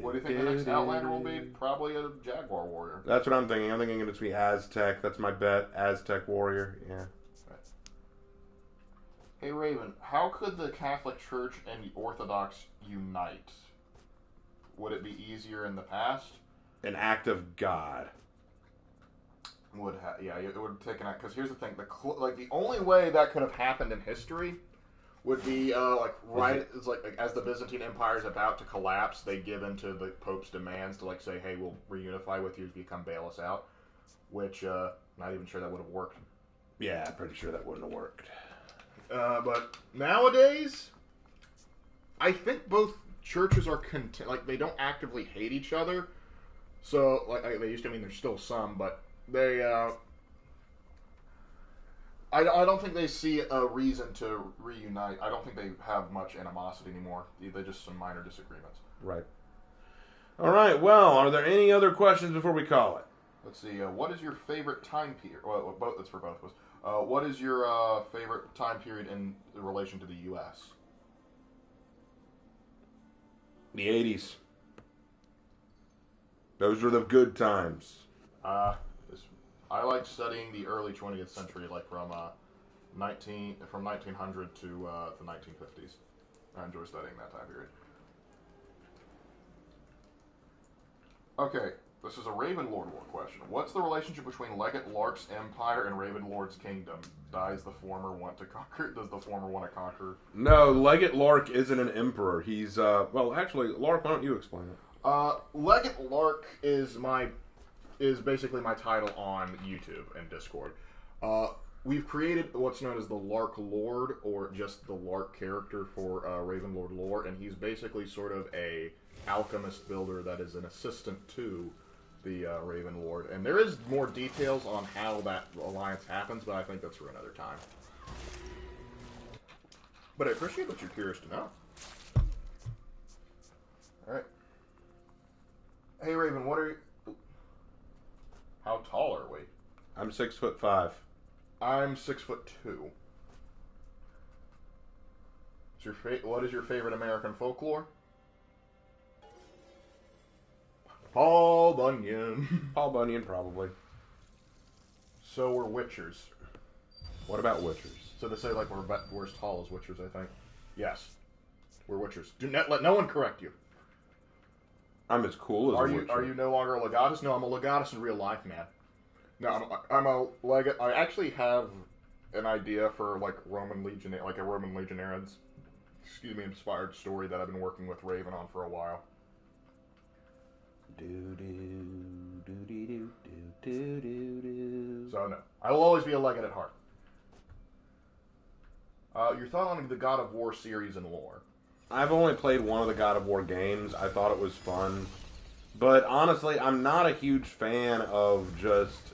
What do you think the next Outlander will be? Probably a Jaguar Warrior. That's what I'm thinking. I'm thinking it's be Aztec. That's my bet. Aztec Warrior. Yeah. Right. Hey Raven, how could the Catholic Church and the Orthodox unite? Would it be easier in the past? An act of God. Yeah, it would take an act. Because here's the thing: the only way that could have happened in history would be it's like as the Byzantine Empire is about to collapse, they give in to the Pope's demands to say, hey, we'll reunify with you if you come bail us out. Which not even sure that would have worked. Yeah, I'm pretty sure that wouldn't have worked. But nowadays, I think both churches are they don't actively hate each other. So they used to. I mean, there's still some, but they. I don't think they see a reason to reunite. I don't think they have much animosity anymore. They're just some minor disagreements. Right. All right. Well, are there any other questions before we call it? Let's see. What is your favorite time period? Well, that's for both of us. What is your favorite time period in relation to the U.S.? The 80s. Those were the good times. I like studying the early 20th century, like from 1900 to the 1950s. I enjoy studying that time period. Okay, this is a Ravenlord War question. What's the relationship between Legate Lark's empire and Ravenlord's kingdom? Does the former want to conquer? No, Legate Lark isn't an emperor. He's, well, actually, Lark, why don't you explain it? Legate Lark is basically my title on YouTube and Discord. We've created what's known as the Lark Lord, or just the Lark character for Ravenlord lore, and he's basically sort of a alchemist builder that is an assistant to the Raven Lord. And there is more details on how that alliance happens, but I think that's for another time. But I appreciate that you're curious to know. Alright. Hey Raven, what are you... How tall are we? I'm 6'5". I'm 6'2". What is your favorite American folklore? Paul Bunyan. Paul Bunyan, probably. So we're Witchers. What about Witchers? So they say like we're as tall as Witchers, I think. Yes, we're Witchers. Do not let no one correct you. I'm as cool as a Witcher. Are you no longer a Legatus? No, I'm a Legatus in real life, man. No, I'm a Legat. I actually have an idea for like a Roman Legionnaires, inspired story that I've been working with Raven on for a while. So no, I will always be a Legate at heart. Your thought on the God of War series and lore? I've only played one of the God of War games. I thought it was fun. But honestly, I'm not a huge fan of just,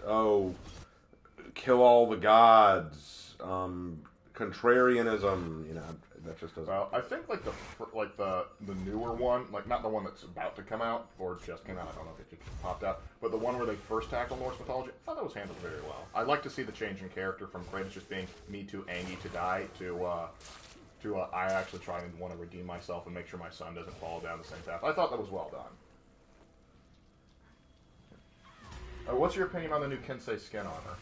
kill all the gods, contrarianism, that just doesn't... Well, I think the newer one, like not the one that's about to come out, or just came out, I don't know if it just popped out, but the one where they first tackled Norse mythology, I thought that was handled very well. I'd like to see the change in character from Kratos just being me too angry to die to I actually try and want to redeem myself and make sure my son doesn't fall down the same path. I thought that was well done. What's your opinion on the new Kensei skin armor?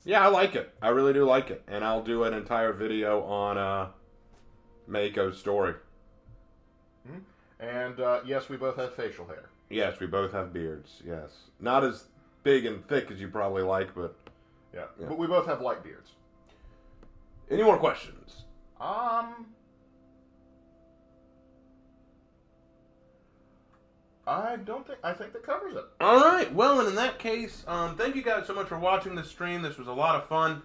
Yeah, I like it. I really do like it. And I'll do an entire video on, Mako's story. And, yes, we both have facial hair. Yes, we both have beards, yes. Not as big and thick as you probably like, but... Yeah, but we both have light beards. Any more questions? I think that covers it. All right. Well, and in that case, thank you guys so much for watching this stream. This was a lot of fun.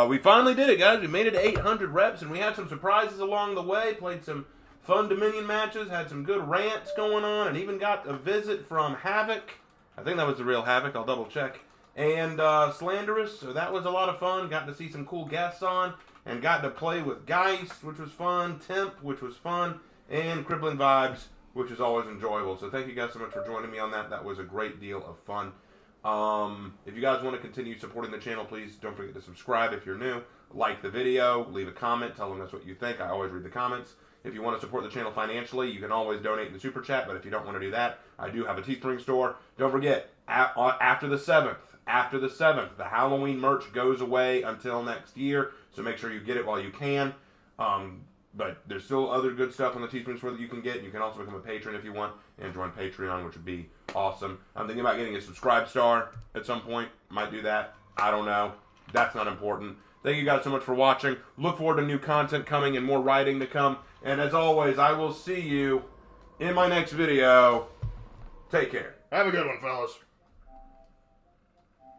We finally did it, guys. We made it to 800 reps, and we had some surprises along the way. Played some fun Dominion matches, had some good rants going on, and even got a visit from Havoc. I think that was the real Havoc. I'll double check. And Slanderous, so that was a lot of fun. Got to see some cool guests on, and got to play with Geist, which was fun, Temp, which was fun, and Crippling Vibes, which is always enjoyable. So thank you guys so much for joining me on that. That was a great deal of fun. If you guys want to continue supporting the channel, please don't forget to subscribe if you're new. Like the video, leave a comment, tell them that's what you think. I always read the comments. If you want to support the channel financially, you can always donate in the Super Chat, but if you don't want to do that, I do have a Teespring store. Don't forget, after the 7th, the Halloween merch goes away until next year, so make sure you get it while you can. But there's still other good stuff on the Teespring store that you can get. You can also become a patron if you want and join Patreon, which would be awesome. I'm thinking about getting a subscribe star at some point. Might do that. I don't know. That's not important. Thank you guys so much for watching. Look forward to new content coming and more writing to come. And as always, I will see you in my next video. Take care. Have a good one, fellas.